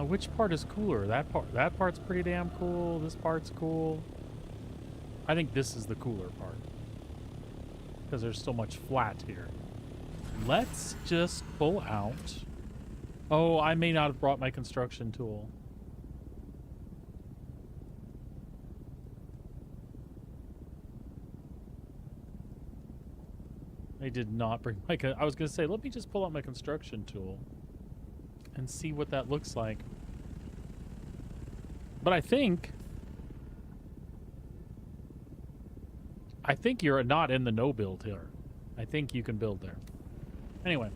Which part is cooler? That part's pretty damn cool. This part's cool. I think this is the cooler part. Because there's so much flat here. Let's just pull out... Oh, I may not have brought my construction tool. I did not bring my... I was going to say, let me just pull out my construction tool and see what that looks like. But I think you're not in the no build here. I think you can build there. Anyway.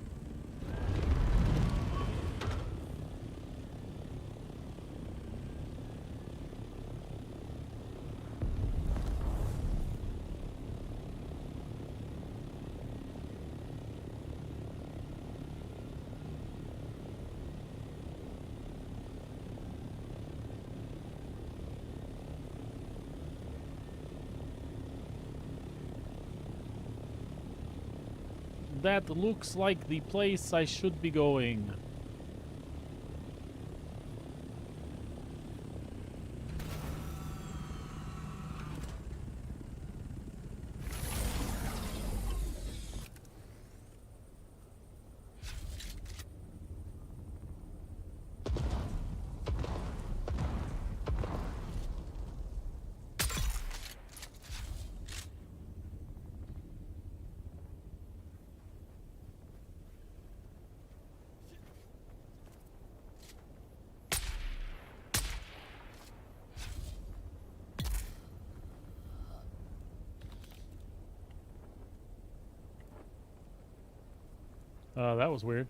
That looks like the place I should be going. That was weird.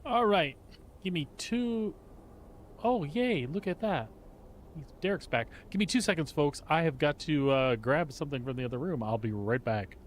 All right. Give me two... Oh, yay. Look at that. Derek's back. Give me 2 seconds, folks. I have got to grab something from the other room. I'll be right back.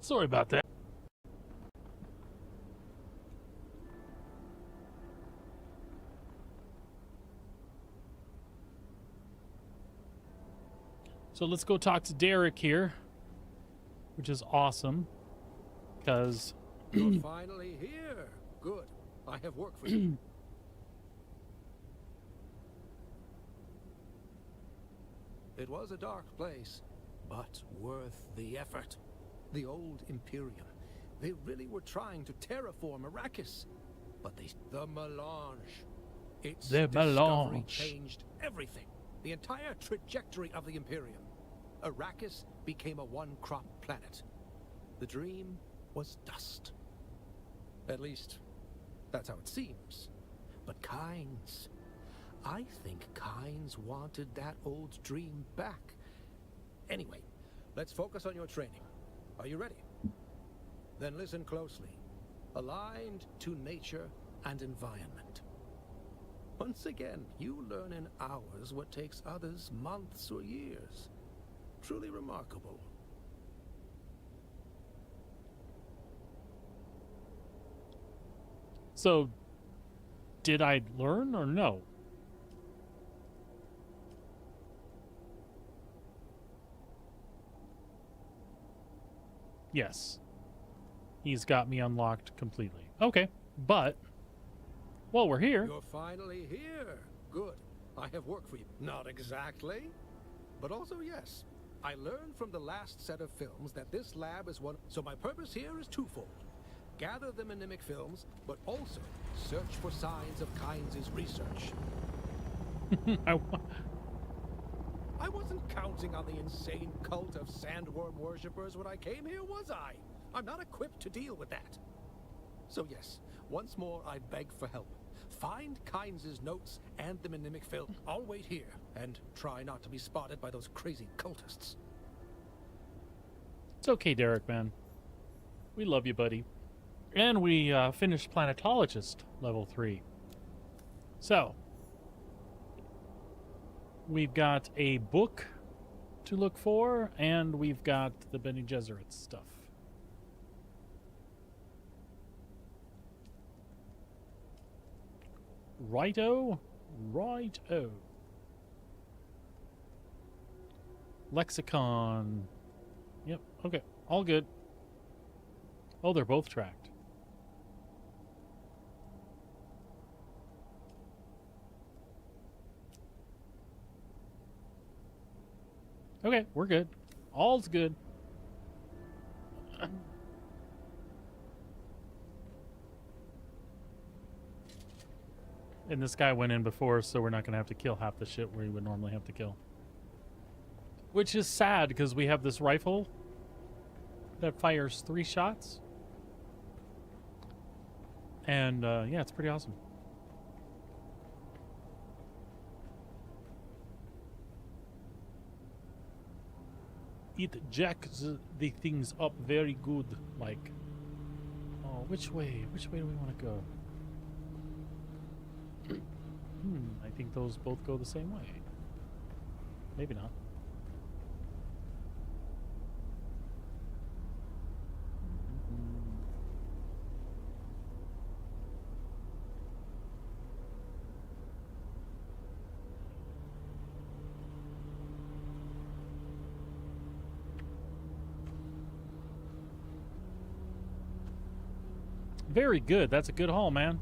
Sorry about that. So let's go talk to Derek here, which is awesome, because You're finally here. Good. I have work for you. It was a dark place, but worth the effort. The old Imperium. They really were trying to terraform Arrakis. But the melange. Its The discovery melange. changed everything. The entire trajectory of the Imperium. Arrakis became a one-crop planet. The dream was dust. At least, that's how it seems. But Kynes... I think Kynes wanted that old dream back. Anyway, let's focus on your training. Are you ready? Then listen closely. Aligned to nature and environment. Once again, you learn in hours what takes others months or years. Truly remarkable. So, did I learn or no? Yes. He's got me unlocked completely. Okay, but while we're here... You're finally here. Good. I have work for you. Not exactly. But also, yes. I learned from the last set of films that this lab is one... So my purpose here is twofold. Gather the mnemic films, but also search for signs of Kynes' research. I wasn't counting on the insane cult of sandworm worshippers when I came here, was I? I'm not equipped to deal with that. So yes, once more I beg for help. Find Kynes' notes and the mnemic film. I'll wait here, and try not to be spotted by those crazy cultists. It's okay, Derek, man. We love you, buddy. And we finished Planetologist level 3. So, we've got a book to look for, and we've got the Bene Gesserit stuff. Righto? Righto. Lexicon. Yep, okay. All good. Oh, they're both tracked. Okay, we're good. All's good. And this guy went in before, so we're not going to have to kill half the shit we would normally have to kill. Which is sad, because we have this rifle that fires 3 shots. And, yeah, it's pretty awesome. It jacks the things up very good, like... Oh, which way? Which way do we want to go? I think those both go the same way. Maybe not. Very good. That's a good haul, man.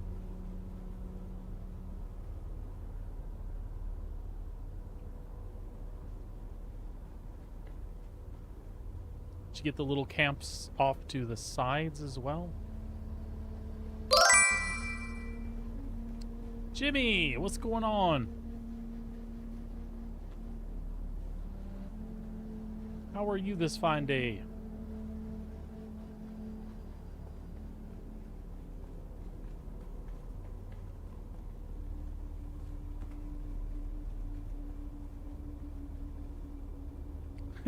Did you get the little camps off to the sides as well? Jimmy, what's going on? How are you this fine day?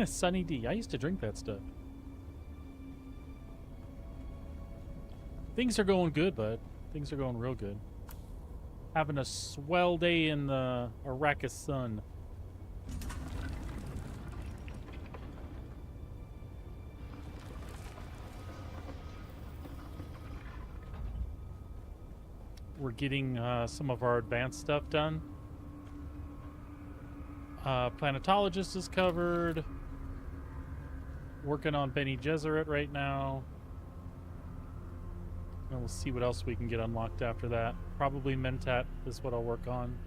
Sunny D. I used to drink that stuff. Things are going good, bud. Things are going real good. Having a swell day in the Arrakis sun. we're getting some of our advanced stuff done. Planetologist is covered. Working on Bene Gesserit right now. And we'll see what else we can get unlocked after that. Probably Mentat is what I'll work on.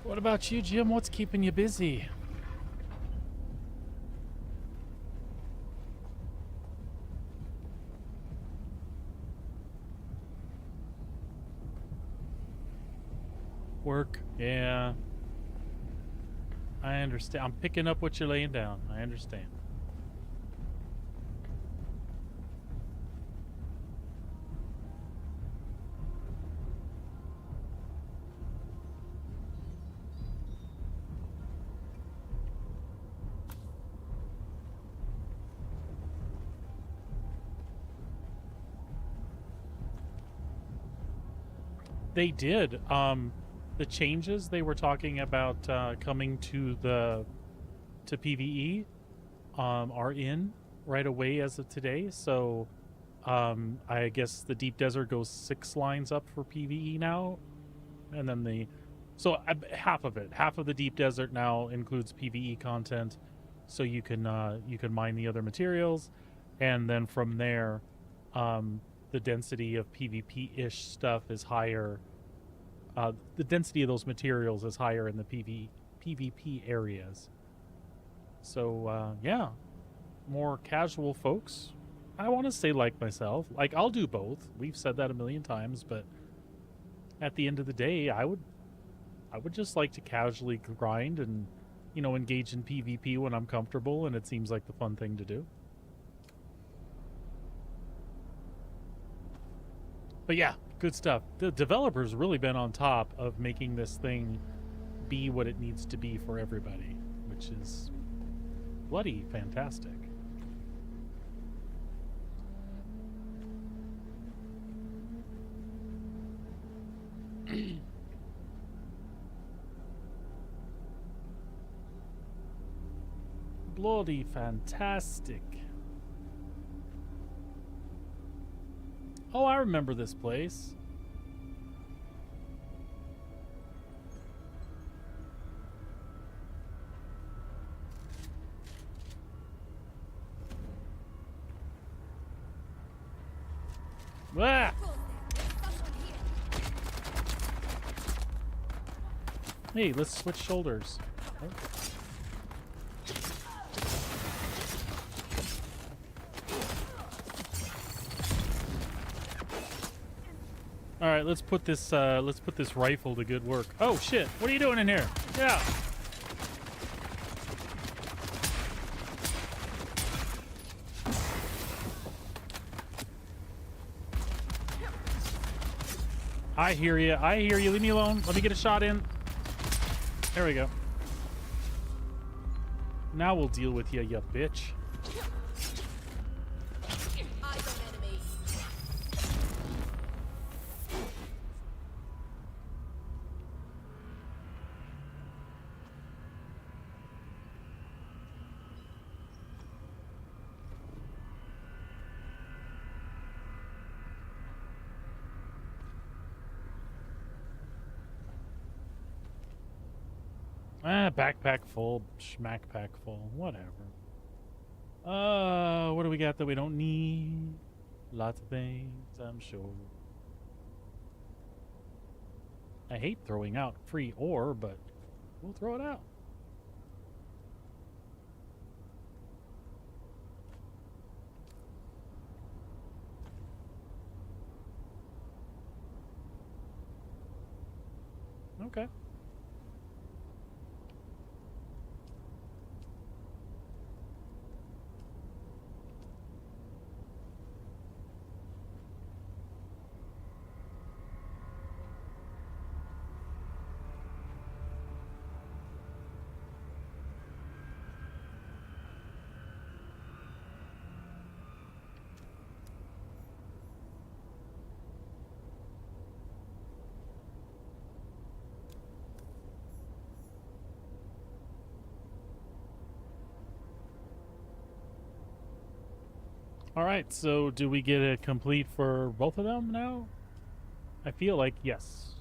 What about you, Jim? What's keeping you busy? Work, yeah. I understand. I'm picking up what you're laying down. I understand. They did. The changes they were talking about coming to PvE are in right away as of today. So I guess the Deep Desert goes 6 lines up for PvE now, and then half of the Deep Desert now includes PvE content, so you can mine the other materials, and then from there, the density of PvP-ish stuff is higher. The density of those materials is higher in the PvP areas. So, yeah, more casual folks. I want to say like myself. Like, I'll do both. We've said that a million times, but at the end of the day, I would just like to casually grind and, engage in PvP when I'm comfortable, and it seems like the fun thing to do. But yeah, good stuff. The developers really been on top of making this thing be what it needs to be for everybody, which is bloody fantastic. Bloody fantastic. Oh, I remember this place. Ah! Hey, let's switch shoulders. Oh. All right, let's put this rifle to good work. Oh shit! What are you doing in here? Yeah. I hear you. I hear you. Leave me alone. Let me get a shot in. There we go. Now we'll deal with you, you bitch. Backpack full, schmack pack full, whatever. What do we got that we don't need? Lots of things, I'm sure. I hate throwing out free ore, but we'll throw it out. Okay. All right, so do we get it complete for both of them now? I feel like yes.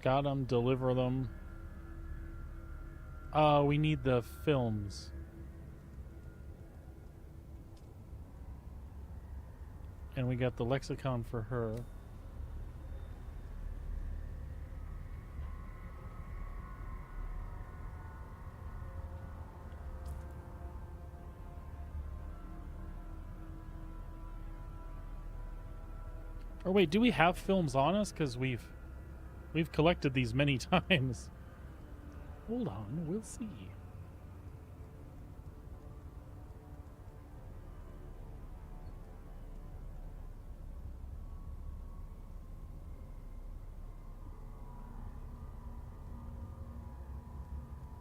Got them, deliver them. We need the films. And we got the lexicon for her. Or wait, do we have films on us? Because we've collected these many times. Hold on, we'll see.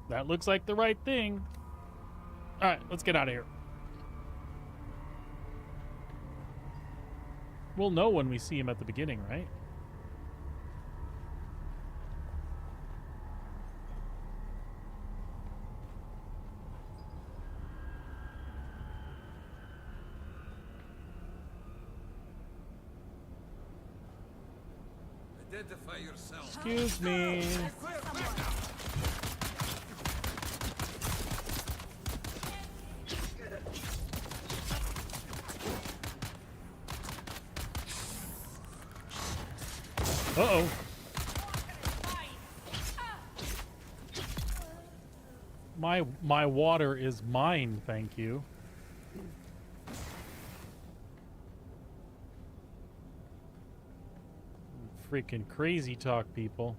That looks like the right thing. All right, let's get out of here. We'll know when we see him at the beginning, right? Identify yourself. Excuse me. Uh-oh. My water is mine, thank you. Freaking crazy talk, people.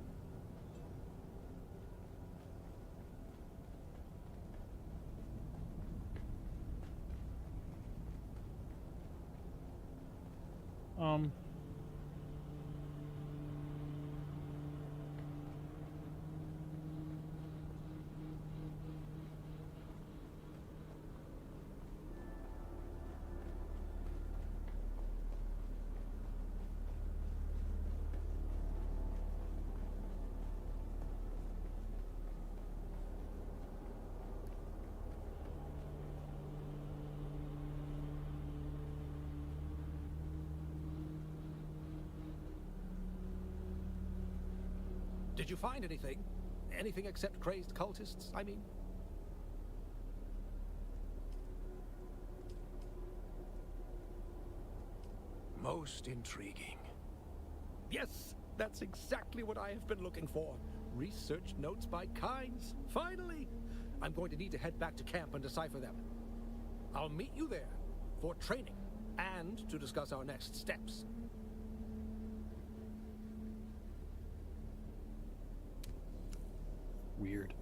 Did you find anything? Anything except crazed cultists, I mean? Most intriguing. Yes, that's exactly what I have been looking for. Research notes by Kynes. Finally! I'm going to need to head back to camp and decipher them. I'll meet you there for training and to discuss our next steps. Weird.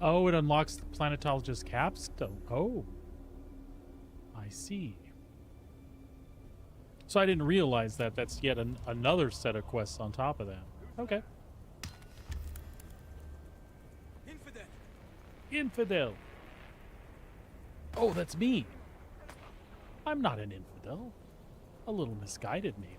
Oh, it unlocks the planetologist capstone. Oh. I see. So I didn't realize that. That's yet another set of quests on top of that. Okay. Infidel. Infidel. Oh, that's me. I'm not an infidel. A little misguided, maybe.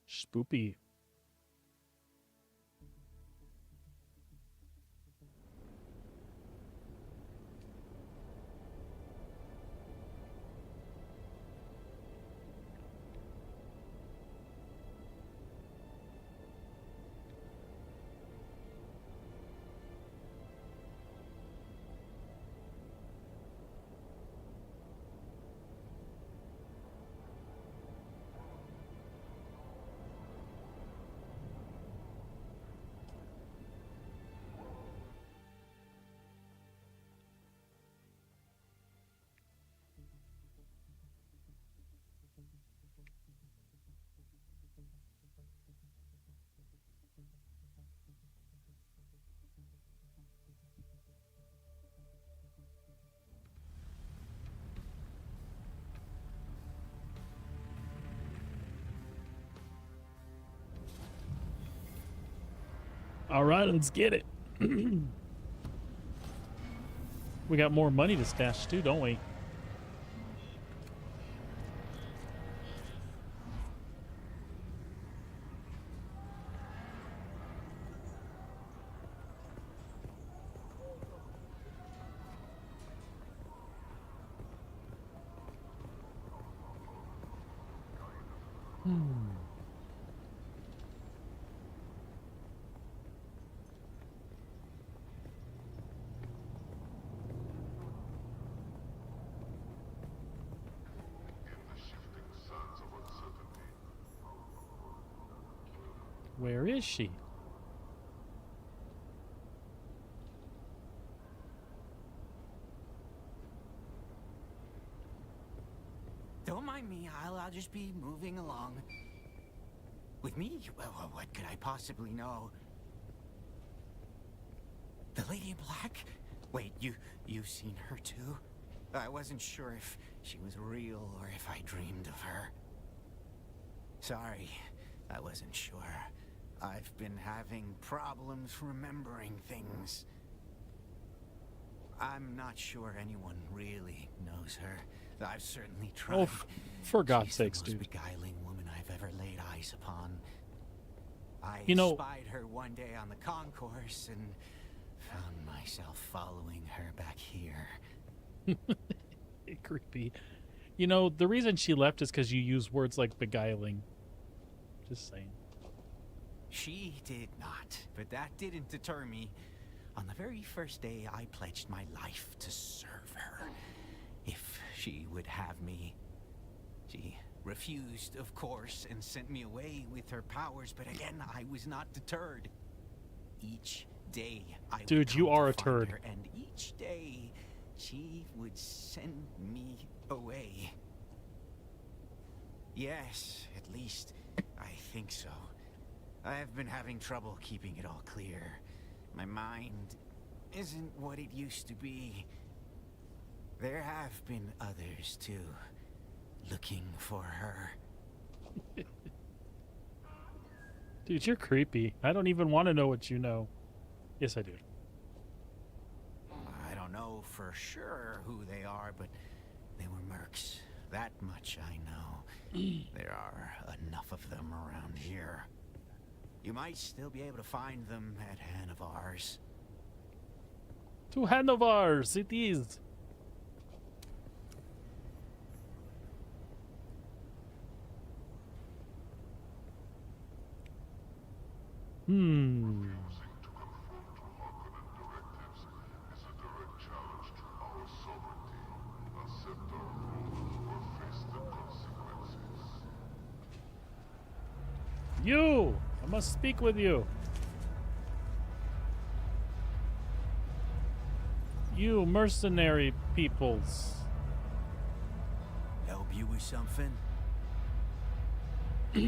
Spoopy. All right, let's get it. We got more money to stash too, don't we? Where is she? Don't mind me, I'll just be moving along. With me? Well, what could I possibly know? The Lady in Black? Wait, you've seen her too? I wasn't sure if she was real or if I dreamed of her. Sorry, I wasn't sure. I've been having problems remembering things. I'm not sure anyone really knows her. I've certainly tried. Oh, for God's She's sakes, the most dude. beguiling woman I've ever laid eyes upon. I You know- spied her one day on the concourse and found myself following her back here. Creepy. You know, the reason she left is because you use words like beguiling. Just saying. She did not, but that didn't deter me. On the very first day, I pledged my life to serve her, if she would have me. She refused, of course, and sent me away with her powers, but again, I was not deterred. Each day, I would Dude, you come are to a find turd. her, and each day, she would send me away. Yes, at least, I think so. I have been having trouble keeping it all clear. My mind isn't what it used to be. There have been others, too, looking for her. Dude, you're creepy. I don't even want to know what you know. Yes, I do. I don't know for sure who they are, but they were mercs. That much I know. There are enough of them around here. You might still be able to find them at Hanovar's. To Hanovar's, it is. Hmm. Refusing to conform to Harkonnen directives is a direct challenge to our sovereignty. Accept our rules or face the consequences. You! I must speak with you. You mercenary peoples. Help you with something? Buy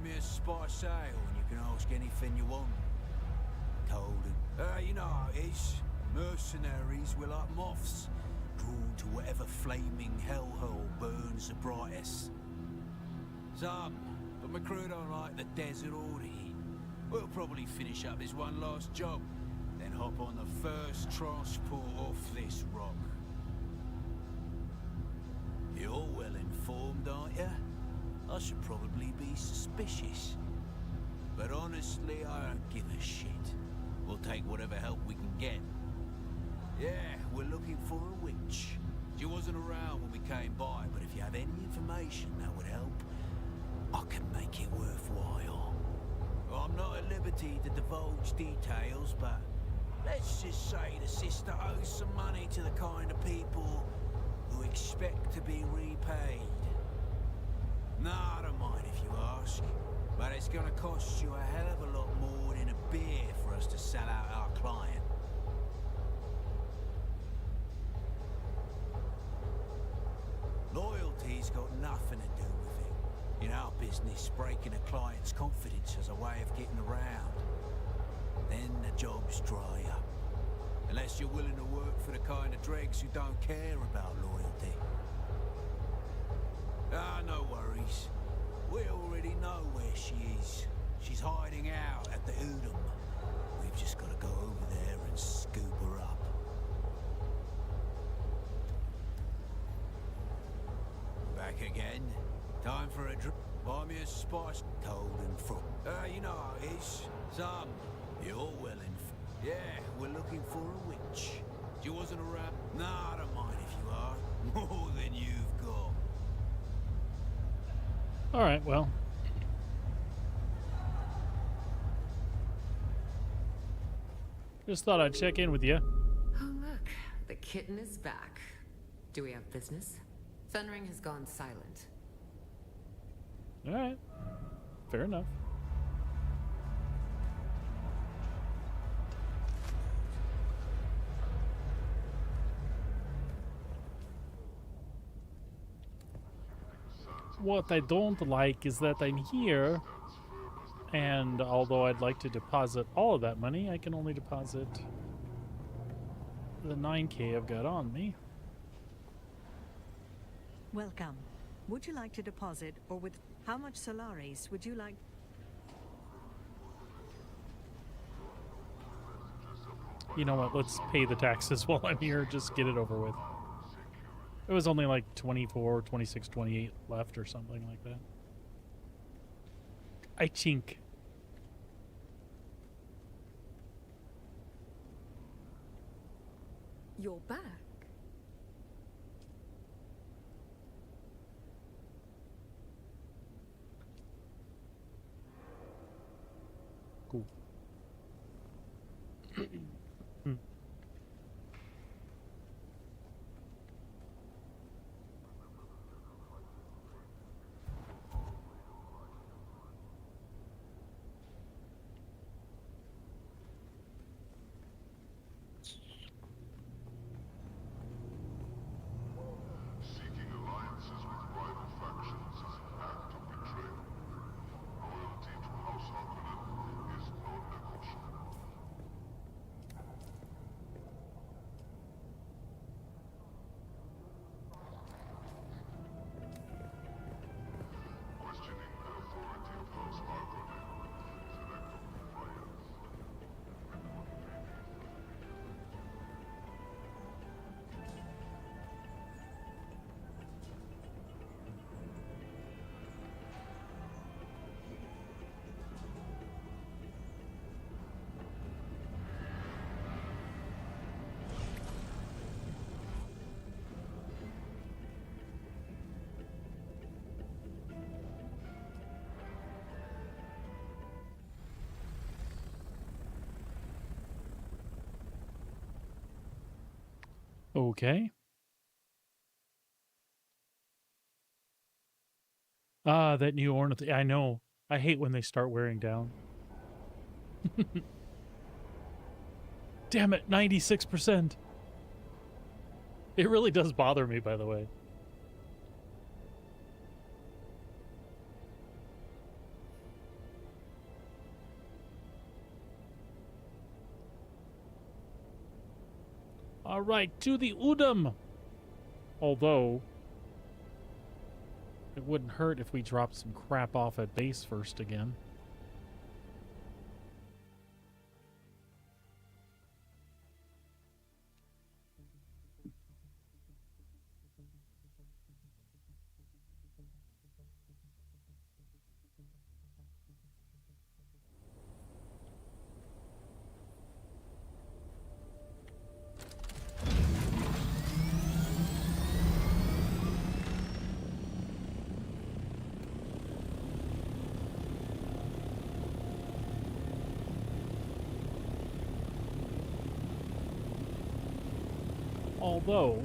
me a spot of sail and you can ask anything you want. Cold and... you know how it is. Mercenaries were like moths, drawn to whatever flaming hellhole burns the brightest. Some, but my crew don't like the desert or the heat. We'll probably finish up this one last job, then hop on the first transport off this rock. You're well informed, aren't you? I should probably be suspicious. But honestly, I don't give a shit. We'll take whatever help we can get. Yeah, we're looking for a witch. She wasn't around when we came by, but if you have any information that would help, I can make it worthwhile. Well, I'm not at liberty to divulge details, but let's just say the sister owes some money to the kind of people who expect to be repaid. Nah, I don't mind if you ask, but it's gonna cost you a hell of a lot more than a beer for us to sell out our client. Loyalty's got nothing to do with it. In our business, breaking a client's confidence is a way of getting around. Then the jobs dry up. Unless you're willing to work for the kind of dregs who don't care about loyalty. Ah, no worries. We already know where she is. She's hiding out at the Udum. We've just got to go over there and scoop her up. Back again. Time for a drink. Buy me a spice, cold and fruit. You know how it is. Some. You're well informed. Yeah, we're looking for a witch. She wasn't around. Nah, I don't mind if you are. More than you've got. All right, well. Just thought I'd check in with you. Oh, look. The kitten is back. Do we have business? Thundering has gone silent. All right. Fair enough. What I don't like is that I'm here, and although I'd like to deposit all of that money, I can only deposit the 9K I've got on me. Welcome. Would you like to deposit or with how much Solaris would you like? You know what, let's pay the taxes while I'm here, just get it over with. It was only like 24, 26, 28 left or something like that. I chink. You're back. Cool. Seeking alliances with rival factions is an act of betrayal. Loyalty to House Harkonnen is non-negotiable. Questioning the authority of House Harkonnen is an act of defiance. Okay. Ah, that new ornament. I know. I hate when they start wearing down. Damn it, 96%. It really does bother me, by the way. All right, to the Udum. Although, it wouldn't hurt if we dropped some crap off at base first again. Although,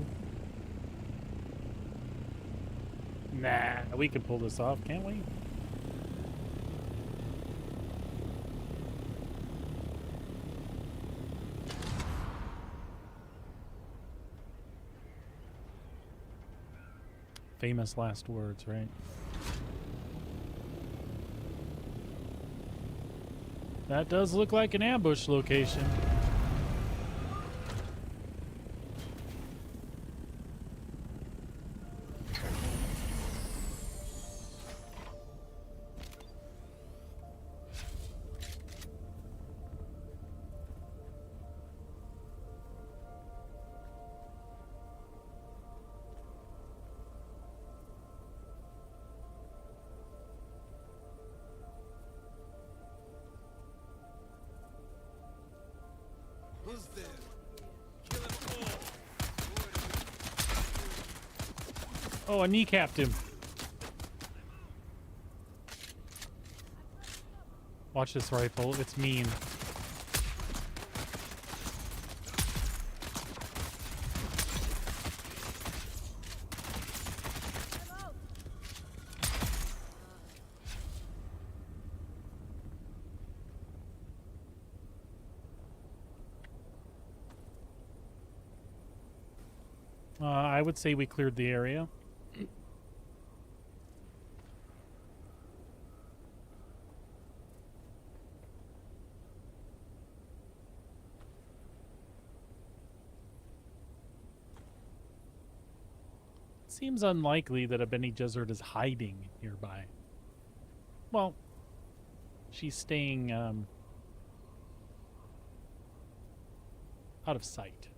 nah, we can pull this off, can't we? Famous last words, right? That does look like an ambush location. Oh, I kneecapped him. Watch this rifle. It's mean. I would say we cleared the area. Seems unlikely that a Bene Gesserit is hiding nearby. Well, she's staying out of sight.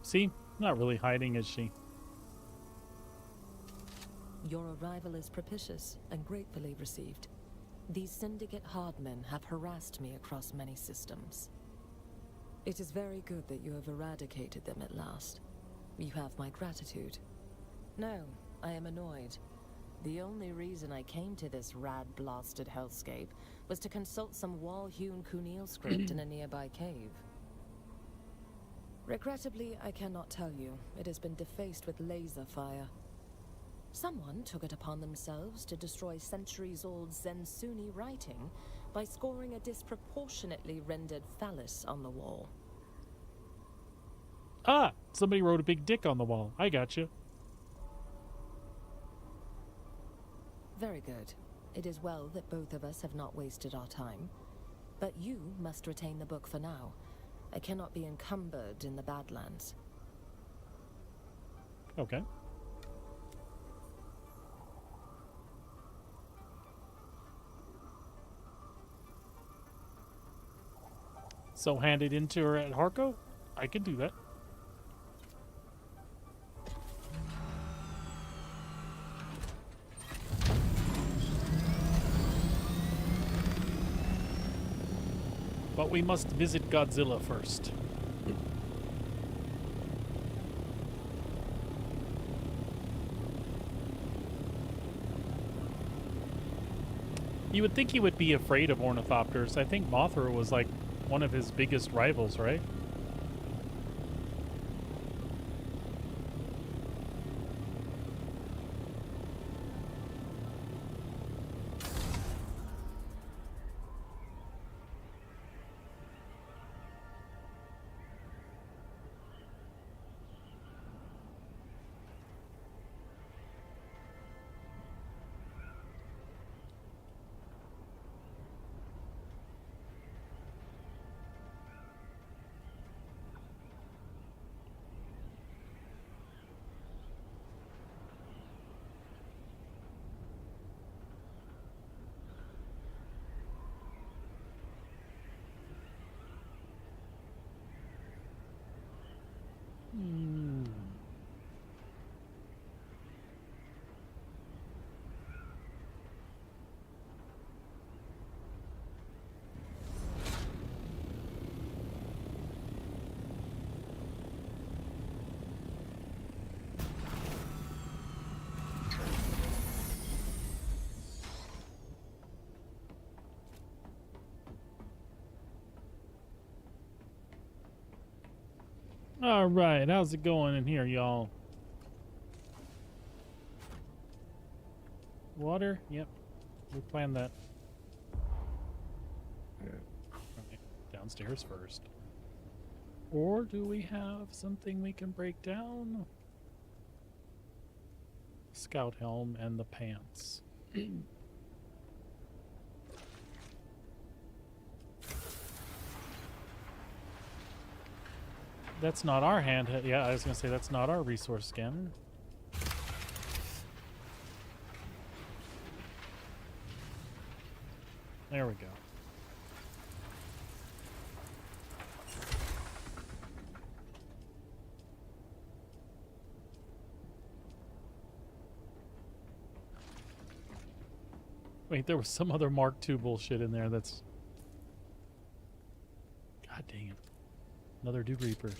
See? Not really hiding, is she? Your arrival is propitious and gratefully received. These Syndicate hardmen have harassed me across many systems. It is very good that you have eradicated them at last. You have my gratitude. No, I am annoyed. The only reason I came to this rad-blasted hellscape was to consult some wall-hewn Kunil script in a nearby cave. Regrettably, I cannot tell you. It has been defaced with laser fire. Someone took it upon themselves to destroy centuries-old Zensuni writing by scoring a disproportionately rendered phallus on the wall. Ah! Somebody wrote a big dick on the wall. I gotcha. Very good. It is well that both of us have not wasted our time. But you must retain the book for now. I cannot be encumbered in the Badlands. Okay. So hand it into her at Harco? I can do that. But we must visit Godzilla first. You would think he would be afraid of ornithopters. I think Mothra was like one of his biggest rivals, right? All right, how's it going in here, y'all? Water? Yep, we planned that. Okay, downstairs first. Or do we have something we can break down? Scout helm and the pants. That's not our hand. Yeah, I was gonna say that's not our resource skin. There we go. Wait, there was some other Mark II bullshit in there that's... God dang it. Another Dude Reaper.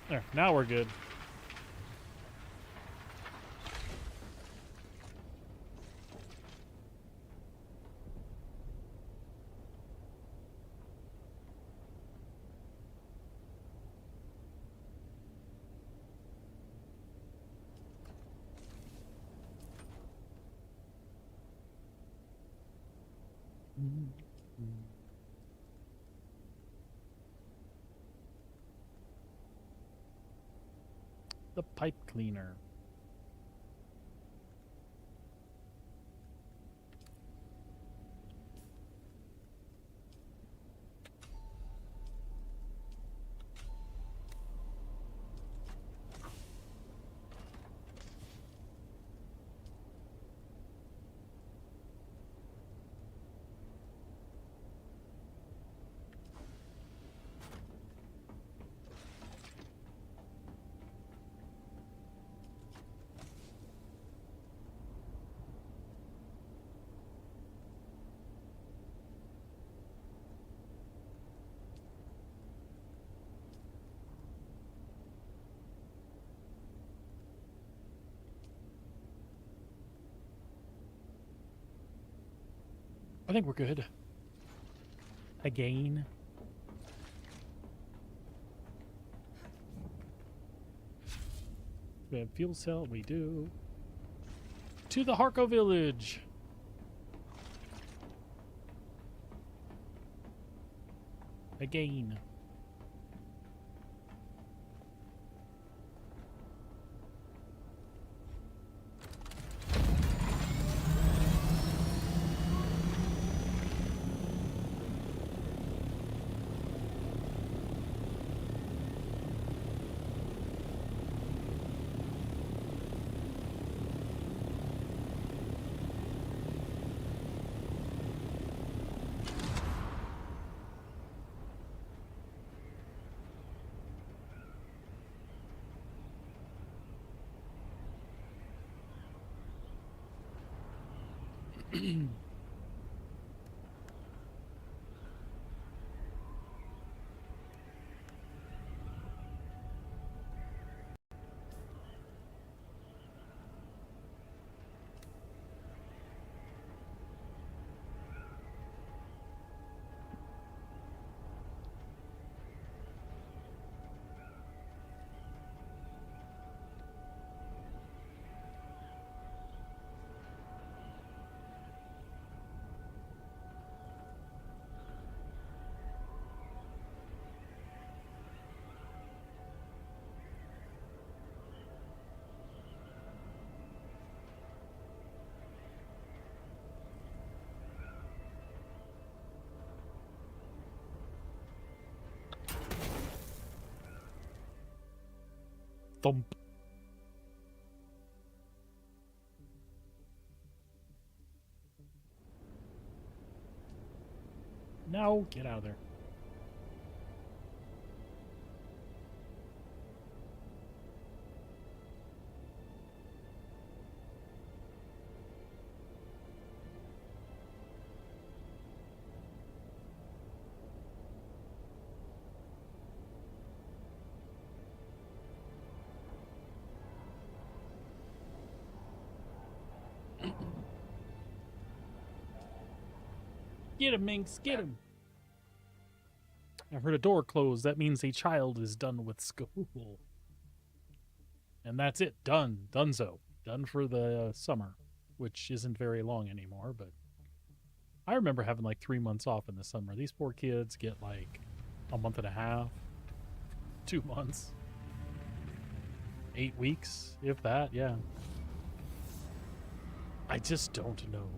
There, now we're good. The pipe cleaner. I think we're good. Again. We have fuel cell, we do. To the Harko village. Again. Thump. No, get out of there. Get him, Minx, get him. I heard a door close. That means a child is done with school. And that's it. Done. Donezo. done for the summer, which isn't very long anymore, but I remember having like 3 months off in the summer. These poor kids get like a month and a half, 2 months, 8 weeks, if that, yeah. I just don't know.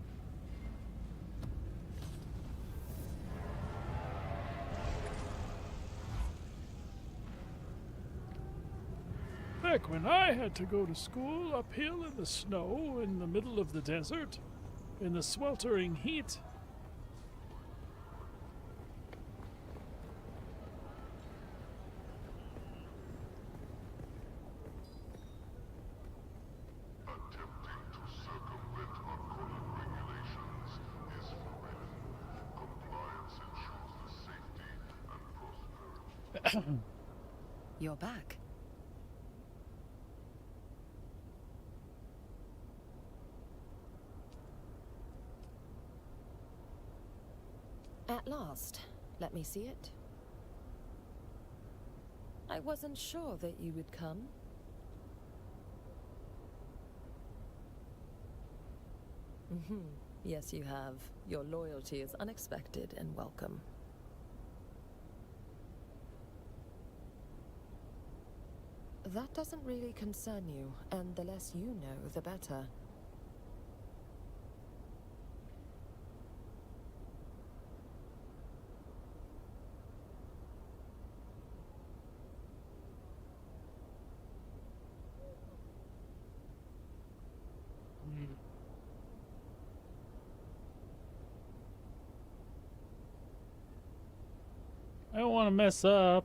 Back when I had to go to school uphill in the snow in the middle of the desert, in the sweltering heat. Attempting to circumvent Arcana regulations is forbidden. Compliance ensures the safety and prosperity. You're back. At last. Let me see it. I wasn't sure that you would come. Yes, you have. Your loyalty is unexpected and welcome. That doesn't really concern you, and the less you know, the better. I don't want to mess up.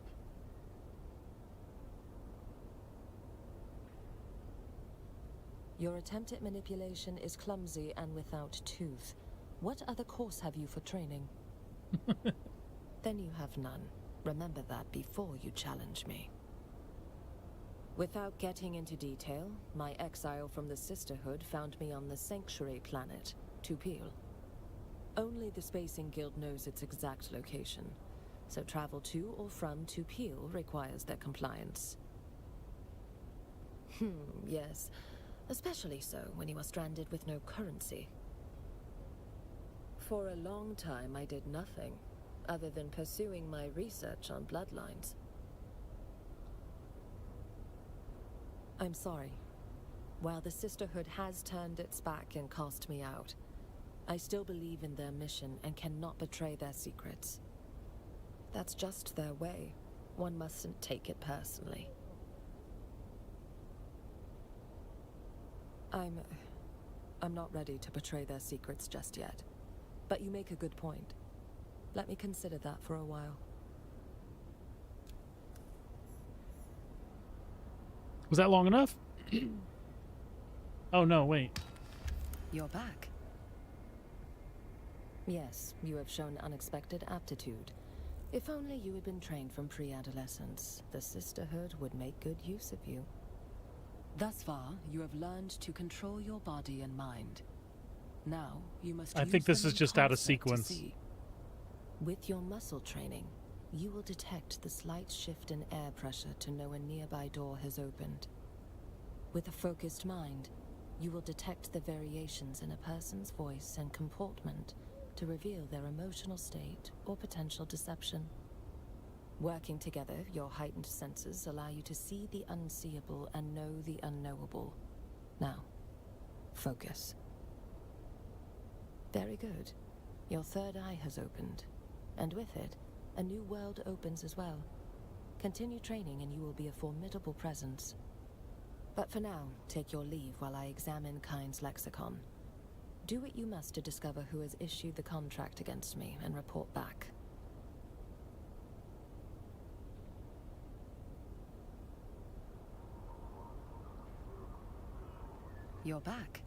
Your attempt at manipulation is clumsy and without tooth. What other course have you for training? Then you have none. Remember that before you challenge me. Without getting into detail, my exile from the Sisterhood found me on the Sanctuary planet, Tupil. Only the Spacing Guild knows its exact location, so travel to or from Tupil requires their compliance. Yes. Especially so when you are stranded with no currency. For a long time I did nothing, other than pursuing my research on bloodlines. I'm sorry. While the Sisterhood has turned its back and cast me out, I still believe in their mission and cannot betray their secrets. That's just their way. One mustn't take it personally. I'm not ready to betray their secrets just yet. But you make a good point. Let me consider that for a while. Was that long enough? Oh no, wait. You're back. Yes, you have shown unexpected aptitude. If only you had been trained from pre-adolescence, the Sisterhood would make good use of you. Thus far, you have learned to control your body and mind. Now, you must I think this is just out of sequence. With your muscle training, you will detect the slight shift in air pressure to know a nearby door has opened. With a focused mind, you will detect the variations in a person's voice and comportment to reveal their emotional state or potential deception. Working together, your heightened senses allow you to see the unseeable and know the unknowable. Now, focus. Very good. Your third eye has opened, and with it, a new world opens as well. Continue training and you will be a formidable presence. But for now, take your leave while I examine Kind's lexicon. Do what you must to discover who has issued the contract against me and report back. You're back.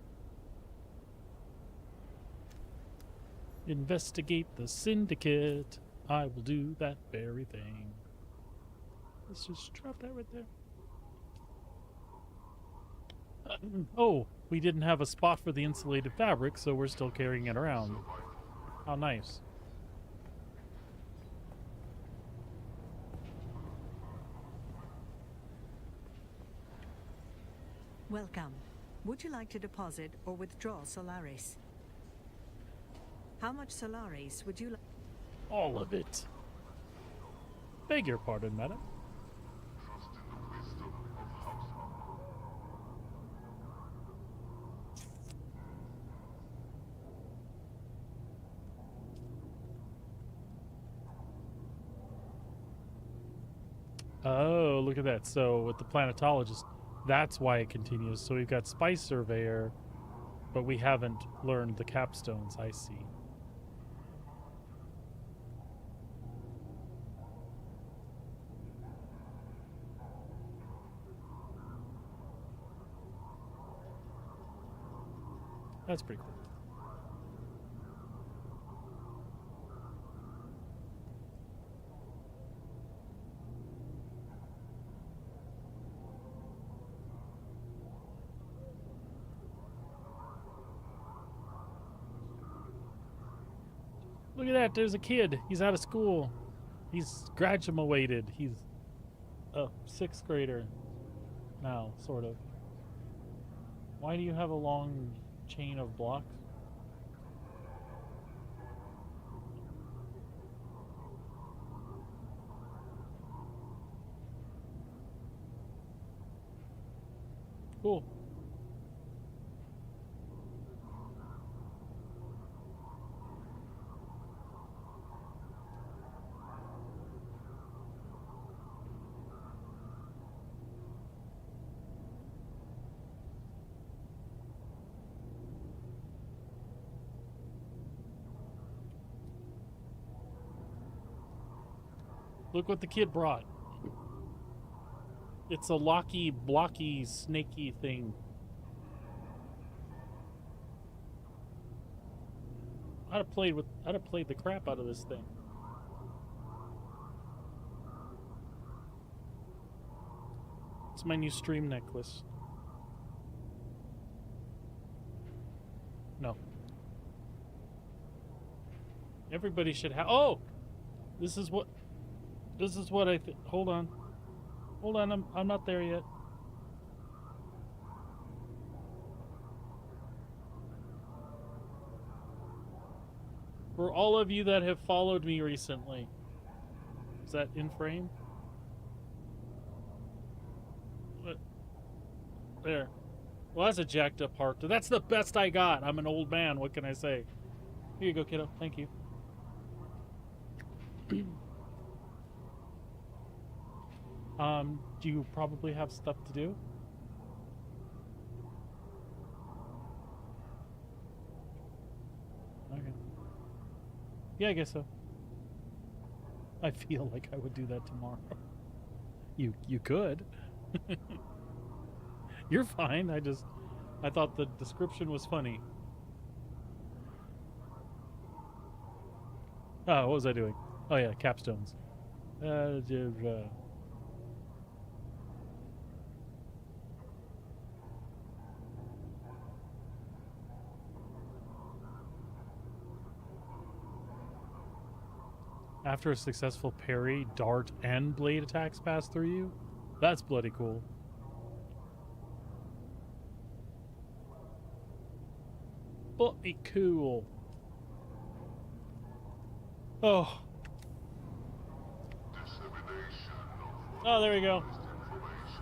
Investigate the syndicate. I will do that very thing. Let's just drop that right there. Oh, we didn't have a spot for the insulated fabric, so we're still carrying it around. How nice. Welcome. Would you like to deposit or withdraw Solaris? How much Solaris would you like? All of it. Beg your pardon, madam. Trust in the wisdom of Hauser. Oh, look at that. So with the planetologist, that's why it continues. So we've got Spice Surveyor, but we haven't learned the capstones. I see. That's pretty cool. Look at that, there's a kid. He's out of school. He's graduated. He's a 6th grader now, sort of. Why do you have a long chain of blocks? Cool. Look what the kid brought. It's a locky, blocky, snaky thing. I'd have played the crap out of this thing. It's my new stream necklace. No. Everybody should have. Oh, this is what I think. Hold on. I'm not there yet. For all of you that have followed me recently, is that in frame? What? There. Well, that's a jacked up heart. That's the best I got. I'm an old man. What can I say? Here you go, kiddo. Thank you. Do you probably have stuff to do? Okay. Yeah, I guess so. I feel like I would do that tomorrow. You could. You're fine. I thought the description was funny. Oh, what was I doing? Oh yeah, capstones. After a successful parry, dart, and blade attacks pass through you? That's bloody cool. Bloody cool. Oh. Oh, there we go.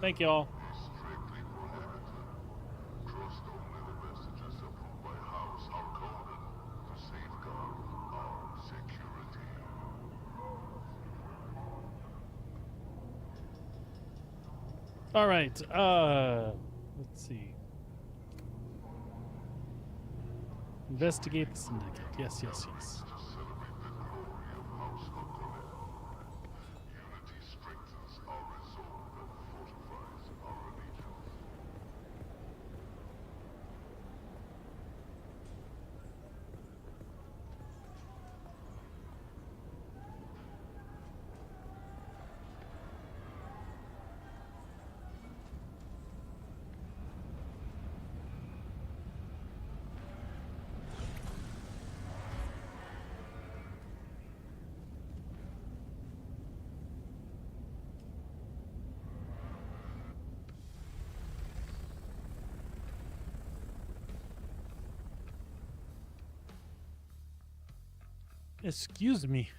Thank you all. All right. Let's see. Investigate the syndicate. Yes. Excuse me.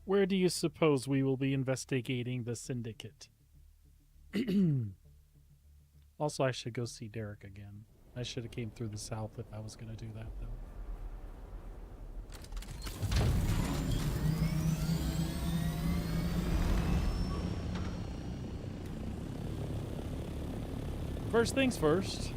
Where do you suppose we will be investigating the syndicate? Also, I should go see Derek again. I should have came through the south if I was going to do that, though. First things first.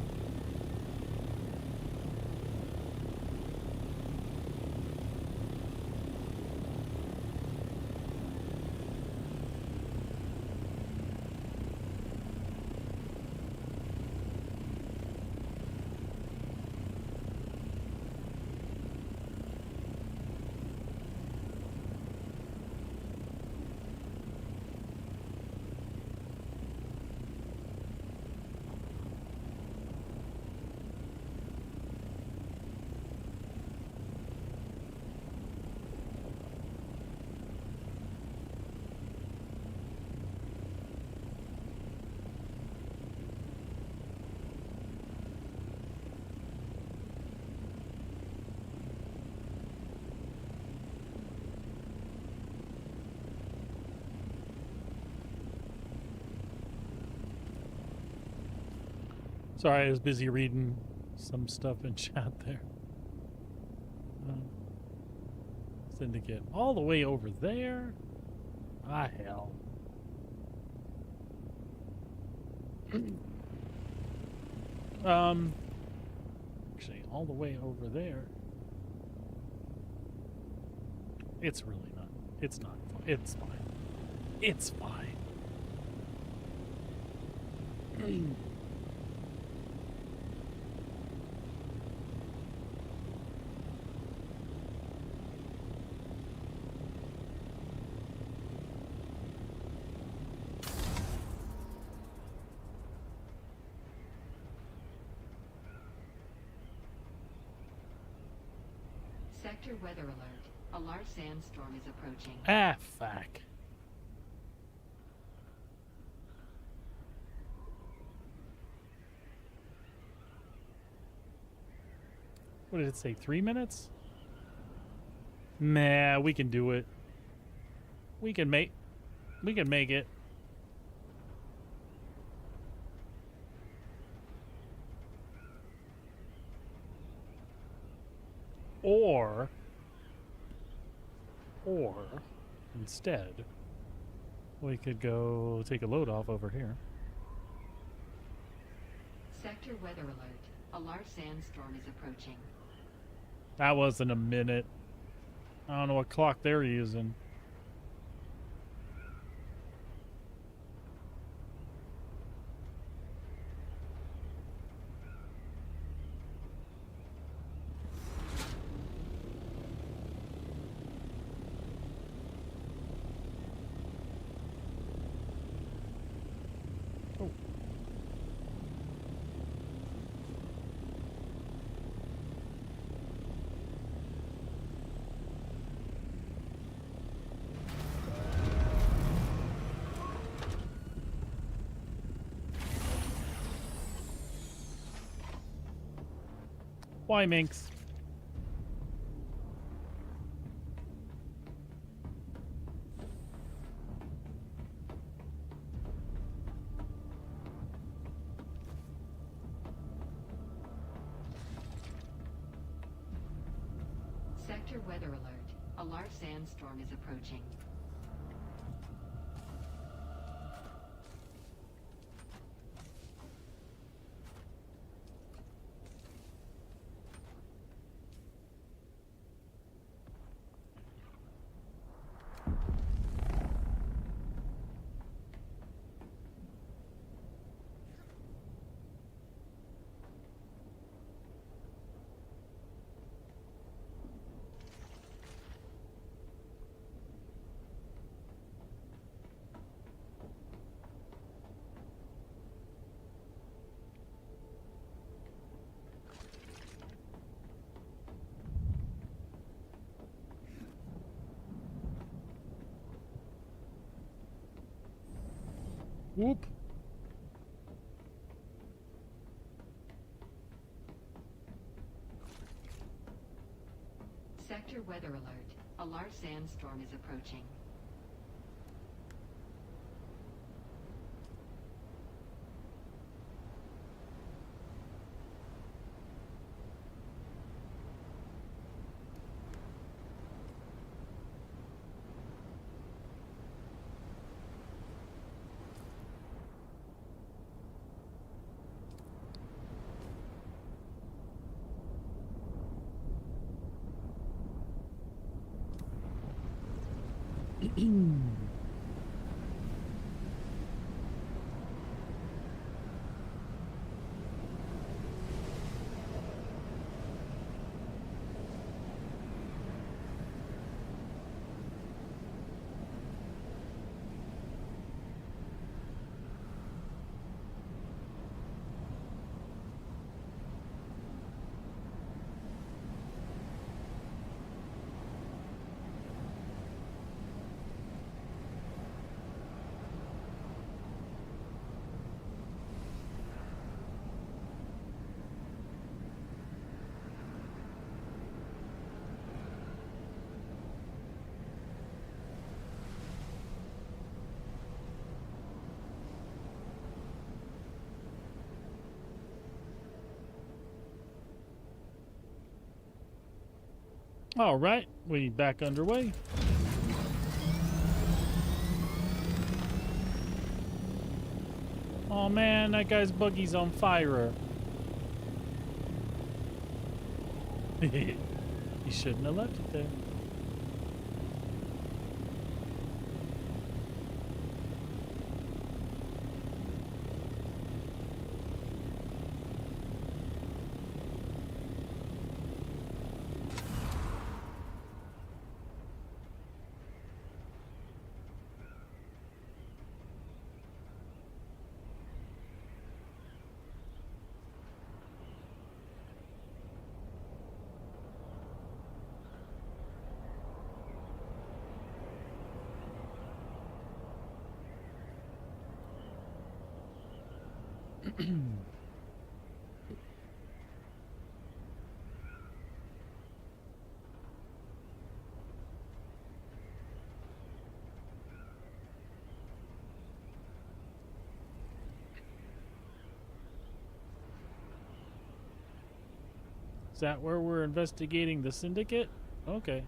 Sorry, I was busy reading some stuff in chat there. Syndicate. All the way over there? Ah, hell. Actually, all the way over there. It's really not. It's not fun. It's fine. It's fine. Sector weather alert. A large sandstorm is approaching. Ah, fuck. What did it say? 3 minutes? Nah, we can do it. We can make it. Or instead, we could go take a load off over here. Sector weather alert. A large sandstorm is approaching. That wasn't a minute. I don't know what clock they're using. Why, Minx? Sector weather alert. A large sandstorm is approaching. Whoop. Sector weather alert. A large sandstorm is approaching. All right, we back underway. Oh man, that guy's buggy's on fire. He shouldn't have left it there. Is that where we're investigating the syndicate? Okay.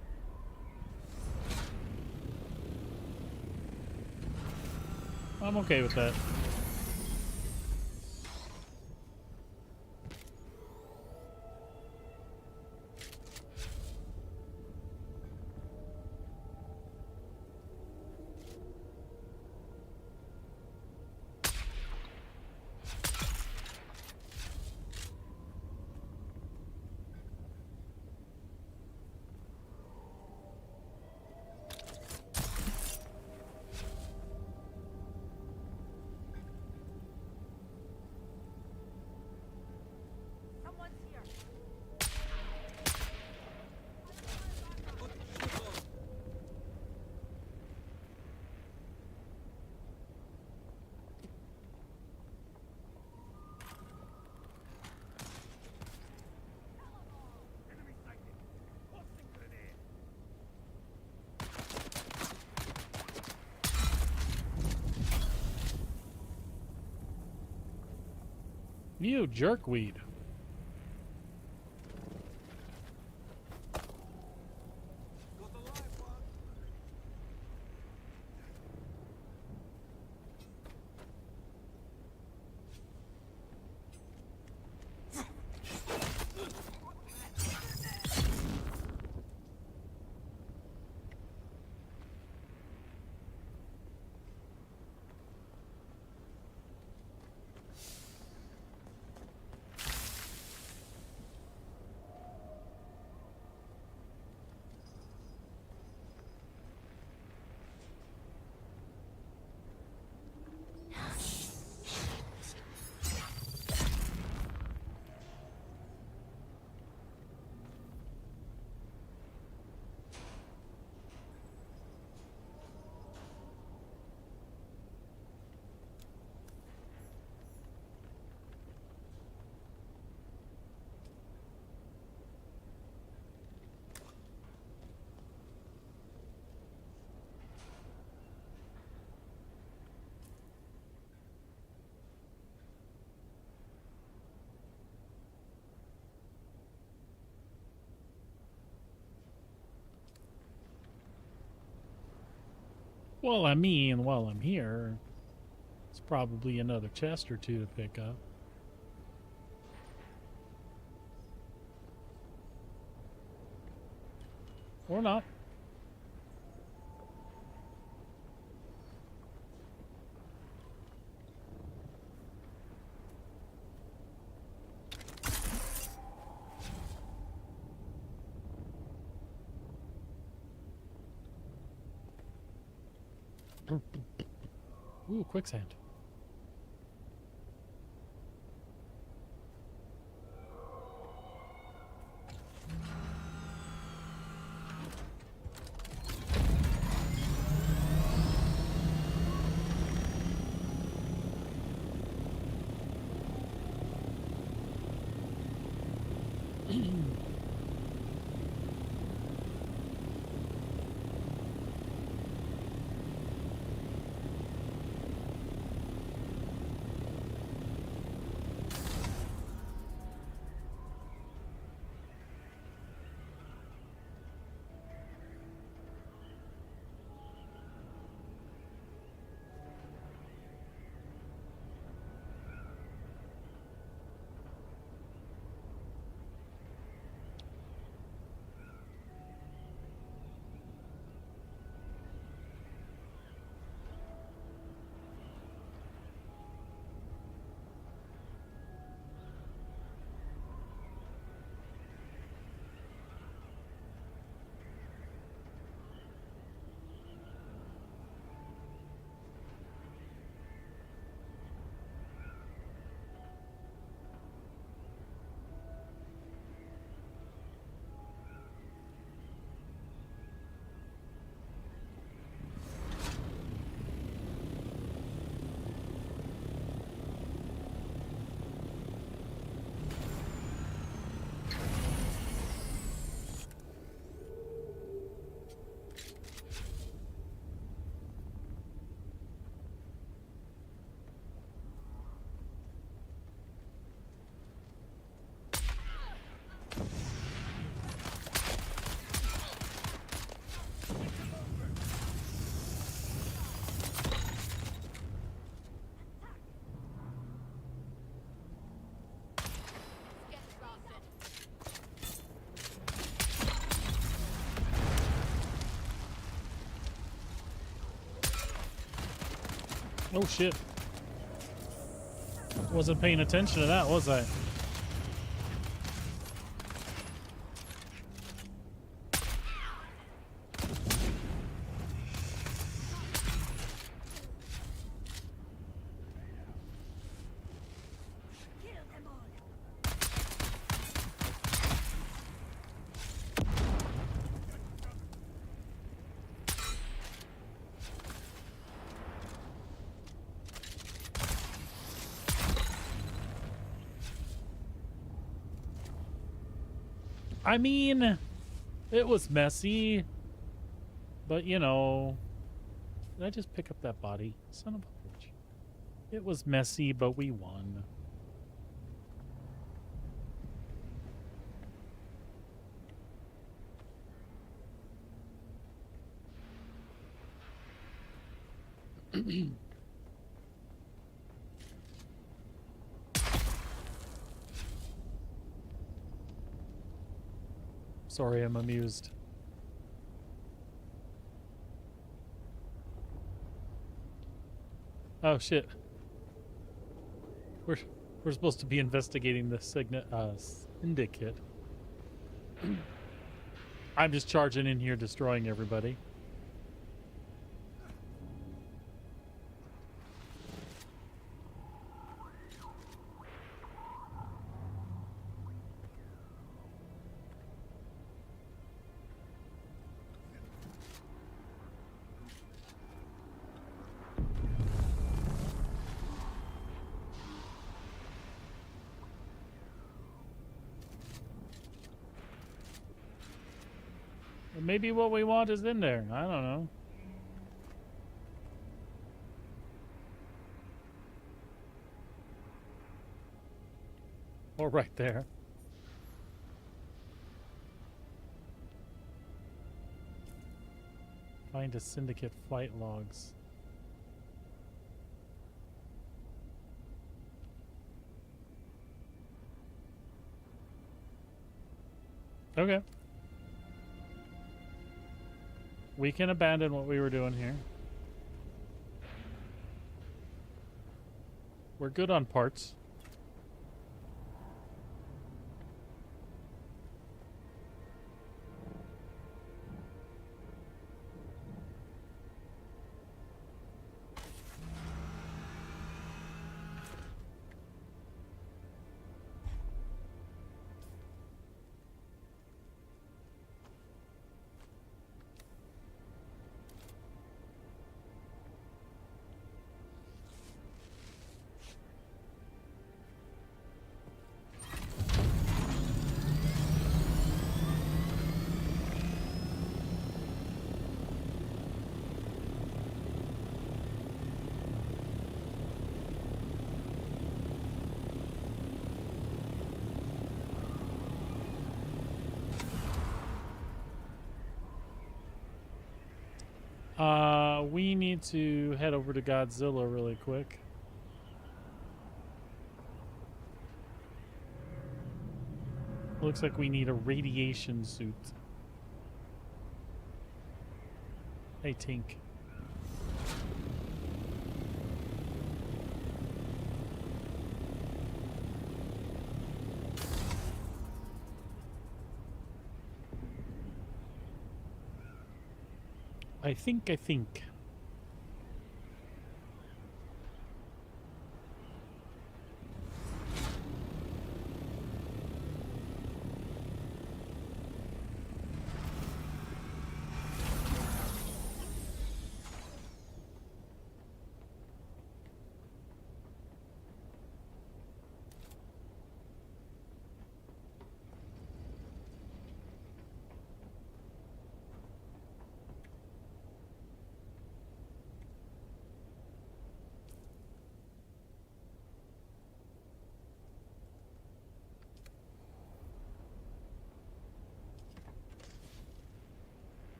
I'm okay with that. You jerkweed. Well, I mean, while I'm here, it's probably another chest or two to pick up. Or not. Ooh, quicksand. Oh shit. Wasn't paying attention to that, was I? I mean, it was messy, but you know, did I just pick up that body? Son of a bitch. It was messy, but we won. Sorry, I'm amused. Oh shit. We're supposed to be investigating the syndicate. I'm just charging in here, destroying everybody. Maybe what we want is in there. I don't know. Or right there. Find a syndicate flight logs. Okay. We can abandon what we were doing here. We're good on parts. We need to head over to Godzilla really quick. Looks like we need a radiation suit. Hey, Tink. I think.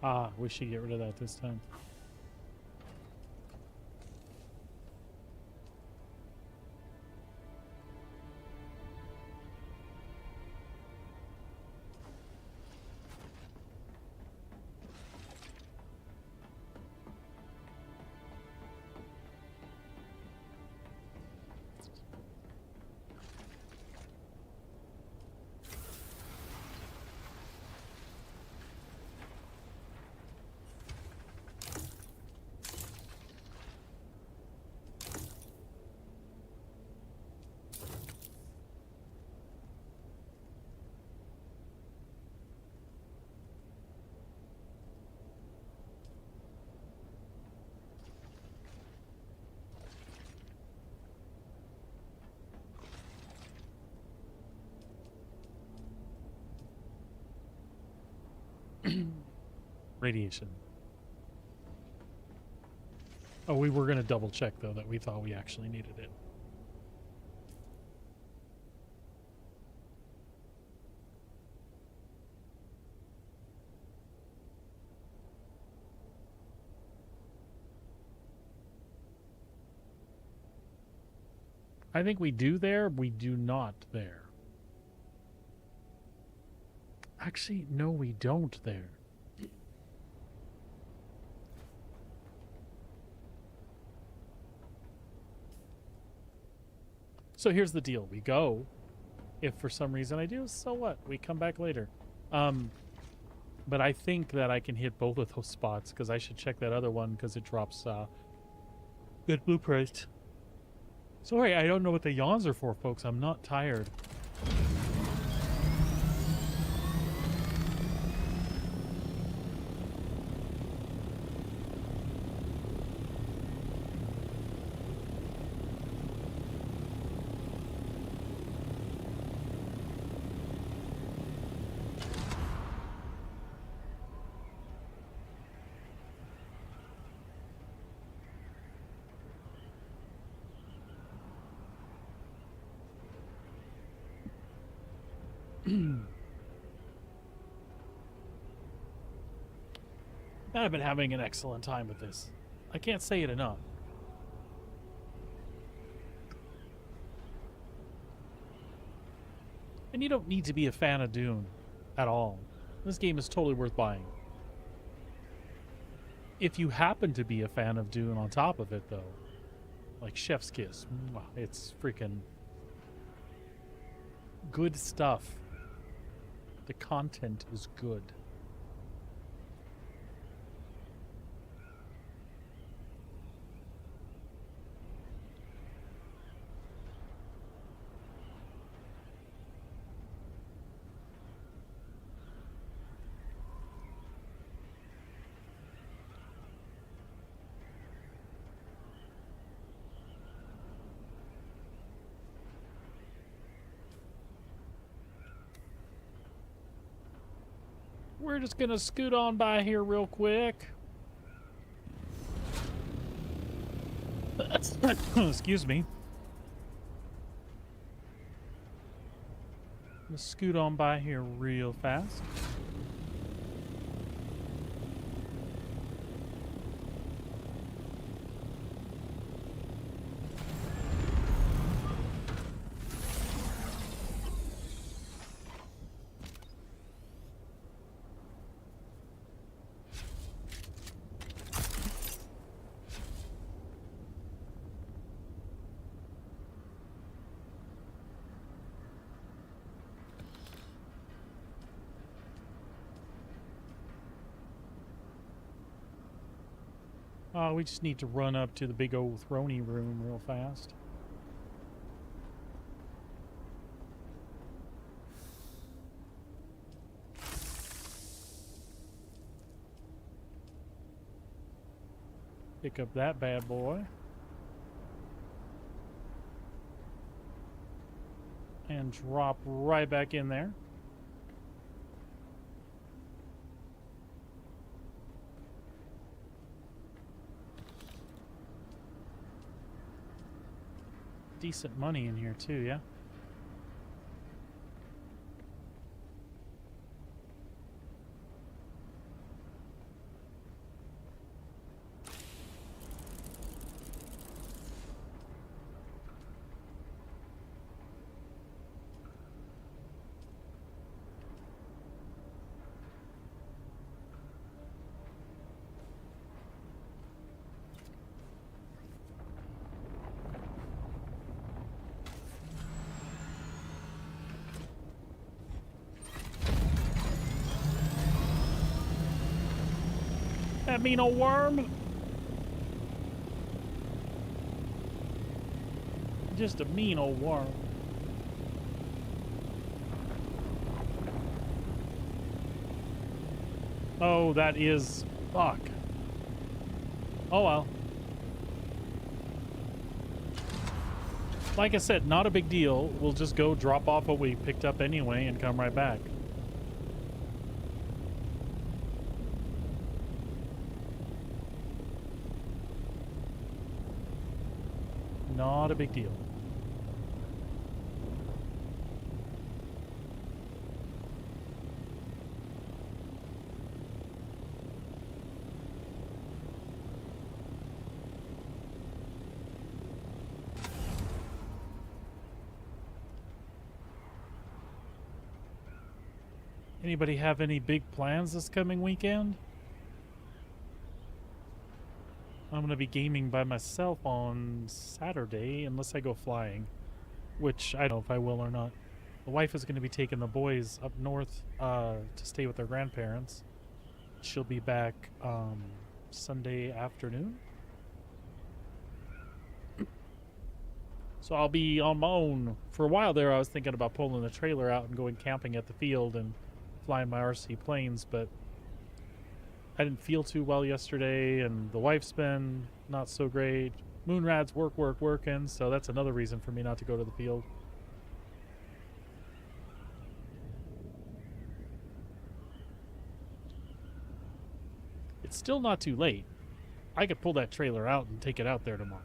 Ah, we should get rid of that this time. Radiation. Oh, we were going to double check, though, that we thought we actually needed it. I think we do there, we do not there. Actually, no, we don't there. So here's the deal. We go. If for some reason I do, so what? We come back later. But I think that I can hit both of those spots because I should check that other one because it drops good blueprint. Sorry, I don't know what the yawns are for, folks. I'm not tired. I've been having an excellent time with this. I can't say it enough. And you don't need to be a fan of Dune at all. This game is totally worth buying. If you happen to be a fan of Dune on top of it, though, like Chef's Kiss, it's freaking good stuff. The content is good. We're just gonna scoot on by here real quick. Excuse me. Let's scoot on by here real fast. We just need to run up to the big old throny room real fast. Pick up that bad boy. And drop right back in there. Decent money in here too, yeah? That mean old worm? Just a mean old worm. Oh, that is... fuck. Oh well. Like I said, not a big deal. We'll just go drop off what we picked up anyway and come right back. Not a big deal. Anybody have any big plans this coming weekend? I'm going to be gaming by myself on Saturday, unless I go flying, which I don't know if I will or not. The wife is going to be taking the boys up north to stay with their grandparents. She'll be back Sunday afternoon. So I'll be on my own. For a while there, I was thinking about pulling the trailer out and going camping at the field and flying my RC planes, but I didn't feel too well yesterday, and the wife's been not so great. Moonrad's working, so that's another reason for me not to go to the field. It's still not too late. I could pull that trailer out and take it out there tomorrow.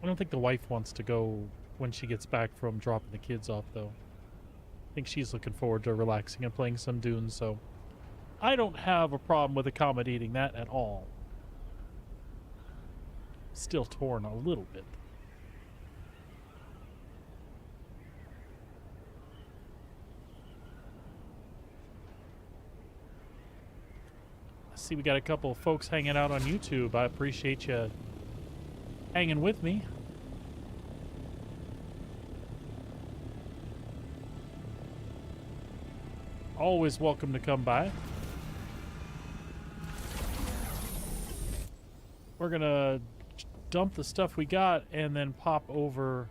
I don't think the wife wants to go when she gets back from dropping the kids off, though. I think she's looking forward to relaxing and playing some Dune, so I don't have a problem with accommodating that at all. Still torn a little bit. I see we got a couple of folks hanging out on YouTube. I appreciate you hanging with me. Always welcome to come by. We're gonna dump the stuff we got and then pop over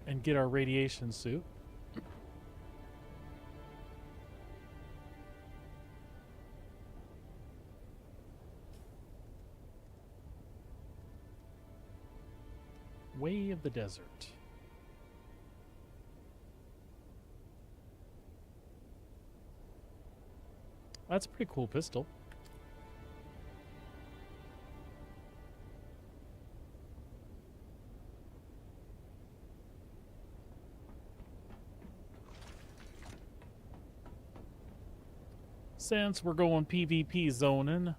and get our radiation suit. Way of the Desert. That's a pretty cool pistol. Since we're going PvP zoning,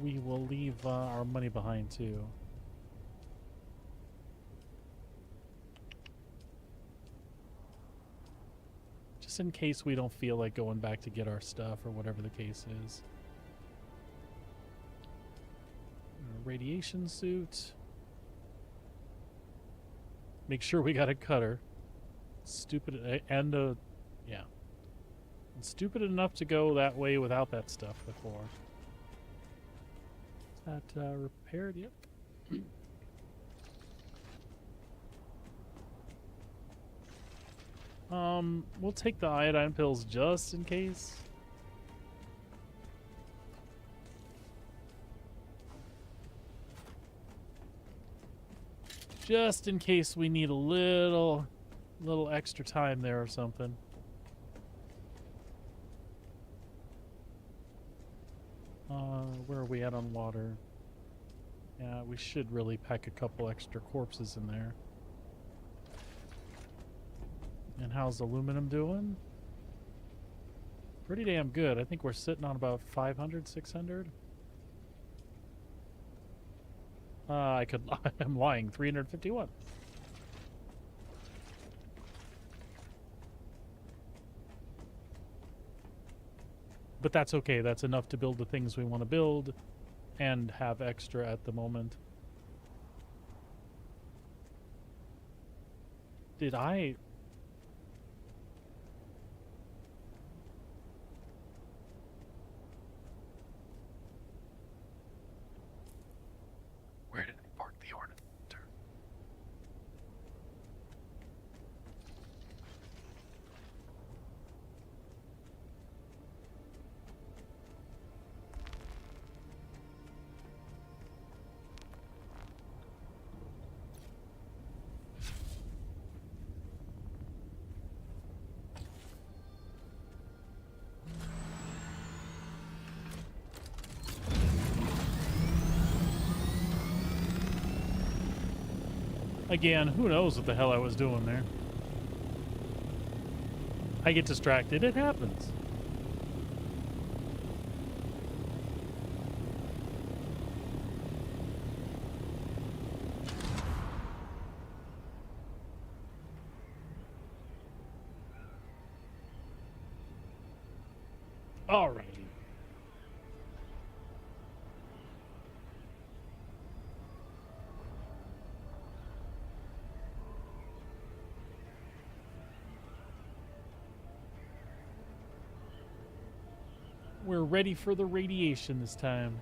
we will leave our money behind too. Just in case we don't feel like going back to get our stuff or whatever the case is. Radiation suit. Make sure we got a cutter. Stupid and yeah. Stupid enough to go that way without that stuff before. Is that repaired? Yep. We'll take the iodine pills just in case. Just in case we need a little extra time there or something. Where are we at on water? Yeah, we should really pack a couple extra corpses in there. And how's aluminum doing? Pretty damn good. I think we're sitting on about 500, 600. I'm lying. 351. But that's okay. That's enough to build the things we want to build and have extra at the moment. Did I... Where did I park the ornament? Again, who knows what the hell I was doing there. I get distracted. It happens. Alrighty. We're ready for the radiation this time.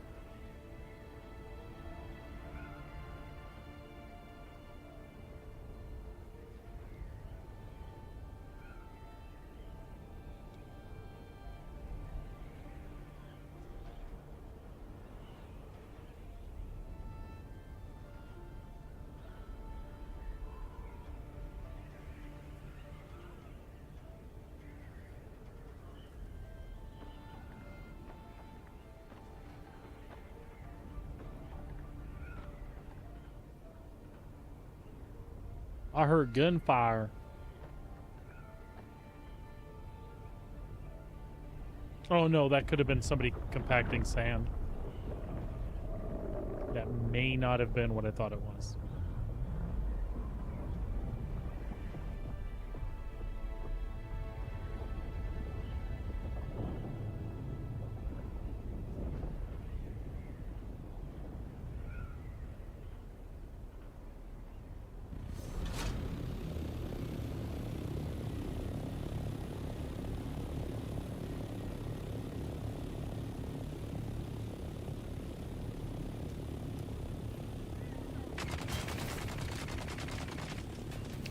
I heard gunfire. Oh no, that could have been somebody compacting sand. That may not have been what I thought it was.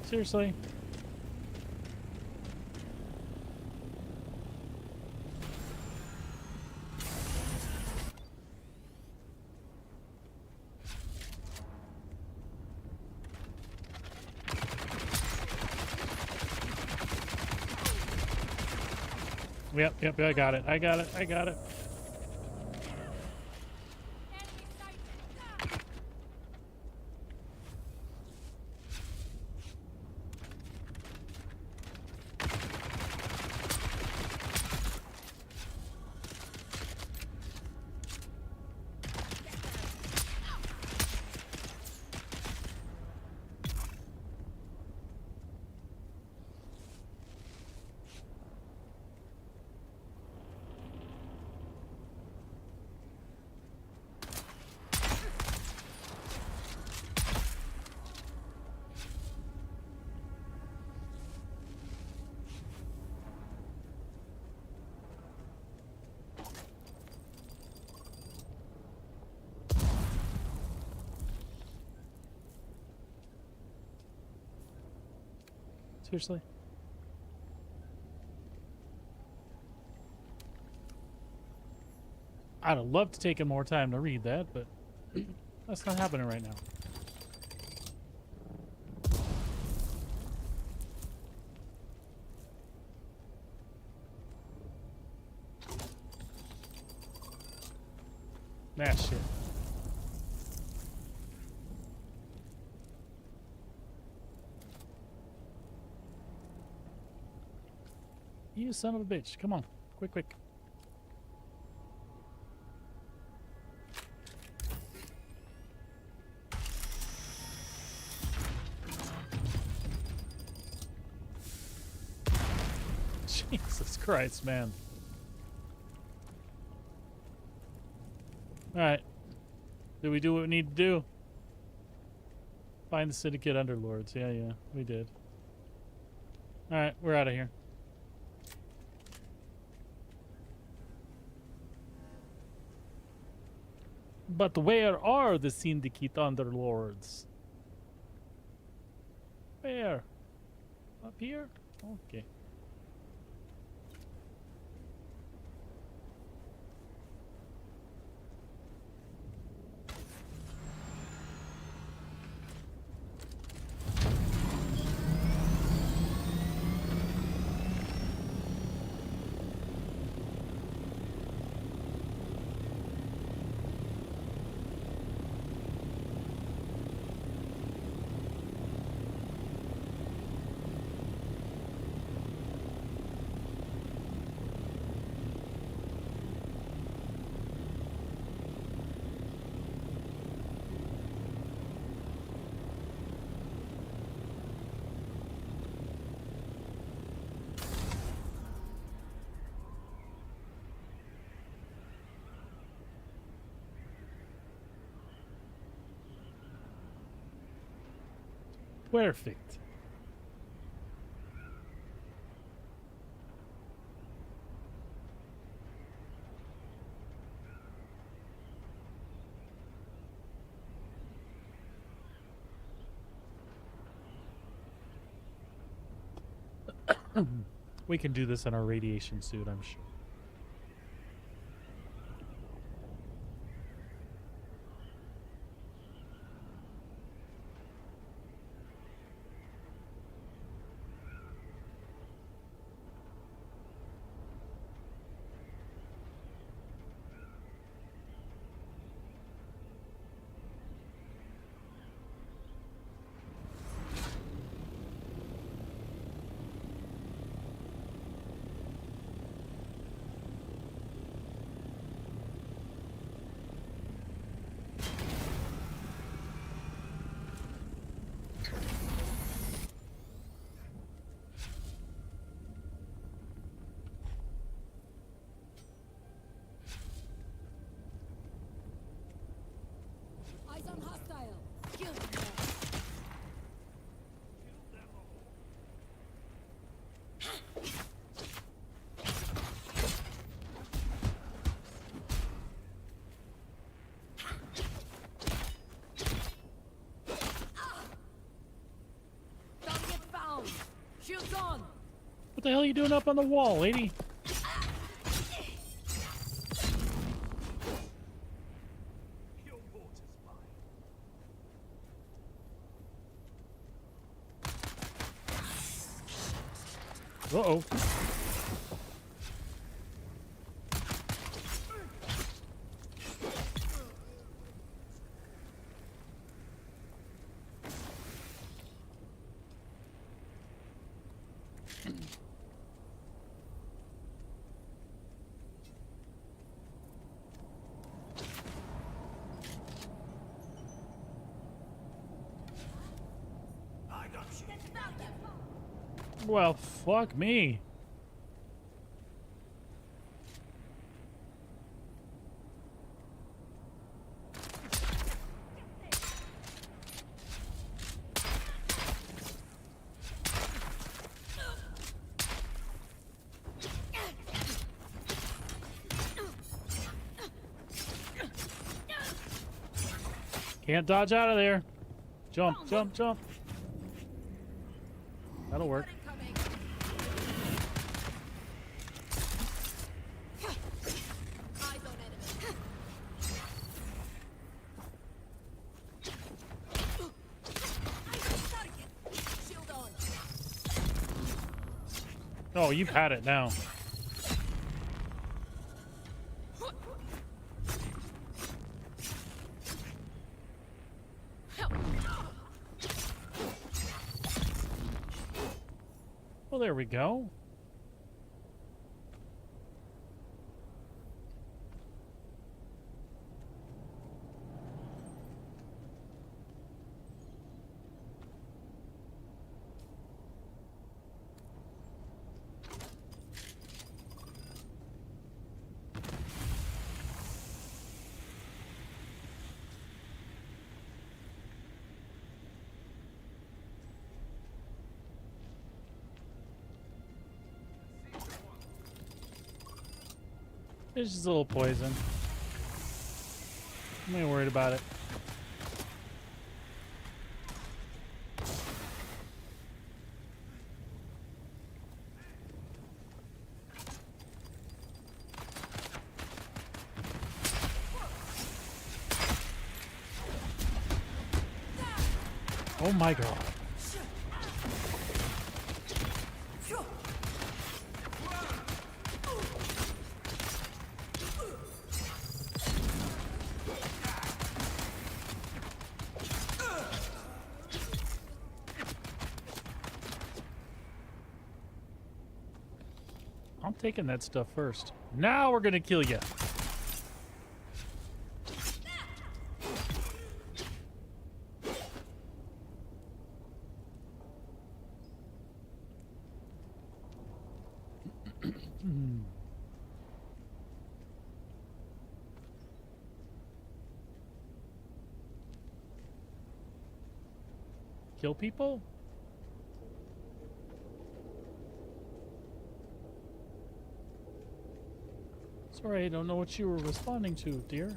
Seriously? Yep, I got it. I got it. Seriously? I'd have loved to take more time to read that, but that's not happening right now. Nah, shit. You son of a bitch. Come on. Quick. Jesus Christ, man. Alright. Did we do what we need to do? Find the syndicate underlords. Yeah, we did. Alright, we're out of here. But where are the syndicate underlords? Where? Up here? Okay. Perfect. We can do this in our radiation suit, I'm sure. the hell are you doing up on the wall, lady? Uh-oh. Well, fuck me. Can't dodge out of there. Jump, jump, jump. That'll work. Oh, you've had it now. Well, there we go. It's just a little poison. I'm not worried about it. Oh my god. I'm taking that stuff first. Now we're gonna kill you. Kill people? Sorry, I don't know what you were responding to, dear.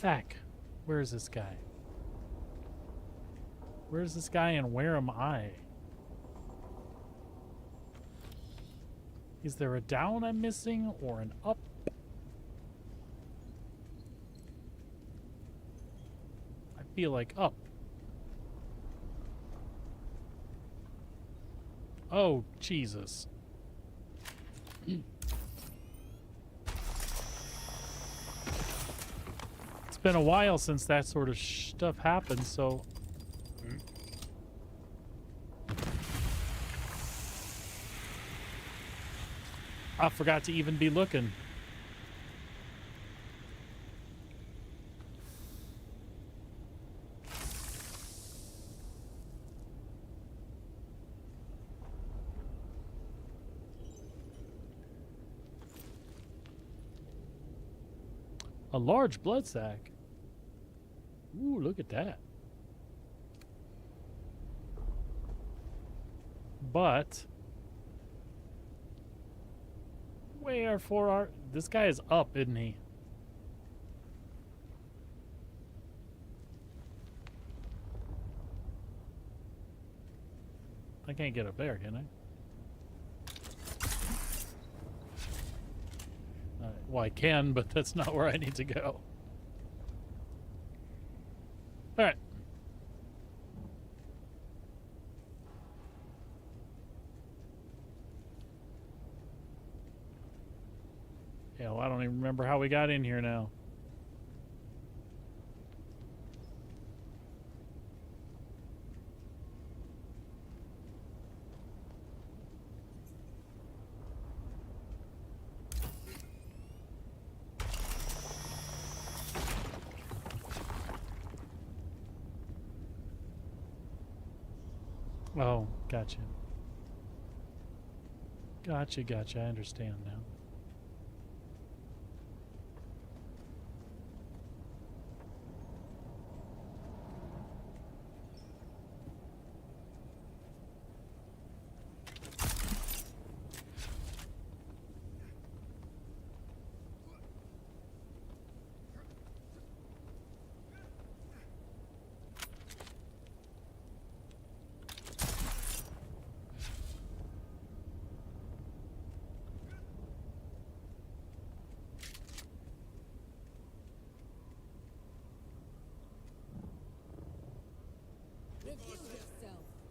Back. Where is this guy? Where's this guy and where am I? Is there a down I'm missing or an up? I feel like up. Oh, Jesus. It's been a while since that sort of stuff happened, so... I forgot to even be looking. A large blood sac. Ooh, look at that. But where for our... This guy is up, isn't he? I can't get up there, can I? Well, I can, but that's not where I need to go. Alright. Hell, I don't even remember how we got in here now. Oh, gotcha. Gotcha. I understand now.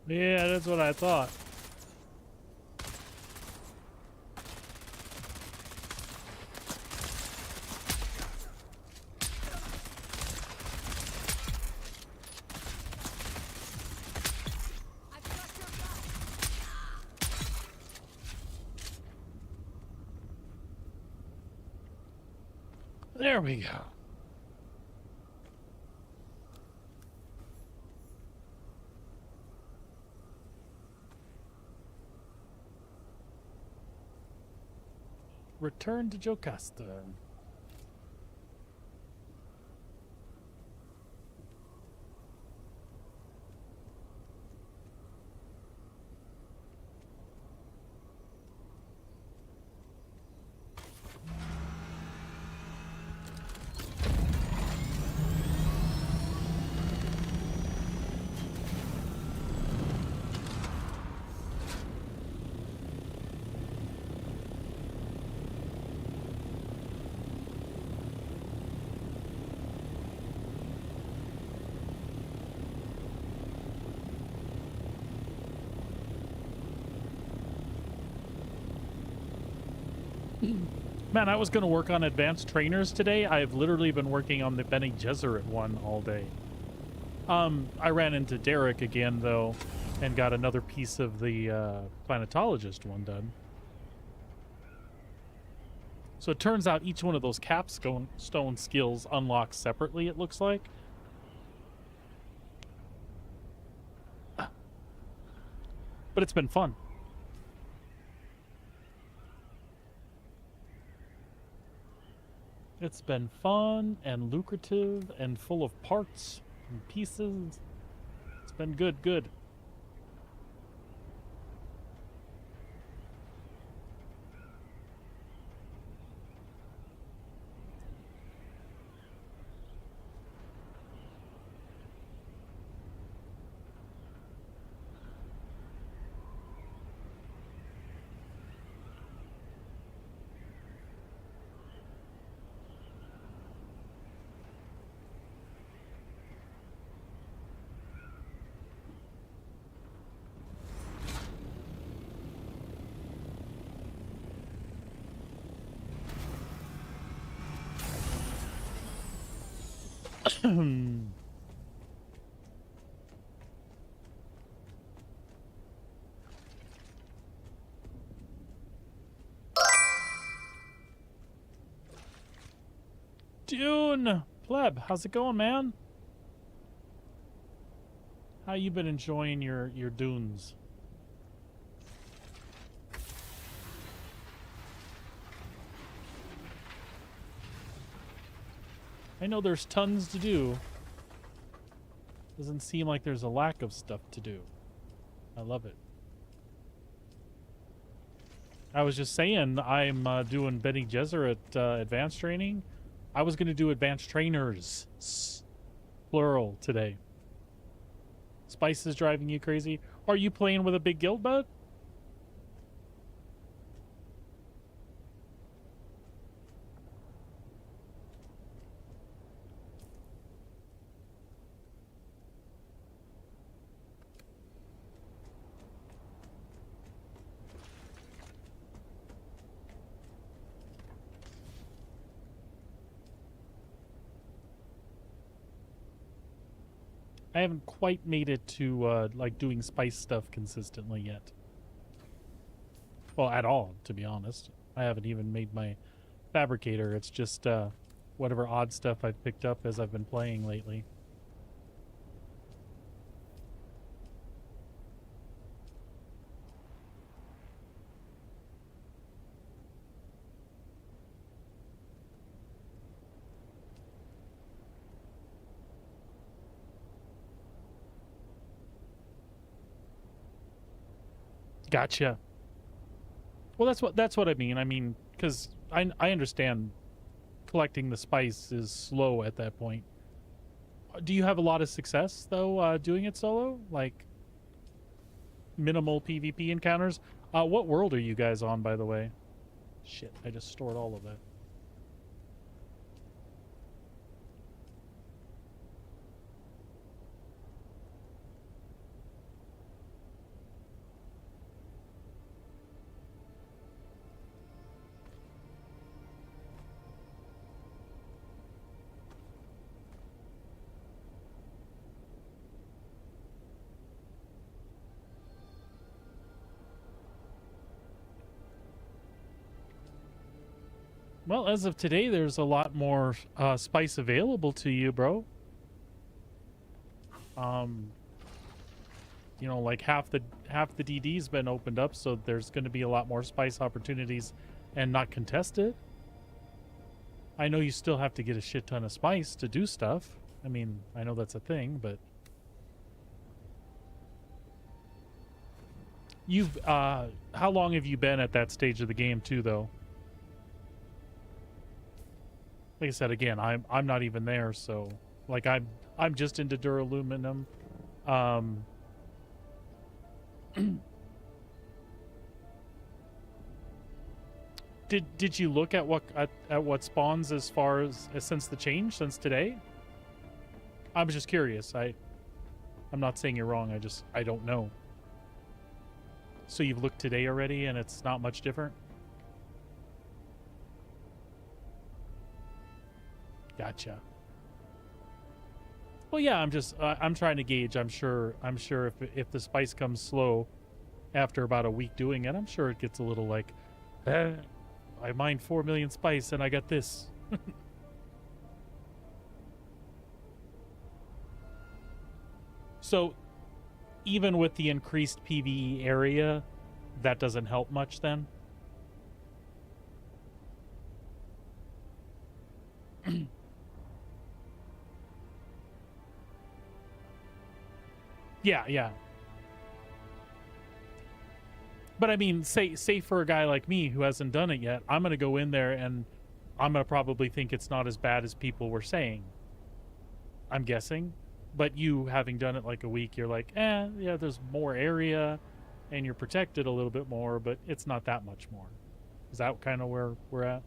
Yeah, that's what I thought. There we go. Return to Jocasta. Man, I was going to work on advanced trainers today. I've literally been working on the Bene Gesserit one all day. I ran into Derek again, though, and got another piece of the planetologist one done. So it turns out each one of those capstone skills unlocks separately, it looks like. But it's been fun. It's been fun and lucrative and full of parts and pieces. It's been good. Dune! Pleb, how's it going, man? How you been enjoying your dunes? I know there's tons to do. Doesn't seem like there's a lack of stuff to do. I love it. I was just saying, I'm doing Bene Gesserit advanced training. I was going to do advanced trainers, plural, today. Spice is driving you crazy. Are you playing with a big guild, bud? I haven't quite made it to like doing spice stuff consistently yet. Well, at all, to be honest. I haven't even made my fabricator. It's just whatever odd stuff I've picked up as I've been playing lately. Gotcha. Well, that's what I mean. I mean, because I understand collecting the spice is slow at that point. Do you have a lot of success though doing it solo? Like minimal PvP encounters? What world are you guys on, by the way? Shit, I just stored all of that. Well, as of today, there's a lot more spice available to you, bro. You know, like half the DD's been opened up, so there's going to be a lot more spice opportunities and not contested. I know you still have to get a shit ton of spice to do stuff. I mean, I know that's a thing, but you've how long have you been at that stage of the game too, though? Like I said, again, I'm not even there, so like I'm just into duraluminum. Did you look at what spawns as far as since the change, since today? I was just curious. I'm not saying you're wrong. I don't know. So you've looked today already, and it's not much different. Gotcha. Well, yeah, I'm trying to gauge. I'm sure if the spice comes slow after about a week doing it, I'm sure it gets a little like, I mined 4 million spice and I got this. So even with the increased PvE area, that doesn't help much then? Yeah. But I mean, say for a guy like me who hasn't done it yet, I'm going to go in there and I'm going to probably think it's not as bad as people were saying. I'm guessing. But you, having done it like a week, you're like, yeah, there's more area and you're protected a little bit more, but it's not that much more. Is that kind of where we're at?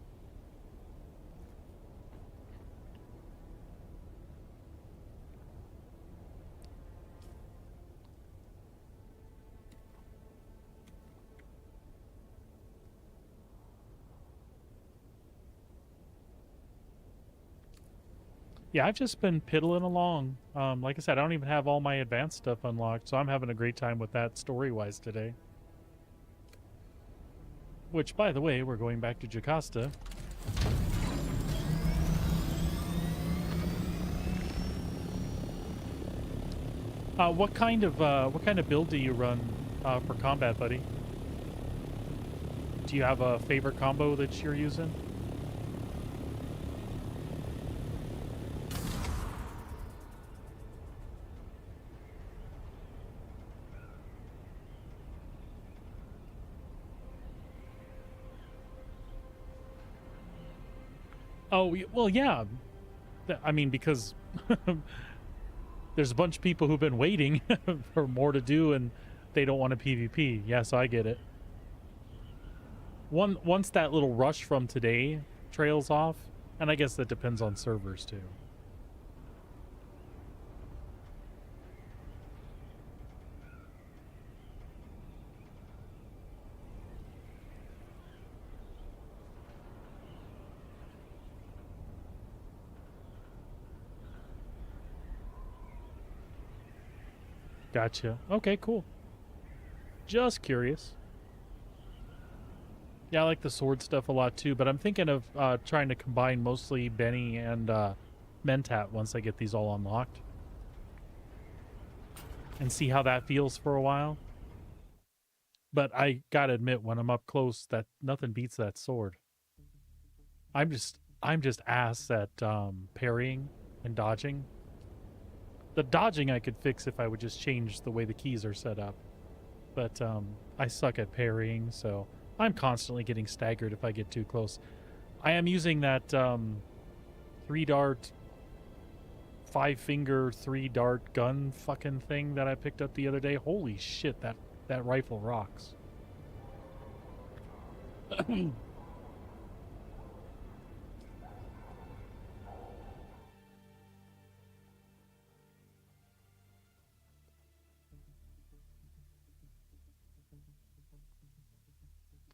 Yeah, I've just been piddling along. Like I said, I don't even have all my advanced stuff unlocked, so I'm having a great time with that story-wise today. Which, by the way, we're going back to Jocasta. What kind of build do you run for combat, buddy? Do you have a favorite combo that you're using? Oh, well, yeah. I mean, because there's a bunch of people who've been waiting for more to do, and they don't want a PvP. Yeah, so I get it. Once that little rush from today trails off, and I guess that depends on servers too. Gotcha. Okay, cool. Just curious. Yeah, I like the sword stuff a lot too, but I'm thinking of trying to combine mostly Benny and Mentat once I get these all unlocked. And see how that feels for a while. But I gotta admit, when I'm up close, that nothing beats that sword. I'm just ass at parrying and dodging. The dodging I could fix if I would just change the way the keys are set up. But I suck at parrying, so I'm constantly getting staggered if I get too close. I am using that 3-dart, 5-finger, 3-dart gun fucking thing that I picked up the other day. Holy shit, that rifle rocks.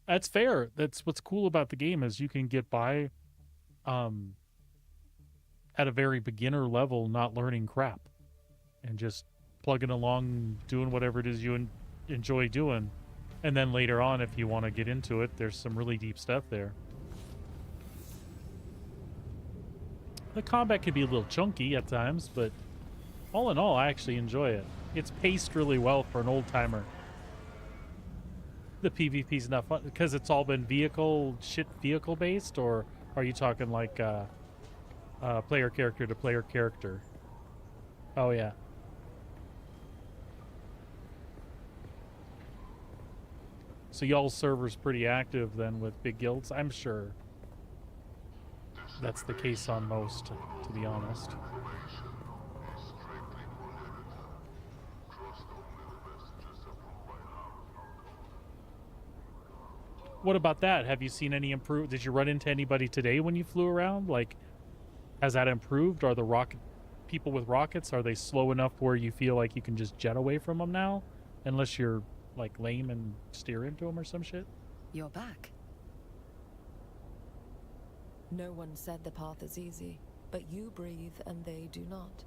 That's fair. That's what's cool about the game is you can get by at a very beginner level not learning crap and just plugging along doing whatever it is you enjoy doing. And then later on, if you want to get into it, there's some really deep stuff there. The combat can be a little chunky at times, but all in all, I actually enjoy it. It's paced really well for an old-timer. The PvP's not fun because it's all been vehicle based, or are you talking like player character to player character? Oh yeah. So y'all's server's pretty active then with big guilds? I'm sure that's the case on most, to be honest. What about that? Have you seen any improve? Did you run into anybody today when you flew around? Like, has that improved? Are the people with rockets, are they slow enough where you feel like you can just jet away from them now? Unless you're, like, lame and steer into them or some shit? You're back. No one said the path is easy, but you breathe and they do not.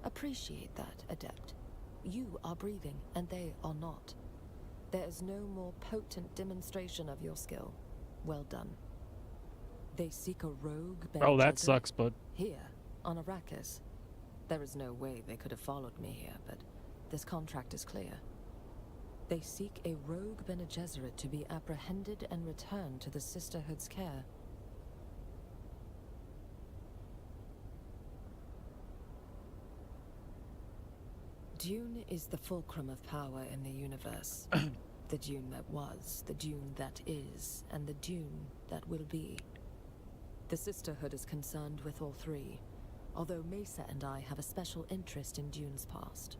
Appreciate that, Adept. You are breathing and they are not. There is no more potent demonstration of your skill. Well done. They seek a rogue. Oh, that sucks, bud. Here, on Arrakis. There is no way they could have followed me here, but this contract is clear. They seek a rogue Bene Gesserit to be apprehended and returned to the Sisterhood's care. DUNE is the fulcrum of power in the universe. The DUNE that was, the DUNE that is, and the DUNE that will be. The Sisterhood is concerned with all three, although Mesa and I have a special interest in DUNE's past.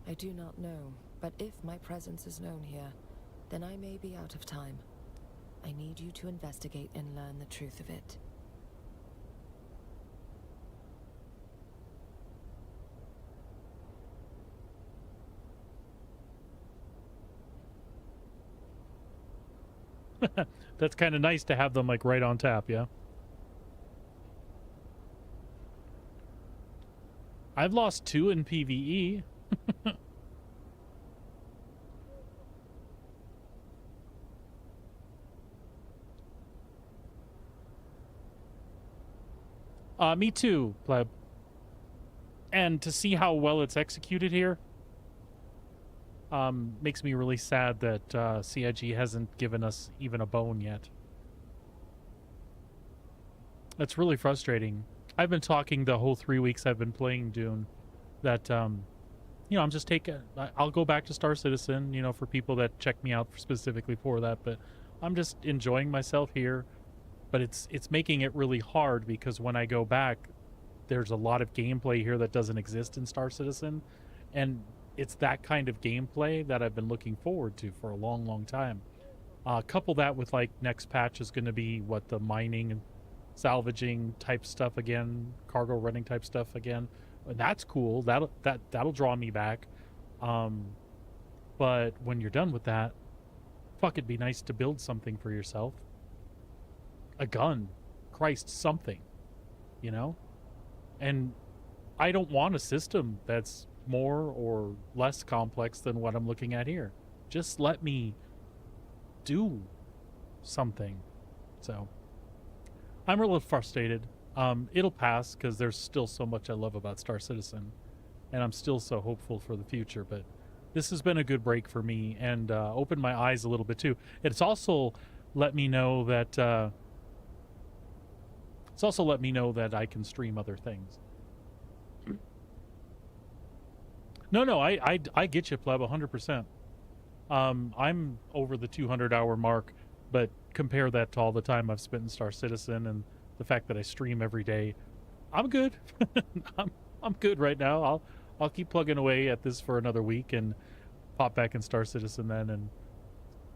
I do not know, but if my presence is known here, then I may be out of time. I need you to investigate and learn the truth of it. That's kind of nice to have them like right on tap, yeah? I've lost 2 in PvE. Me too, pleb. And to see how well it's executed here makes me really sad that CIG hasn't given us even a bone yet. That's really frustrating. I've been talking the whole 3 weeks I've been playing Dune that, you know, I'm just I'll go back to Star Citizen, you know, for people that check me out specifically for that, but I'm just enjoying myself here. but it's making it really hard because when I go back, there's a lot of gameplay here that doesn't exist in Star Citizen, and it's that kind of gameplay that I've been looking forward to for a long time. Couple that with, like, next patch is going to be what, the mining and salvaging type stuff again, cargo running type stuff again. And that's cool. That'll draw me back. But when you're done with that, fuck, it'd be nice to build something for yourself. A gun. Christ, something. You know? And I don't want a system that's more or less complex than what I'm looking at here. Just let me do something. So I'm a little frustrated. It'll pass because there's still so much I love about Star Citizen, and I'm still so hopeful for the future. But this has been a good break for me and opened my eyes a little bit too. It's also let me know that I can stream other things. No, I get you, pleb, 100%. I'm over the 200-hour mark, but compare that to all the time I've spent in Star Citizen and the fact that I stream every day. I'm good. I'm good right now. I'll keep plugging away at this for another week and pop back in Star Citizen then, and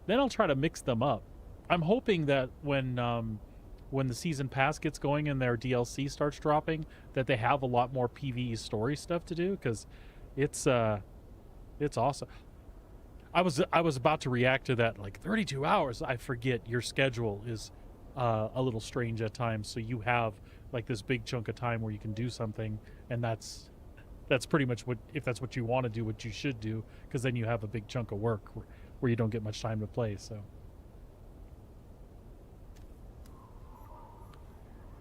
then I'll try to mix them up. I'm hoping that when the season pass gets going and their DLC starts dropping, that they have a lot more PvE story stuff to do, because it's awesome. I was about to react to that, like, 32 hours. I forget your schedule is a little strange at times, so you have like this big chunk of time where you can do something, and that's pretty much what, if that's what you want to do, what you should do, because then you have a big chunk of work where you don't get much time to play. So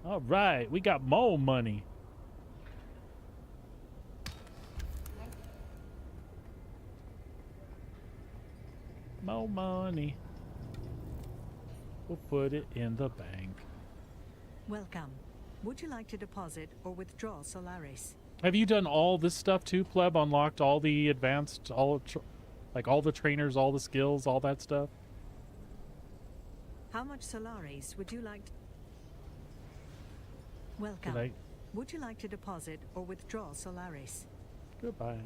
all right, we got more money. More money. We'll put it in the bank. Welcome. Would you like to deposit or withdraw Solaris? Have you done all this stuff too, pleb? Unlocked all the advanced, like all the trainers, all the skills, all that stuff? How much Solaris would you like to... Welcome. Would you like to deposit or withdraw Solaris? Goodbye.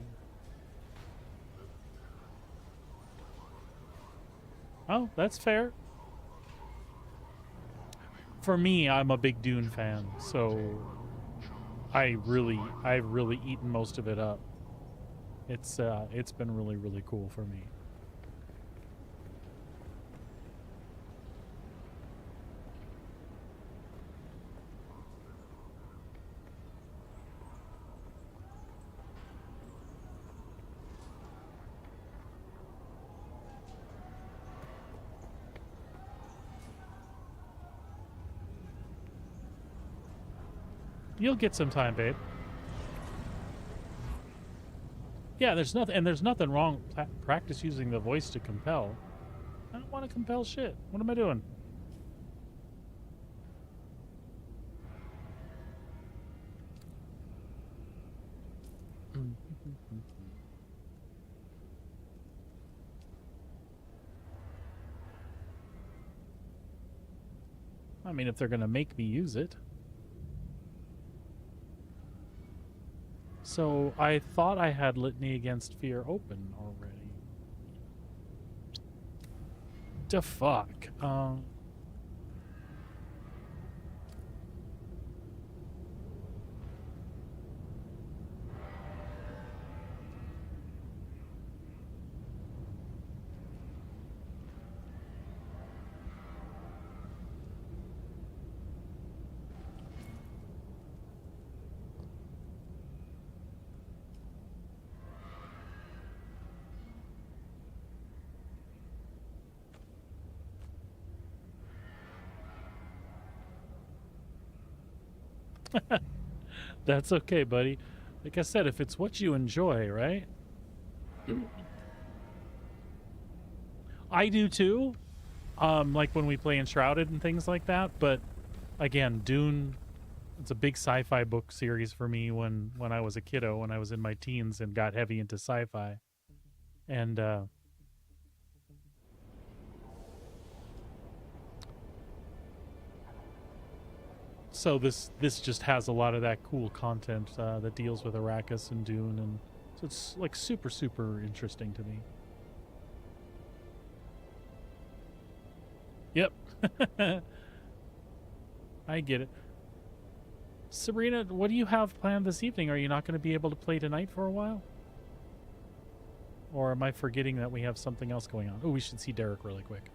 Oh, that's fair. For me, I'm a big Dune fan, so I've really eaten most of it up. It's been really cool for me. You'll get some time, babe. Yeah, there's nothing wrong. Practice using the voice to compel. I don't want to compel shit. What am I doing? I mean, if they're gonna make me use it. So I thought I had Litany Against Fear open already. The fuck? That's okay, buddy. Like I said, if it's what you enjoy, right? I do too. Like when we play Enshrouded and things like that. But again, Dune, it's a big sci-fi book series for me when I was a kiddo, when I was in my teens and got heavy into sci-fi. And So this just has a lot of that cool content that deals with Arrakis and Dune, and so it's like super interesting to me. Yep. I get it. Sabrina, what do you have planned this evening? Are you not going to be able to play tonight for a while? Or am I forgetting that we have something else going on? Oh, we should see Derek really quick.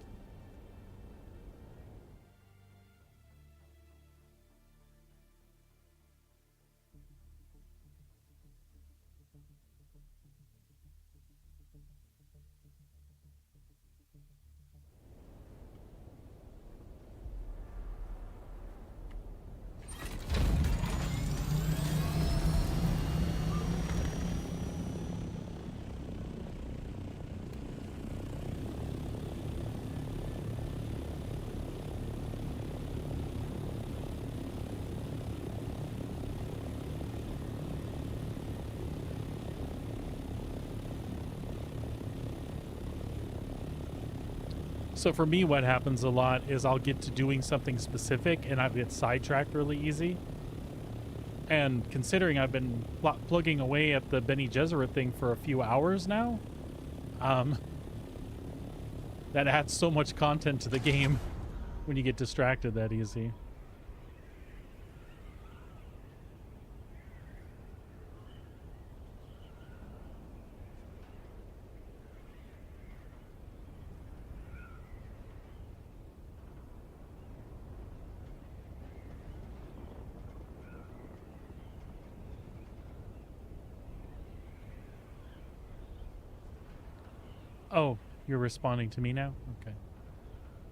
So for me, what happens a lot is I'll get to doing something specific and I get sidetracked really easy. And considering I've been plugging away at the Bene Gesserit thing for a few hours now, that adds so much content to the game when you get distracted that easy. Oh, you're responding to me now? Okay.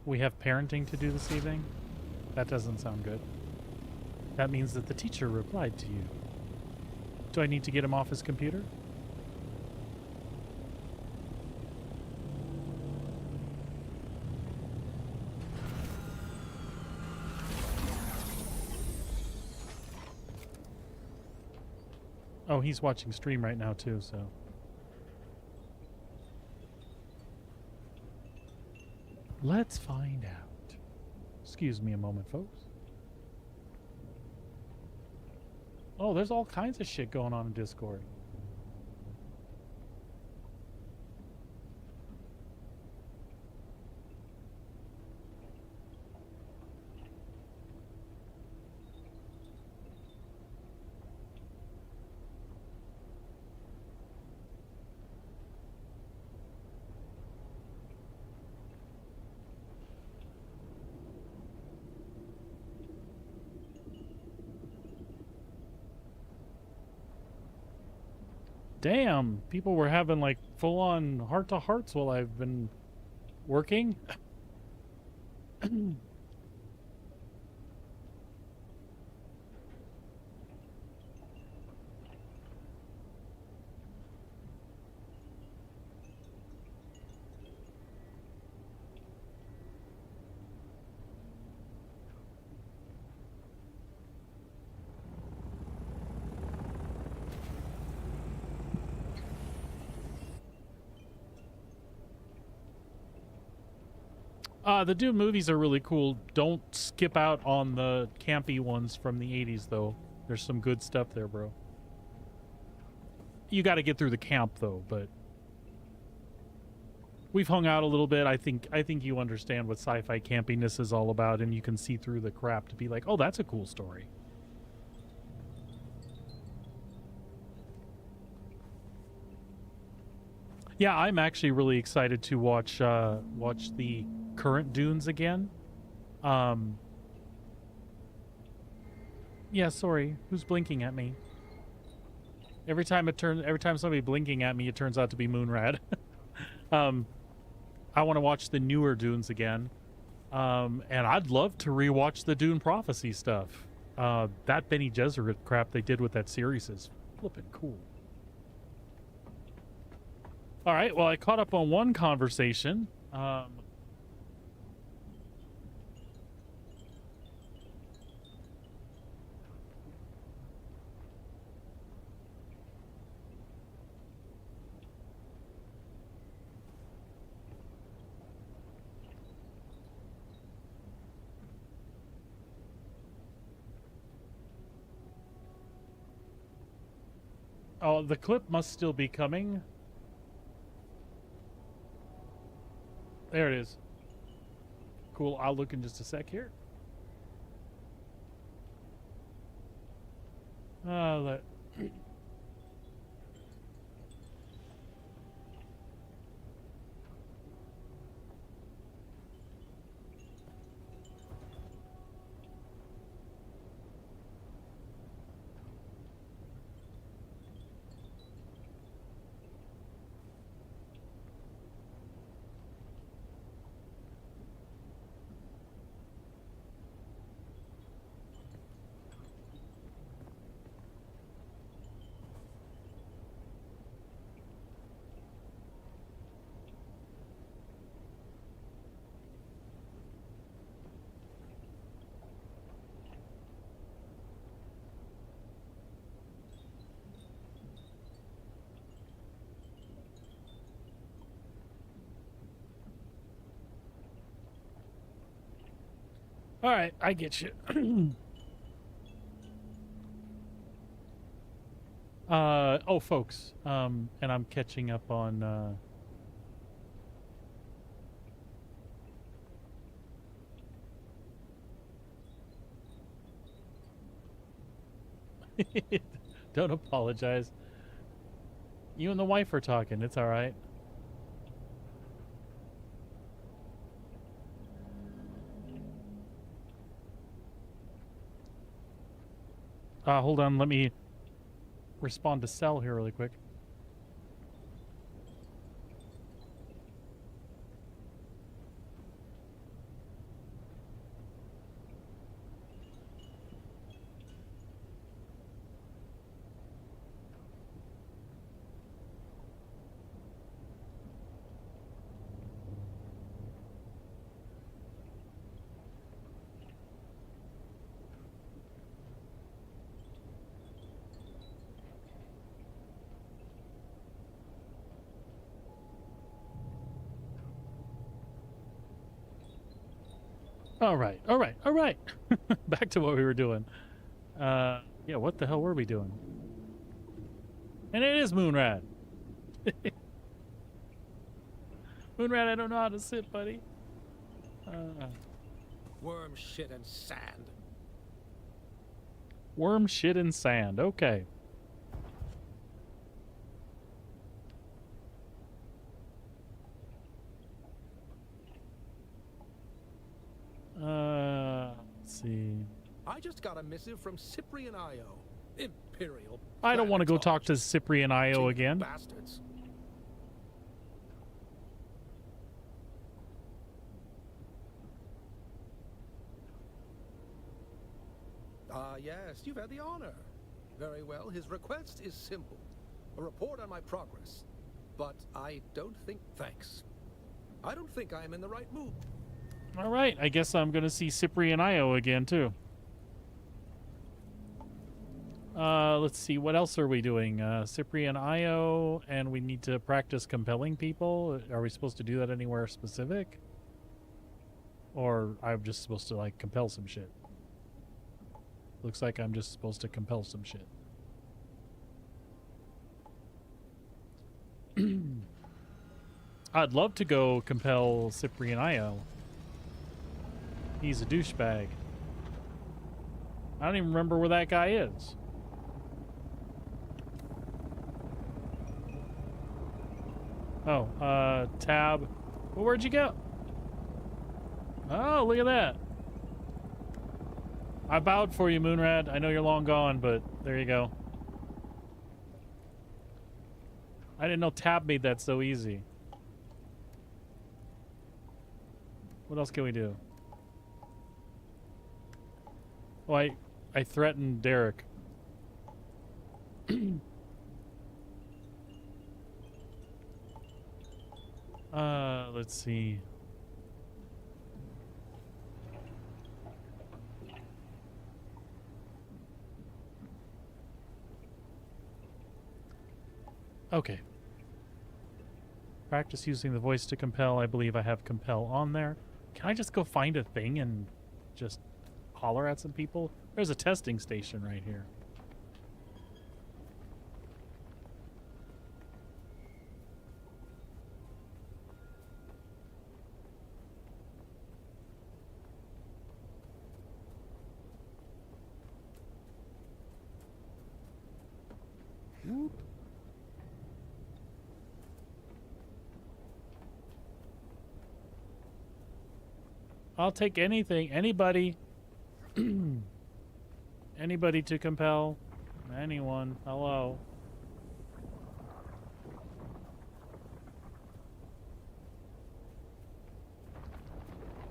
We have parenting to do this evening? That doesn't sound good. That means that the teacher replied to you. Do I need to get him off his computer? Oh, he's watching stream right now too, so... Let's find out. Excuse me a moment, folks. Oh, there's all kinds of shit going on in Discord. Damn, people were having like full-on heart-to-hearts while I've been working. The Dune movies are really cool. Don't skip out on the campy ones from the 80s, though. There's some good stuff there, bro. You got to get through the camp, though, but... We've hung out a little bit. I think you understand what sci-fi campiness is all about, and you can see through the crap to be like, oh, that's a cool story. Yeah, I'm actually really excited to watch the current Dunes again. Yeah, sorry. Who's blinking at me? Every time somebody blinking at me, it turns out to be Moonrad. I want to watch the newer Dunes again. And I'd love to rewatch the Dune Prophecy stuff. That Bene Gesserit crap they did with that series is flippin' cool. All right, well, I caught up on one conversation. Oh, the clip must still be coming. There it is. Cool. I'll look in just a sec here. That. All right, I get you. Oh, folks, and I'm catching up on, Don't apologize. You and the wife are talking. It's all right. Hold on. Let me respond to Cell here really quick. All right. Back to what we were doing. Yeah, what the hell were we doing? And it is Moonrat. Moonrat, I don't know how to sit, buddy. Worm, shit, and sand. Worm, shit, and sand. Okay. Let's see. I just got a missive from Cyprian Io. Imperial. I don't want to go talk to Cyprian Io again. Bastards. Yes, you've had the honor. Very well, his request is simple. A report on my progress. But I don't think... Thanks. I don't think I am in the right mood. All right, I guess I'm going to see Cyprian Io again, too. Let's see, what else are we doing? Cyprian Io, and we need to practice compelling people. Are we supposed to do that anywhere specific? Or I'm just supposed to, like, compel some shit? Looks like I'm just supposed to compel some shit. I'd love to go compel Cyprian Io. He's a douchebag. I don't even remember where that guy is. Oh, tab. Well, where'd you go? Oh, look at that. I bowed for you, Moonrat. I know you're long gone, but there you go. I didn't know tab made that so easy. What else can we do? Oh, I threatened Derek. Let's see. Okay. Practice using the voice to compel. I believe I have compel on there. Can I just go find a thing and just holler at some people? There's a testing station right here. I'll take anything. Anybody. Anybody to compel. Anyone. Hello.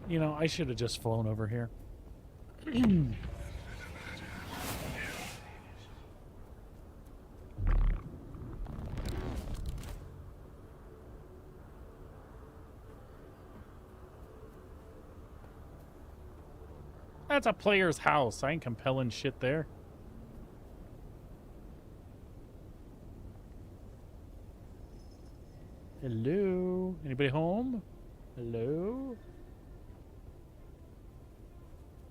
You know, I should have just flown over here. That's a player's house. I ain't compelling shit there. Hello? Anybody home? Hello?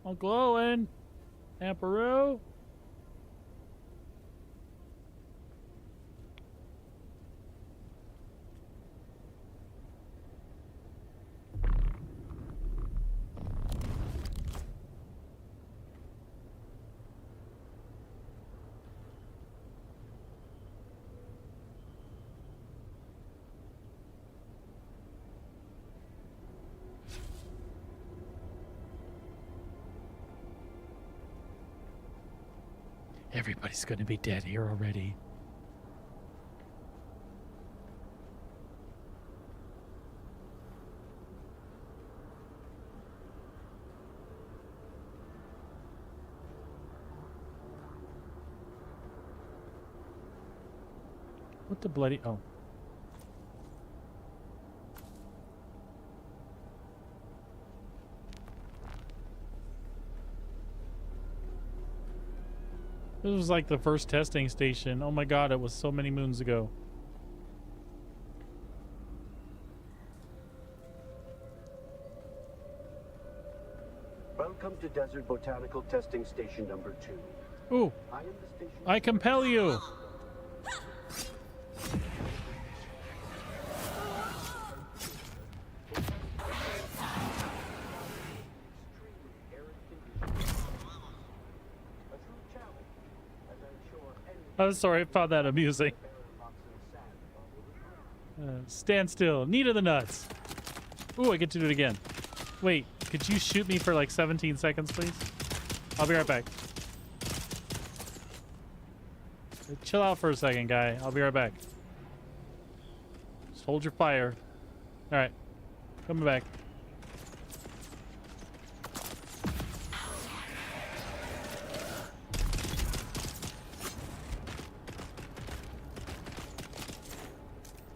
Uncle Owen? Amperu? Everybody's gonna be dead here already. What the bloody... Oh. This was like the first testing station. Oh my god, it was so many moons ago. Welcome to Desert Botanical Testing Station number 2. Ooh. I compel you. I'm sorry, I found that amusing. Stand still. Need of the nuts. Ooh, I get to do it again. Wait, could you shoot me for like 17 seconds, please? I'll be right back. Chill out for a second, guy. I'll be right back. Just hold your fire. Alright. Coming back.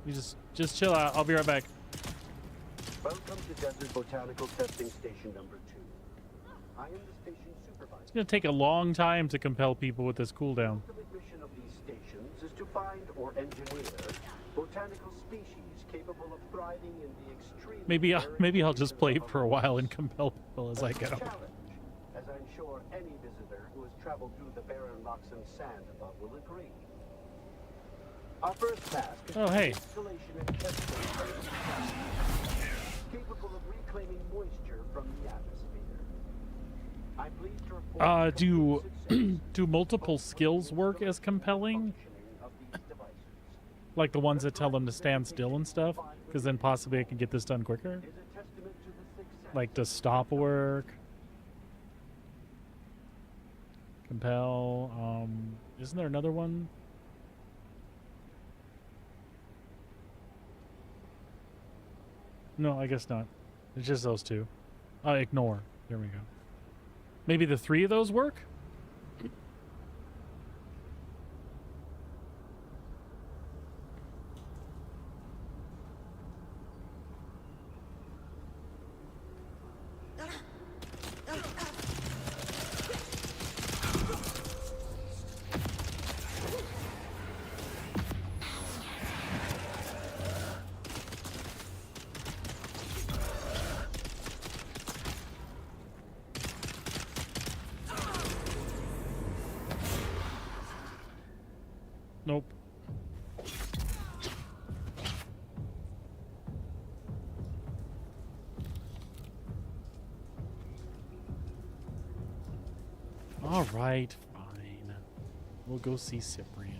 You just chill out. I'll be right back. Welcome to Desert Botanical Testing Station number 2. I am the station supervisor. It's gonna take a long time to compel people with this cooldown. The mission of these stations is to find or engineer botanical species capable of thriving in the extreme. Maybe I'll just play for a while and compel people as I go. Challenge, as I'm sure any visitor who has traveled through the barren rocks and sand above will agree. Our first task is installation and testing capable of reclaiming moisture from the atmosphere. I'm pleased to report do multiple skills work as compelling? Like the ones that tell them to stand still and stuff? Because then possibly I can get this done quicker? Like does stop work? Compel, isn't there another one? No, I guess not. It's just those two. Ignore. There we go. Maybe the 3 of those work? Nope. All right, fine. We'll go see Cyprian.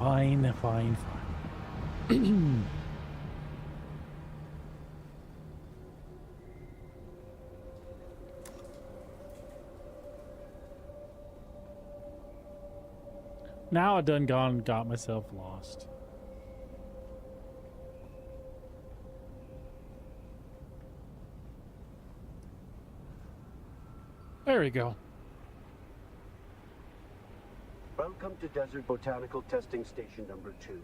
Fine, fine, fine. Now I done got myself lost. There we go. Welcome to Desert Botanical Testing Station number 2.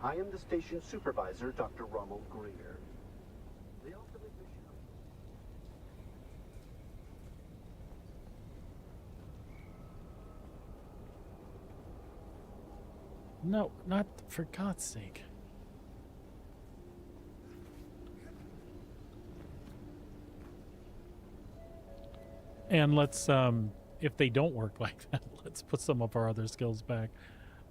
I am the station supervisor, Dr. Rommel Greer. The ultimate mission of... No, not for God's sake. And let's, if they don't work like that, let's put some of our other skills back.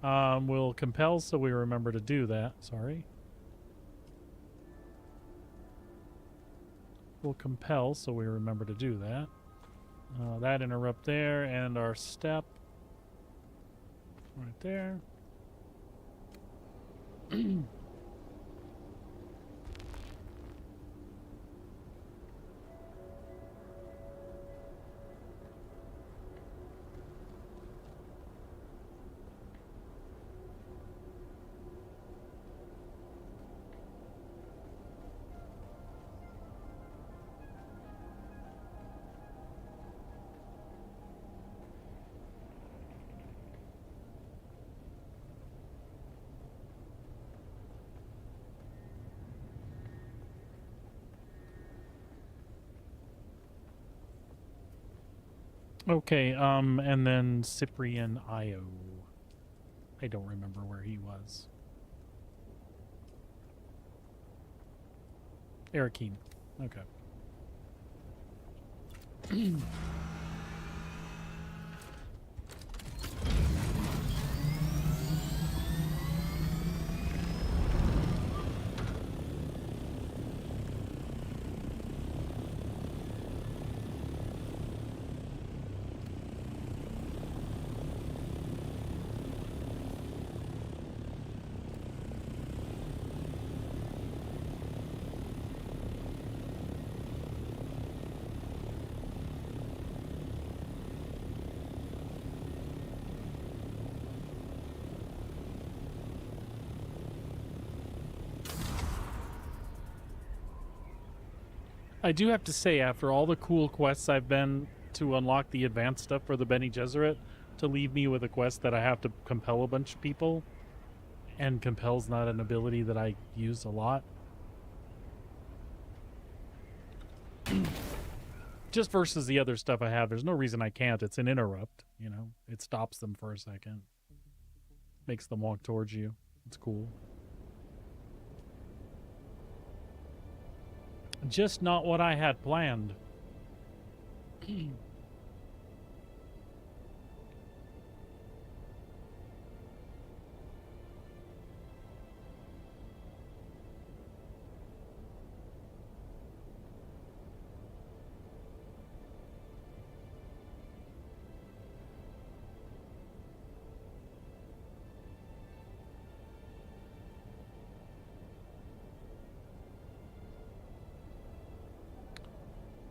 We'll compel so we remember to do that. Sorry. We'll compel so we remember to do that. That interrupt there, and our step right there. Okay, and then Cyprian Io. I don't remember where he was. Arakeen. Okay. I do have to say, after all the cool quests I've been to unlock the advanced stuff for the Bene Gesserit, to leave me with a quest that I have to compel a bunch of people, and compel's not an ability that I use a lot. Just versus the other stuff I have, there's no reason I can't. It's an interrupt, you know? It stops them for a second. Makes them walk towards you. It's cool. Just not what I had planned.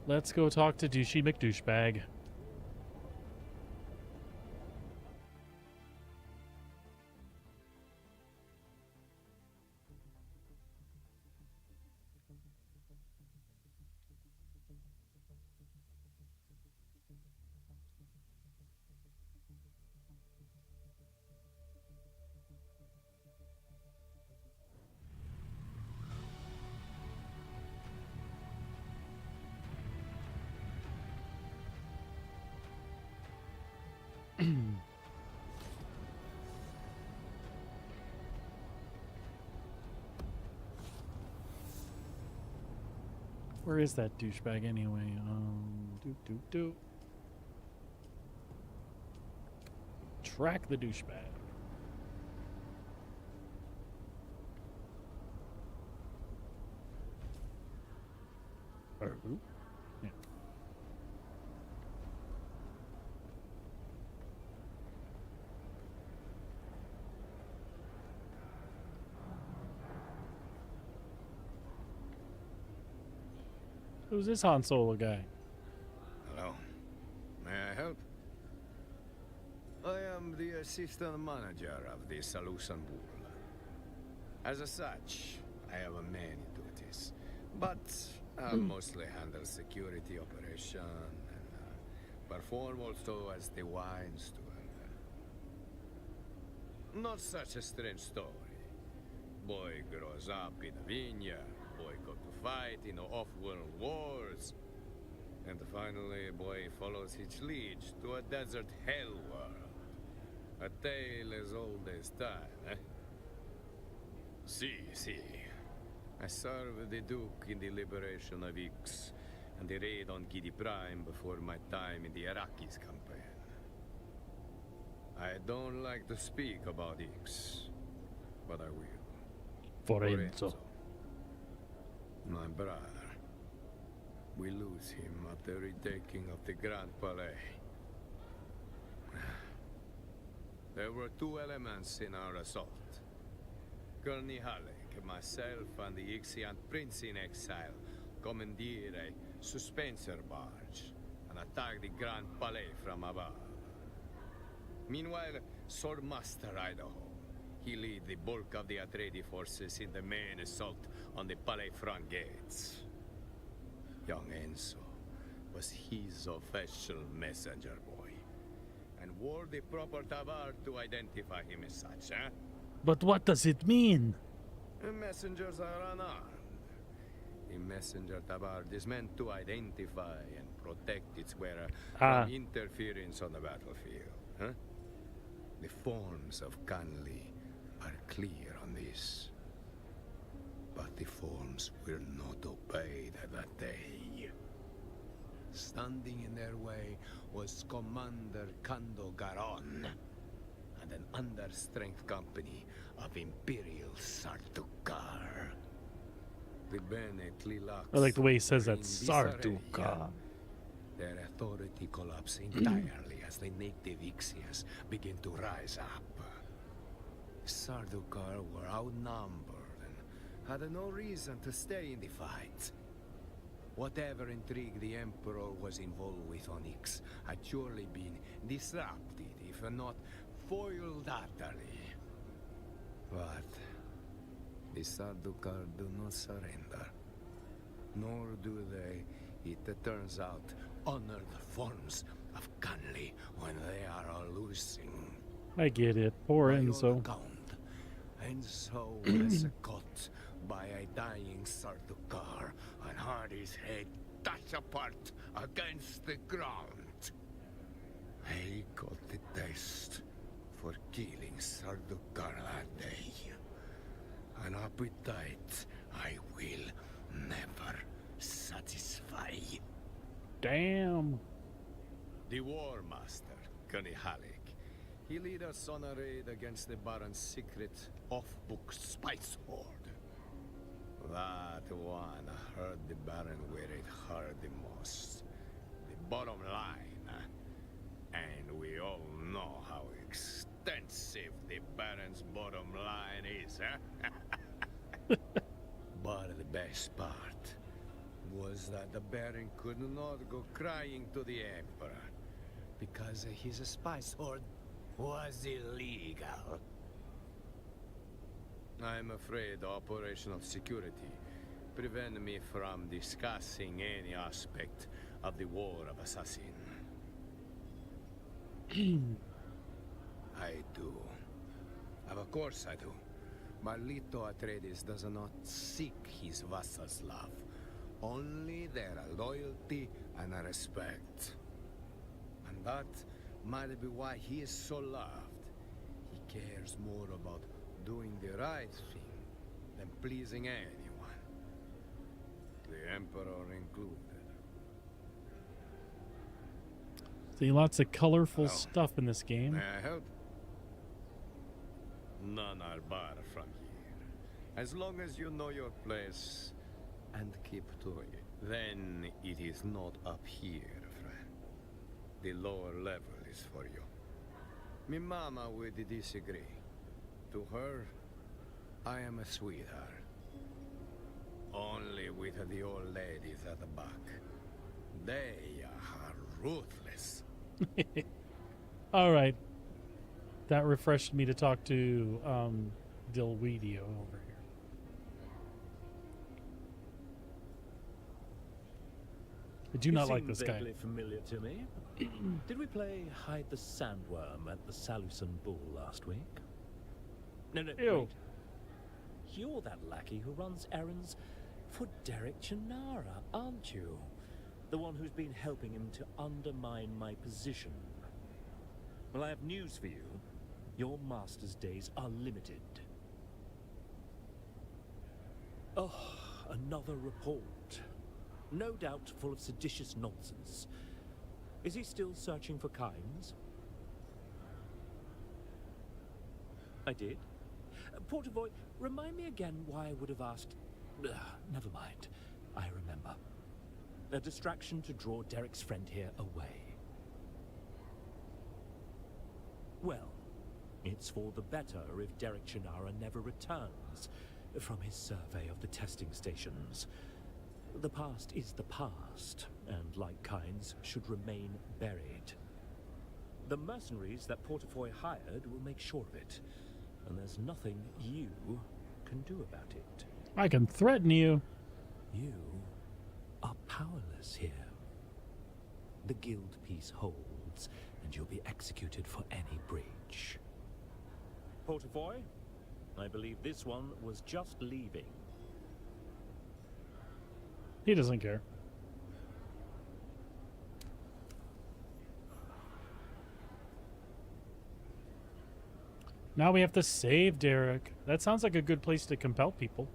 Let's go talk to Douchey McDouchebag. Where is that douchebag anyway? Track the douchebag. Or who? Yeah. Who's this Han Solo guy? Hello. May I help? I am the assistant manager of the Salusan Bull. As such, I have many duties, but I mostly handle security operation and perform also as the wine steward. Not such a strange story. Boy grows up in a vineyard, boy go to fight in off-world wars, and finally boy follows his liege to a desert hell world. A tale as old as time, eh? Si. I served the Duke in the liberation of Ix and the raid on Gidi Prime before my time in the Iraqis campaign. I don't like to speak about Ix, but I will. Forenzo. My brother. We lose him at the retaking of the Grand Palais. There were two elements in our assault. Colonel Halleck, myself, and the Ixian prince in exile commandeered a suspensor barge and attacked the Grand Palais from above. Meanwhile, Swordmaster Idaho, he led the bulk of the Atreides forces in the main assault on the Palais front gates. Young Enzo was his official messenger boy, and wore the proper tabard to identify him as such, eh? But what does it mean? Messengers are unarmed. The messenger tabard is meant to identify and protect its wearer from interference on the battlefield, huh? The forms of Canley are clear on this. But the forms will not obey that day. Standing in their way was Commander Kando Garon and an understrength company of Imperial Sardaukar. The Bene Tlilax. I like the way he says that, Sardaukar. Their authority collapsed entirely as the native Ixians begin to rise up. Sardaukar were outnumbered and had no reason to stay in the fight. Whatever intrigue the Emperor was involved with on Ix had surely been disrupted, if not foiled utterly. But the Sardaukar do not surrender. Nor do they, it turns out, honor the forms of Canley when they are losing. I get it. Poor Enzo. Enzo was caught by a dying Sardaukar and had his head dashed apart against the ground. He got the taste for killing Sardaukar that day. An appetite I will never satisfy. Damn. The War Master, Colonel Halleck. He led us on a raid against the Baron's secret off-book spice hoard. That one hurt the Baron where it hurt the most. The bottom line. And we all know how extensive the Baron's bottom line is, huh? But the best part was that the Baron could not go crying to the Emperor because his spice hoard was illegal. I'm afraid operational security prevent me from discussing any aspect of the War of Assassin. I do. Of course I do. Marlito Atreides does not seek his vassals' love. Only their loyalty and respect. And that might be why he is so loved. He cares more about doing the right thing than pleasing anyone. The Emperor included. See, lots of colorful stuff in this game. May I help? None are barred from here. As long as you know your place and keep to it, then it is not up here, friend. The lower level is for you. Me mama would disagree. To her, I am a sweetheart. Only with the old ladies at the back. They are ruthless. All right. That refreshed me to talk to Dilweedio over here. I do not like this guy. Vaguely familiar to me. Did we play Hide the Sandworm at the Salusan Bull last week? No, Ew. wait. You're that lackey who runs errands for Derek Chinara, aren't you? The one who's been helping him to undermine my position. Well, I have news for you. Your master's days are limited. Oh, another report. No doubt full of seditious nonsense. Is he still searching for Kynes? I did. Portavoy, remind me again why I would have asked... never mind. I remember. A distraction to draw Derek's friend here away. Well, it's for the better if Derek Chinara never returns from his survey of the testing stations. The past is the past, and like Kynes, should remain buried. The mercenaries that Portafoy hired will make sure of it, and there's nothing you can do about it. I can threaten you. You are powerless here. The guild peace holds, and you'll be executed for any breach. Portafoy, I believe this one was just leaving. He doesn't care. Now we have to save Derek. That sounds like a good place to compel people.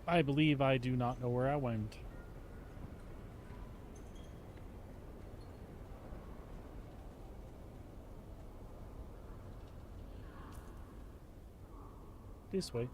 I believe I do not know where I went. This way.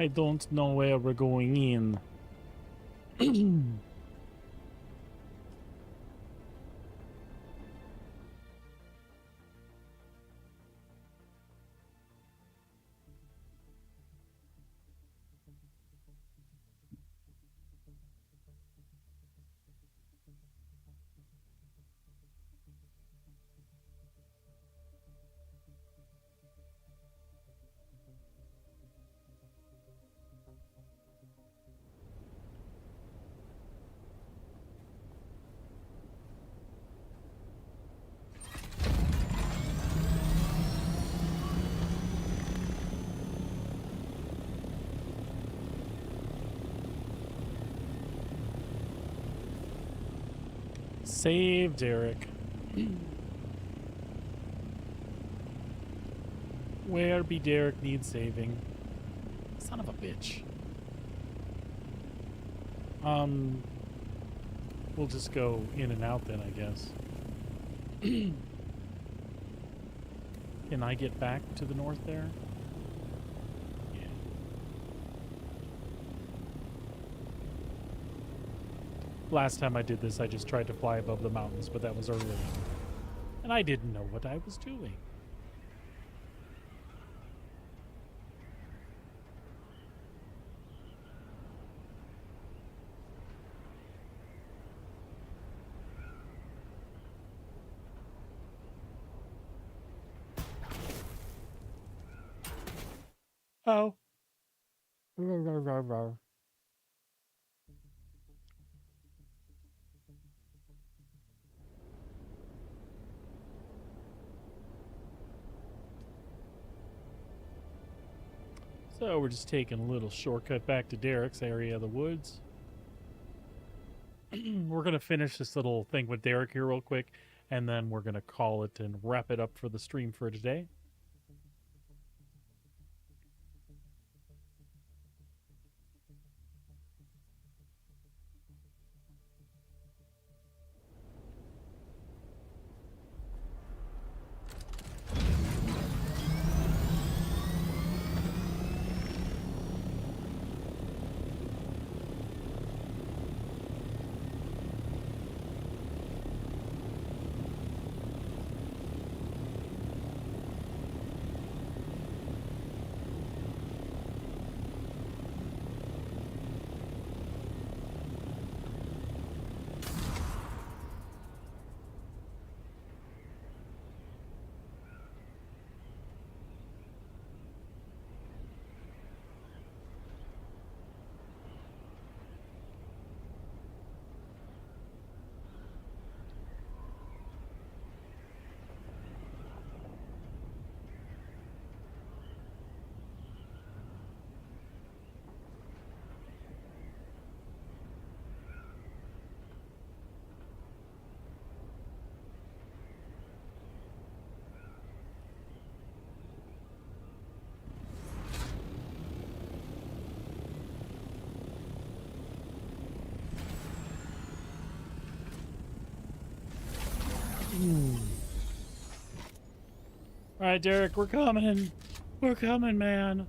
I don't know where we're going in. Save Derek. Where be Derek needs saving. Son of a bitch. We'll just go in and out then, I guess. Can I get back to the north there? Yeah. Last time I did this, I just tried to fly above the mountains, but that was early. And I didn't know what I was doing. Oh. So we're just taking a little shortcut back to Derek's area of the woods. We're going to finish this little thing with Derek here real quick, and then we're going to call it and wrap it up for the stream for today. All right, Derek, we're coming. We're coming, man.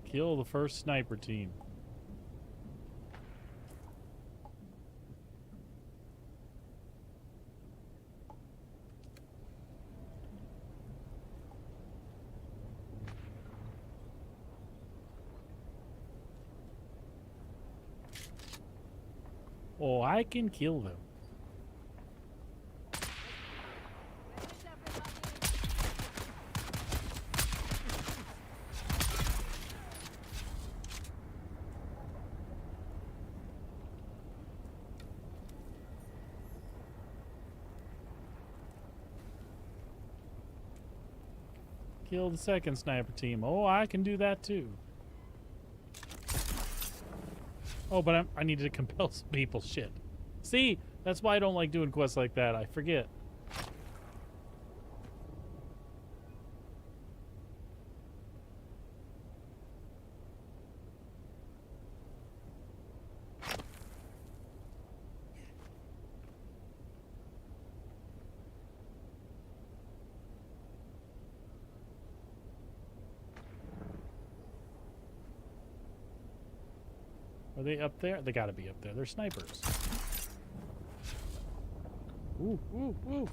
Kill the first sniper team. Oh, I can kill them. Kill the second sniper team. Oh, I can do that too. Oh, but I need to compel some people. Shit. See? That's why I don't like doing quests like that. I forget. Are they up there? They gotta be up there. They're snipers. Ooh, ooh, ooh.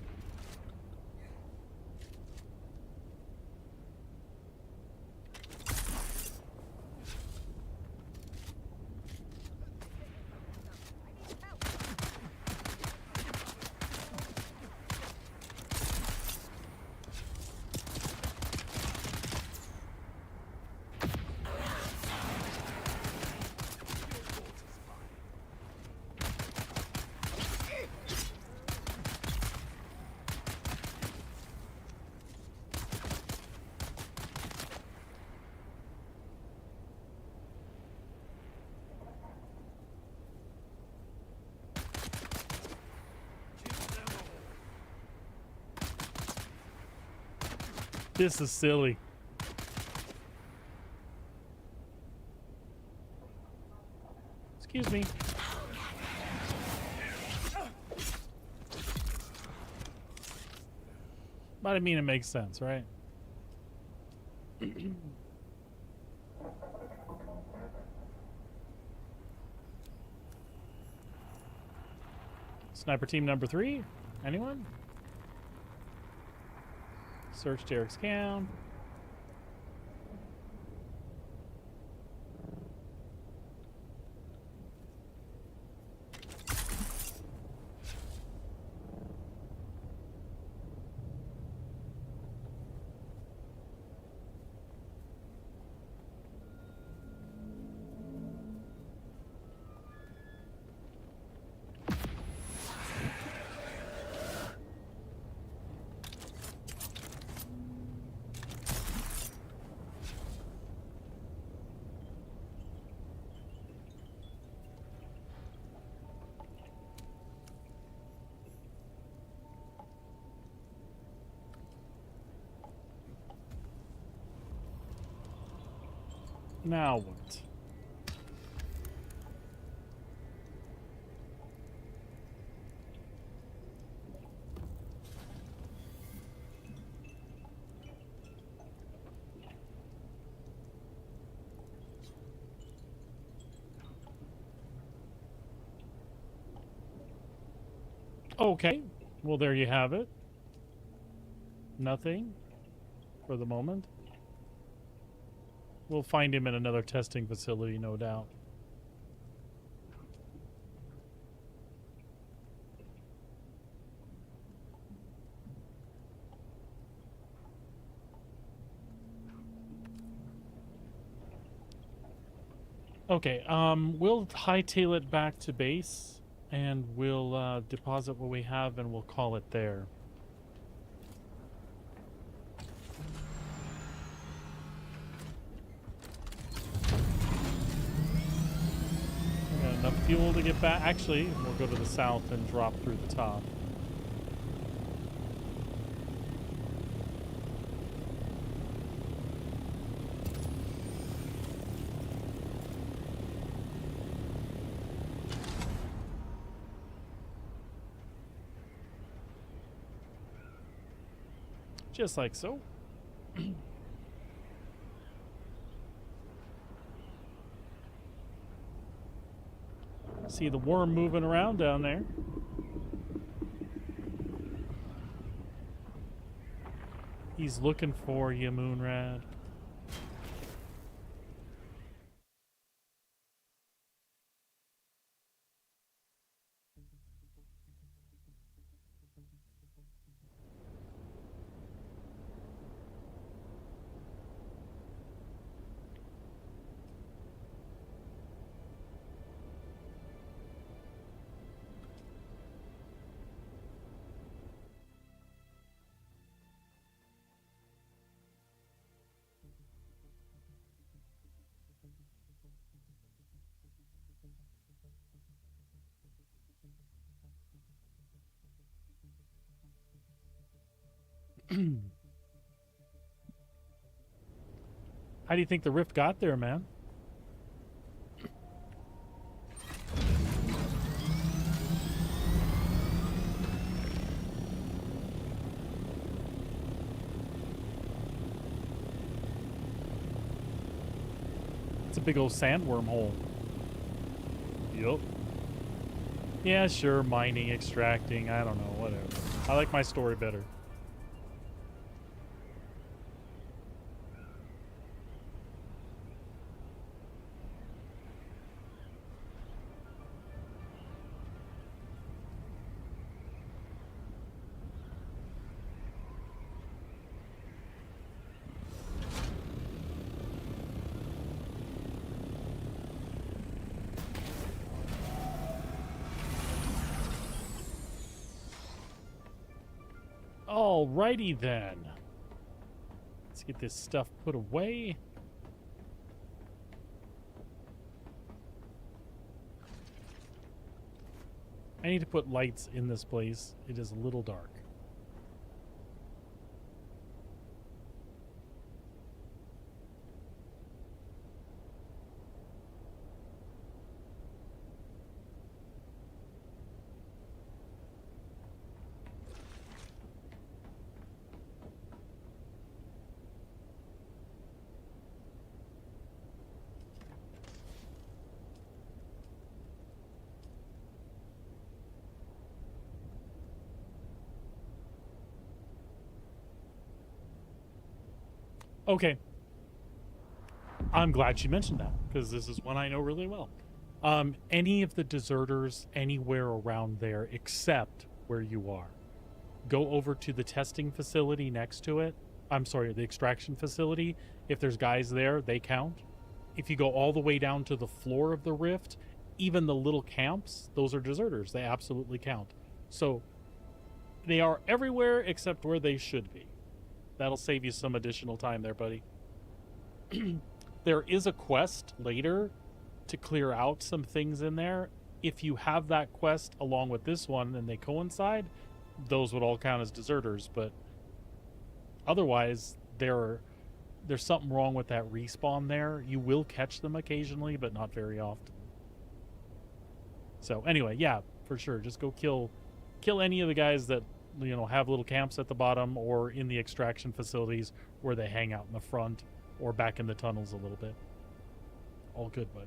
This is silly. Excuse me. But I mean, it makes sense, right? Sniper team number 3? Anyone? Search Derek's camp. Now what? Okay, well there you have it. Nothing for the moment. We'll find him in another testing facility, no doubt. Okay, we'll hightail it back to base, and we'll deposit what we have, and we'll call it there. We got enough fuel to get back. Actually, we'll go to the south and drop through the top. Just like so. See the worm moving around down there. He's looking for you, Moonrad. How do you think the rift got there, man? It's a big old sandworm hole. Yup. Yeah, sure, mining, extracting, I don't know, whatever. I like my story better. Alrighty then. Let's get this stuff put away. I need to put lights in this place. It is a little dark. Okay. I'm glad she mentioned that, because this is one I know really well. Any of the deserters anywhere around there except where you are, go over to the testing facility next to it. I'm sorry, the extraction facility. If there's guys there, they count. If you go all the way down to the floor of the rift, even the little camps, those are deserters. They absolutely count. So they are everywhere except where they should be. That'll save you some additional time there, buddy. There is a quest later to clear out some things in there. If you have that quest along with this one and they coincide, those would all count as deserters. But otherwise, there's something wrong with that respawn there. You will catch them occasionally, but not very often. So anyway, yeah, for sure. Just go kill any of the guys that, you know, have little camps at the bottom or in the extraction facilities where they hang out in the front or back in the tunnels a little bit. All good, bud.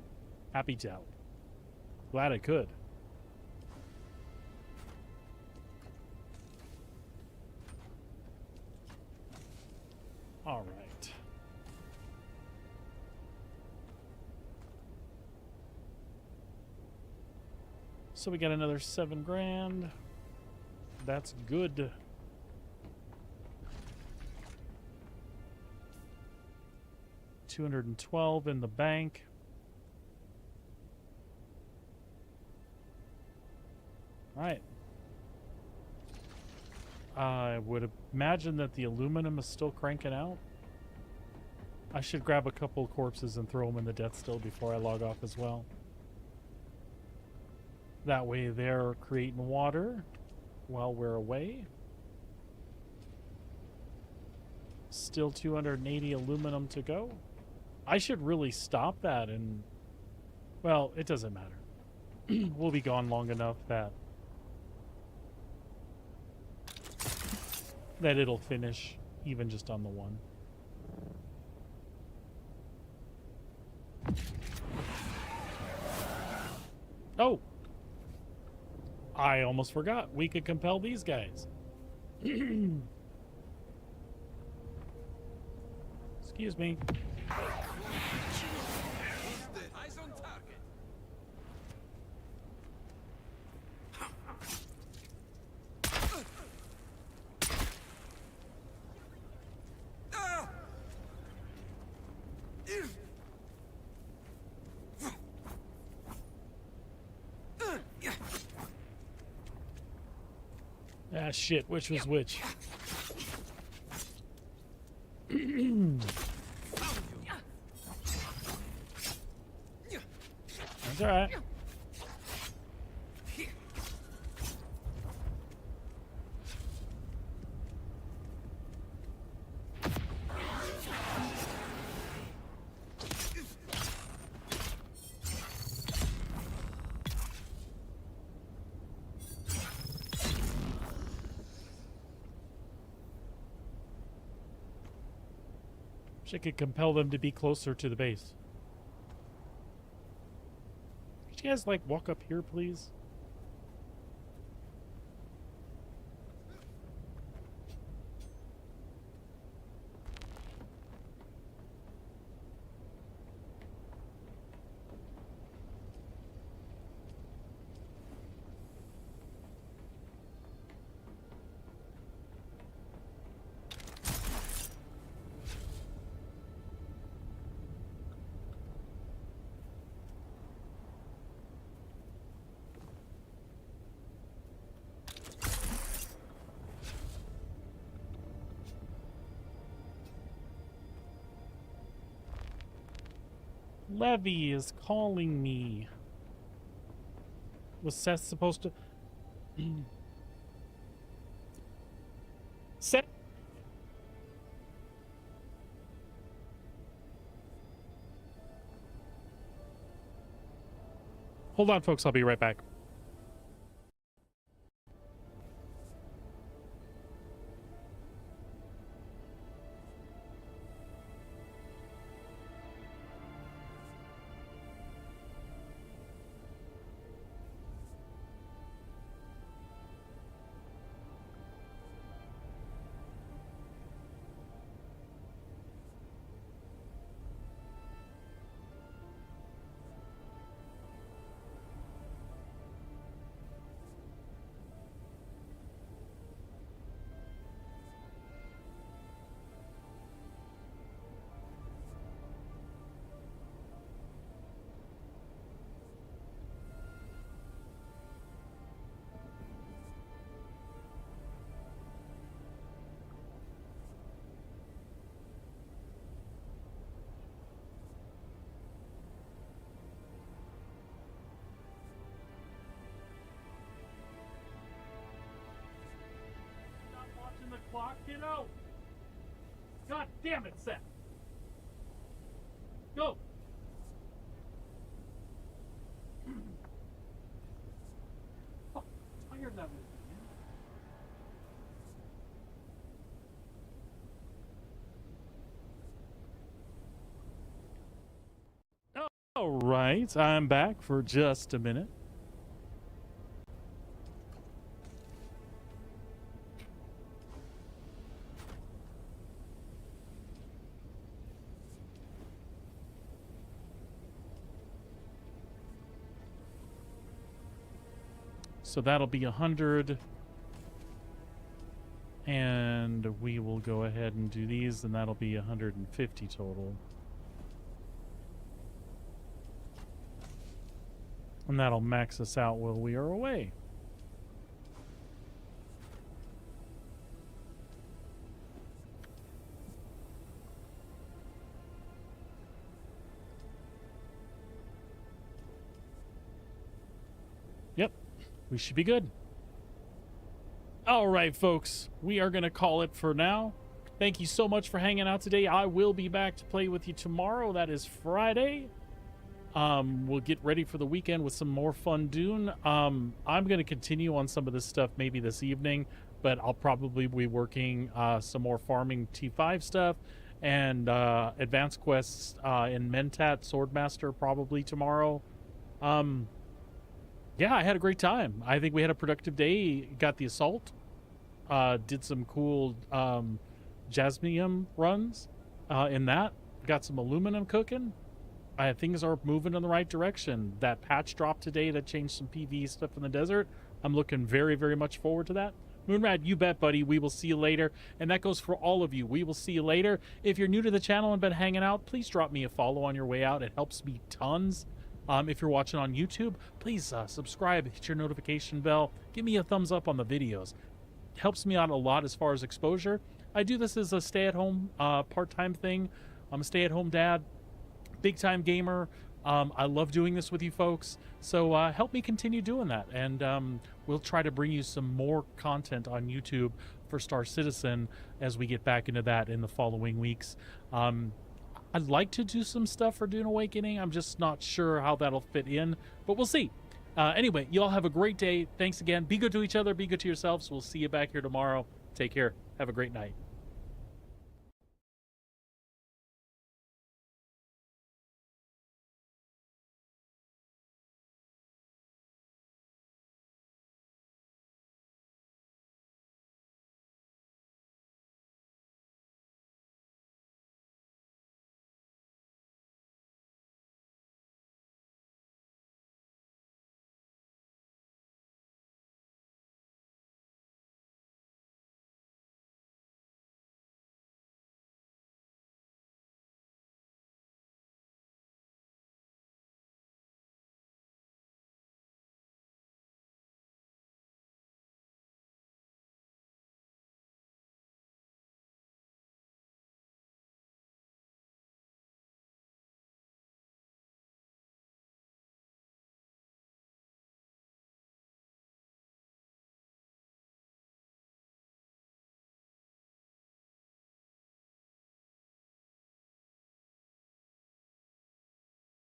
Happy to help. Glad I could. All right. So we got another 7 grand. That's good. $212 in the bank. All right. I would imagine that the aluminum is still cranking out. I should grab a couple of corpses and throw them in the death still before I log off as well. That way they're creating water while we're away. Still 280 aluminum to go. I should really stop that and... Well, it doesn't matter. We'll be gone long enough that it'll finish even just on the one. Oh! I almost forgot. We could compel these guys. Excuse me. Eyes on target. Ah, shit. Which was which? That's all right. She could compel them to be closer to the base. Could you guys, like, walk up here, please? Levy is calling me. Was Seth supposed to... Seth... Hold on, folks. I'll be right back. damn it, Seth. Go. Oh, tired that was. All right, I'm back for just a minute. So that'll be 100. And we will go ahead and do these, and that'll be 150 total. And that'll max us out while we are away. Yep, we should be good. All right, folks, we are going to call it for now. Thank you so much for hanging out today. I will be back to play with you tomorrow. That is Friday. We'll get ready for the weekend with some more fun Dune. I'm going to continue on some of this stuff maybe this evening, but I'll probably be working some more farming T5 stuff and advanced quests in Mentat Swordmaster probably tomorrow. Yeah, I had a great time. I think we had a productive day. Got the assault. Did some cool jasmium runs in that. Got some aluminum cooking. Things are moving in the right direction. That patch drop today that changed some PvE stuff in the desert. I'm looking very, very much forward to that. Moonrad, you bet, buddy. We will see you later. And that goes for all of you. We will see you later. If you're new to the channel and been hanging out, please drop me a follow on your way out. It helps me tons. If you're watching on YouTube, please subscribe, hit your notification bell, give me a thumbs up on the videos. It helps me out a lot as far as exposure. I do this as a stay-at-home part-time thing. I'm a stay-at-home dad, big-time gamer. I love doing this with you folks, so help me continue doing that, and we'll try to bring you some more content on YouTube for Star Citizen as we get back into that in the following weeks. I'd like to do some stuff for Dune Awakening. I'm just not sure how that'll fit in, but we'll see. Anyway, you all have a great day. Thanks again. Be good to each other. Be good to yourselves. We'll see you back here tomorrow. Take care. Have a great night.